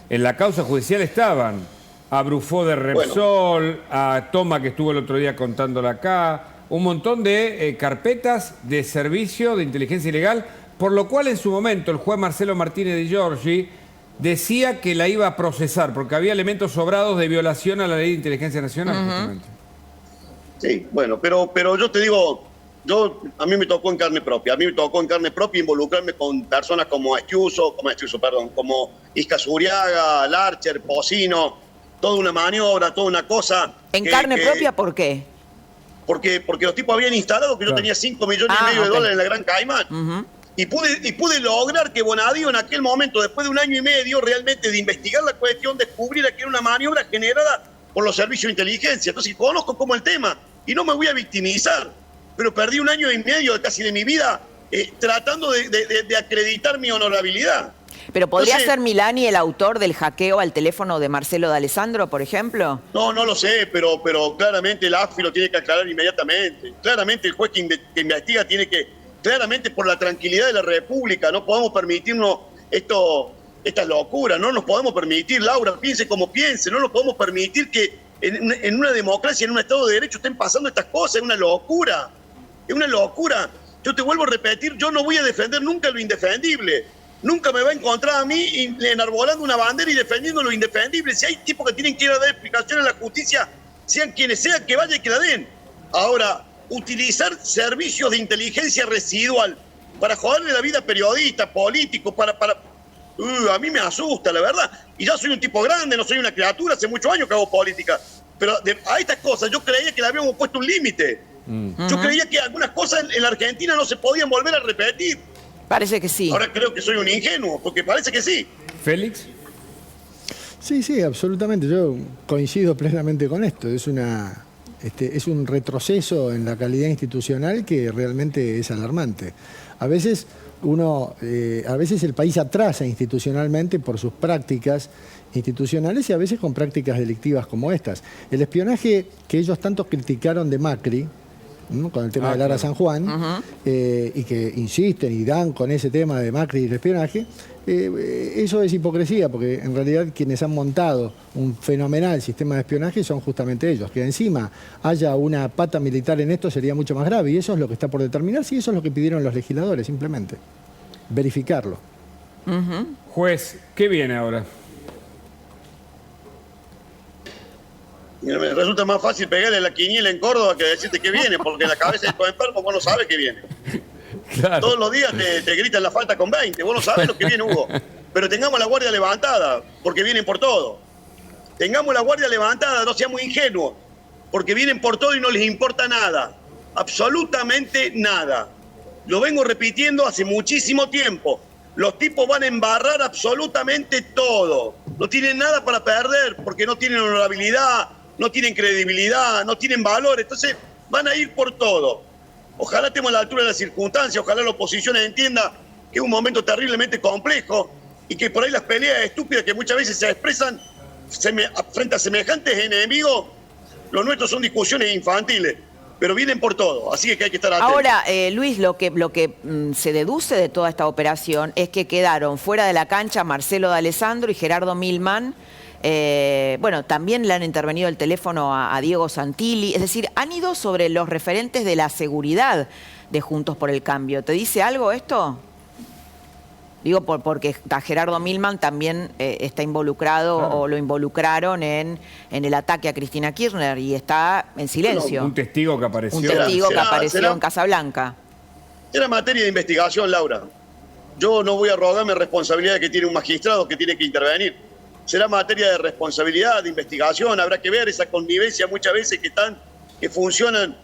en la causa judicial estaban a Brufó de Repsol, a Toma, que estuvo el otro día contándola acá, un montón de carpetas de servicio de inteligencia ilegal, por lo cual en su momento el juez Marcelo Martínez de Giorgi decía que la iba a procesar, porque había elementos sobrados de violación a la ley de inteligencia nacional, justamente. Sí, bueno, pero yo te digo, a mí me tocó en carne propia. A mí me tocó en carne propia involucrarme con personas como como Isca Zuriaga, Larcher, Pocino, toda una maniobra, toda una cosa. ¿En carne propia por qué? Porque los tipos habían instalado que yo tenía 5 millones y medio de dólares en la Gran Caimán. Y pude lograr que Bonadío en aquel momento, después de un año y medio realmente de investigar la cuestión, descubriera que era una maniobra generada por los servicios de inteligencia. Entonces conozco como el tema y no me voy a victimizar. Pero perdí un año y medio casi de mi vida tratando de acreditar mi honorabilidad. ¿Pero podría Entonces, ser Milani el autor del hackeo al teléfono de Marcelo D'Alessandro, por ejemplo? No lo sé, pero claramente el AFI lo tiene que aclarar inmediatamente. Claramente el juez que investiga tiene que, claramente por la tranquilidad de la República, no podemos permitirnos esta locura, no nos podemos permitir, Laura, piense como piense, no nos podemos permitir que en una democracia, en un Estado de Derecho estén pasando estas cosas, es una locura. Es una locura. Yo te vuelvo a repetir, yo no voy a defender nunca lo indefendible. Nunca me va a encontrar a mí enarbolando una bandera y defendiendo lo indefendible. Si hay tipos que tienen que ir a dar explicaciones a la justicia, sean quienes sean, que vayan y que la den. Ahora, utilizar servicios de inteligencia residual para joderle la vida a periodistas, políticos, a mí me asusta, la verdad. Y ya soy un tipo grande, no soy una criatura, hace muchos años que hago política. Pero a estas cosas yo creía que le habíamos puesto un límite. Yo creía que algunas cosas en la Argentina no se podían volver a repetir. Parece que sí. Ahora creo que soy un ingenuo, porque parece que sí. ¿Félix? Sí, absolutamente. Yo coincido plenamente con esto. Es un retroceso en la calidad institucional que realmente es alarmante. A veces el país atrasa institucionalmente por sus prácticas institucionales y a veces con prácticas delictivas como estas. El espionaje que ellos tanto criticaron de Macri, ¿no? Con el tema de Lara San Juan, y que insisten y dan con ese tema de Macri y el espionaje, eso es hipocresía, porque en realidad quienes han montado un fenomenal sistema de espionaje son justamente ellos. Que encima haya una pata militar en esto sería mucho más grave, y eso es lo que está por determinarse, y eso es lo que pidieron los legisladores, simplemente. Verificarlo. Juez, ¿qué viene ahora? Mira, me resulta más fácil pegarle la quiniela en Córdoba que decirte que viene, porque en la cabeza de tu enfermo vos no sabes que viene. Claro. Todos los días te gritan la falta con 20, vos no sabés lo que viene, Hugo. Pero tengamos la guardia levantada, porque vienen por todo. Tengamos la guardia levantada, no seamos ingenuos, porque vienen por todo y no les importa nada. Absolutamente nada. Lo vengo repitiendo hace muchísimo tiempo. Los tipos van a embarrar absolutamente todo. No tienen nada para perder, porque no tienen honorabilidad, no tienen credibilidad, no tienen valor. Entonces van a ir por todo. Ojalá estemos a la altura de las circunstancias, ojalá la oposición entienda que es un momento terriblemente complejo y que por ahí las peleas estúpidas que muchas veces se expresan frente a semejantes enemigos, los nuestros son discusiones infantiles, pero vienen por todo, así que hay que estar atentos. Ahora, Luis, lo que se deduce de toda esta operación es que quedaron fuera de la cancha Marcelo D'Alessandro y Gerardo Milman. Bueno, también le han intervenido el teléfono a Diego Santilli. Es decir, han ido sobre los referentes de la seguridad de Juntos por el Cambio. ¿Te dice algo esto? Digo, porque Gerardo Milman también está involucrado, claro, o lo involucraron en el ataque a Cristina Kirchner y está en silencio. Un testigo que apareció. Un testigo que apareció en Casablanca. Era materia de investigación, Laura. Yo no voy a rogarme responsabilidad que tiene un magistrado que tiene que intervenir. Será materia de responsabilidad, de investigación. Habrá que ver esa connivencia muchas veces que funcionan.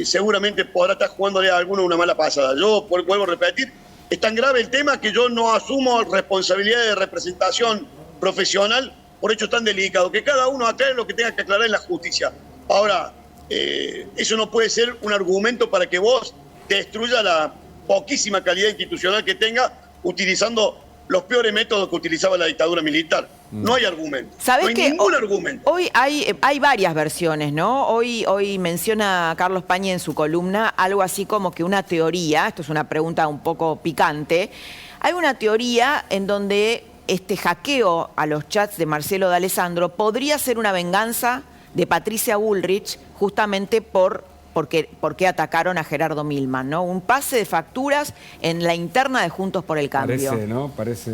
Seguramente podrá estar jugándole a alguno una mala pasada. Yo vuelvo a repetir. Es tan grave el tema que yo no asumo responsabilidad de representación profesional por hechos tan delicados, que cada uno aclare lo que tenga que aclarar en la justicia. Ahora, eso no puede ser un argumento para que vos destruyas la poquísima calidad institucional que tenga utilizando los peores métodos que utilizaba la dictadura militar. No hay argumento. ¿Sabés no hay que ningún argumento. Hoy hay varias versiones, ¿no? Hoy menciona Carlos Pañi en su columna algo así como que una teoría, esto es una pregunta un poco picante, hay una teoría en donde este hackeo a los chats de Marcelo D'Alessandro podría ser una venganza de Patricia Bullrich justamente porque atacaron a Gerardo Milman, ¿no? Un pase de facturas en la interna de Juntos por el Cambio. Parece, ¿no? Parece...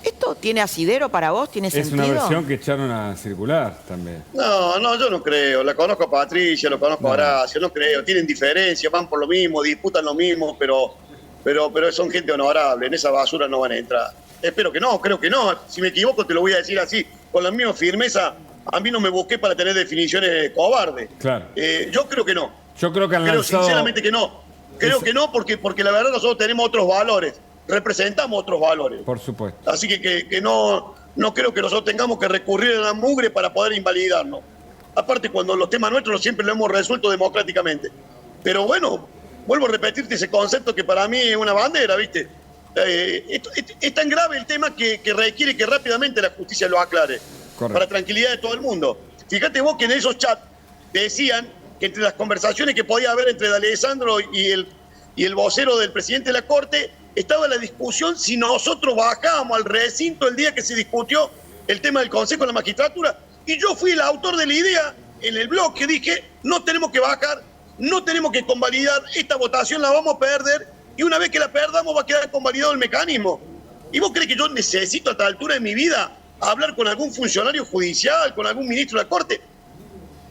¿Esto tiene asidero para vos? ¿Tiene sentido? Es una versión que echaron a circular también. No, yo no creo. La conozco a Patricia, lo conozco a Horacio, no creo. Tienen diferencias, van por lo mismo, disputan lo mismo, pero son gente honorable. En esa basura no van a entrar. Espero que no, creo que no. Si me equivoco te lo voy a decir así, con la misma firmeza. A mí no me busqué para tener definiciones cobardes. Claro. Yo creo que no. Yo creo que han lanzado... Creo sinceramente que no. Creo que no porque la verdad nosotros tenemos otros valores. Representamos otros valores. Por supuesto. Así que no creo que nosotros tengamos que recurrir a la mugre para poder invalidarnos. Aparte, cuando los temas nuestros siempre lo hemos resuelto democráticamente. Pero bueno, vuelvo a repetirte ese concepto que para mí es una bandera, ¿viste? Es tan grave el tema que requiere que rápidamente la justicia lo aclare. Correcto. Para tranquilidad de todo el mundo. Fíjate vos que en esos chats decían que entre las conversaciones que podía haber entre D'Alessandro y el vocero del presidente de la Corte estaba la discusión si nosotros bajábamos al recinto el día que se discutió el tema del Consejo de la Magistratura. Y yo fui el autor de la idea en el blog que dije, no tenemos que bajar, no tenemos que convalidar, esta votación la vamos a perder y una vez que la perdamos va a quedar convalidado el mecanismo. ¿Y vos crees que yo necesito a esta altura de mi vida hablar con algún funcionario judicial, con algún ministro de la Corte?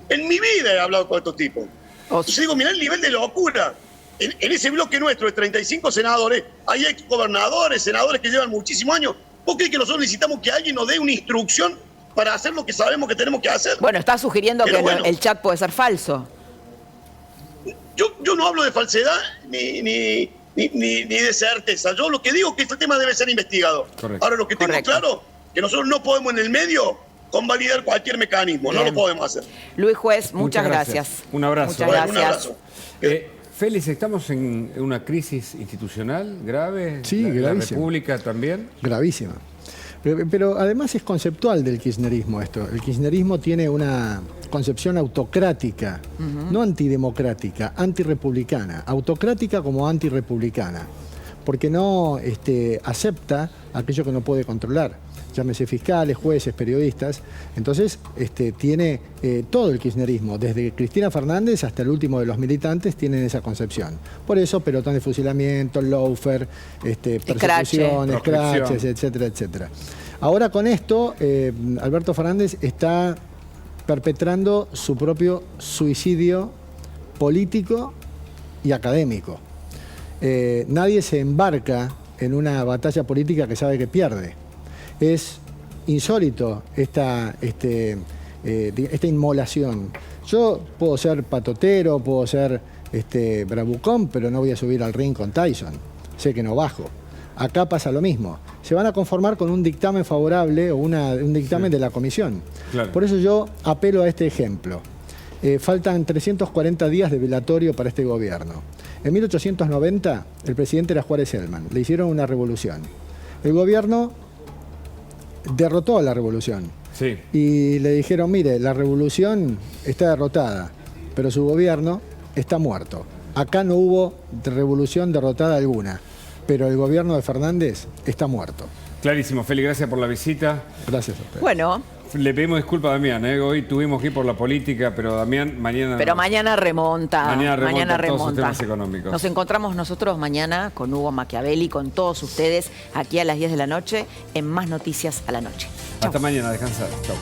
En mi vida he hablado con estos tipos. Entonces digo, mirá el nivel de locura. En ese bloque nuestro de 35 senadores, hay ex gobernadores, senadores que llevan muchísimos años. ¿Vos crees que nosotros necesitamos que alguien nos dé una instrucción para hacer lo que sabemos que tenemos que hacer? Bueno, está sugiriendo que el chat puede ser falso. Yo no hablo de falsedad ni de certeza. Yo lo que digo es que este tema debe ser investigado. Correcto. Ahora, lo que tengo claro que nosotros no podemos en el medio convalidar cualquier mecanismo. Bien. No lo podemos hacer. Luis Juez, muchas gracias. Un abrazo. Muchas gracias. Un abrazo. Félix, ¿estamos en una crisis institucional grave? Sí, gravísima. ¿La República también? Gravísima. Pero además es conceptual del kirchnerismo esto. El kirchnerismo tiene una concepción autocrática, no antidemocrática, antirrepublicana. Autocrática como antirrepublicana. Porque no acepta aquello que no puede controlar. Llámese fiscales, jueces, periodistas. Entonces tiene todo el kirchnerismo, desde Cristina Fernández hasta el último de los militantes, tienen esa concepción. Por eso pelotón de fusilamiento, lawfare, persecuciones, scratches, etcétera, etcétera. Ahora con esto, Alberto Fernández está perpetrando su propio suicidio político y académico. Nadie se embarca en una batalla política que sabe que pierde. Es insólito esta inmolación. Yo puedo ser patotero, puedo ser bravucón, pero no voy a subir al ring con Tyson. Sé que no bajo. Acá pasa lo mismo. Se van a conformar con un dictamen favorable o un dictamen de la comisión. Claro. Por eso yo apelo a este ejemplo. Faltan 340 días de velatorio para este gobierno. En 1890 el presidente era Juárez Hellman. Le hicieron una revolución. El gobierno derrotó a la revolución. Sí. Y le dijeron, mire, la revolución está derrotada, pero su gobierno está muerto. Acá no hubo revolución derrotada alguna, pero el gobierno de Fernández está muerto. Clarísimo, Feli, gracias por la visita. Gracias a usted. Bueno. Le pedimos disculpas a Damián, hoy tuvimos que ir por la política, pero Damián mañana... Pero mañana remonta. Mañana remonta. Todos los temas económicos. Nos encontramos nosotros mañana con Hugo Machiavelli, con todos ustedes, aquí a las 10 de la noche, en Más Noticias a la Noche. Hasta mañana, descansar. Chau.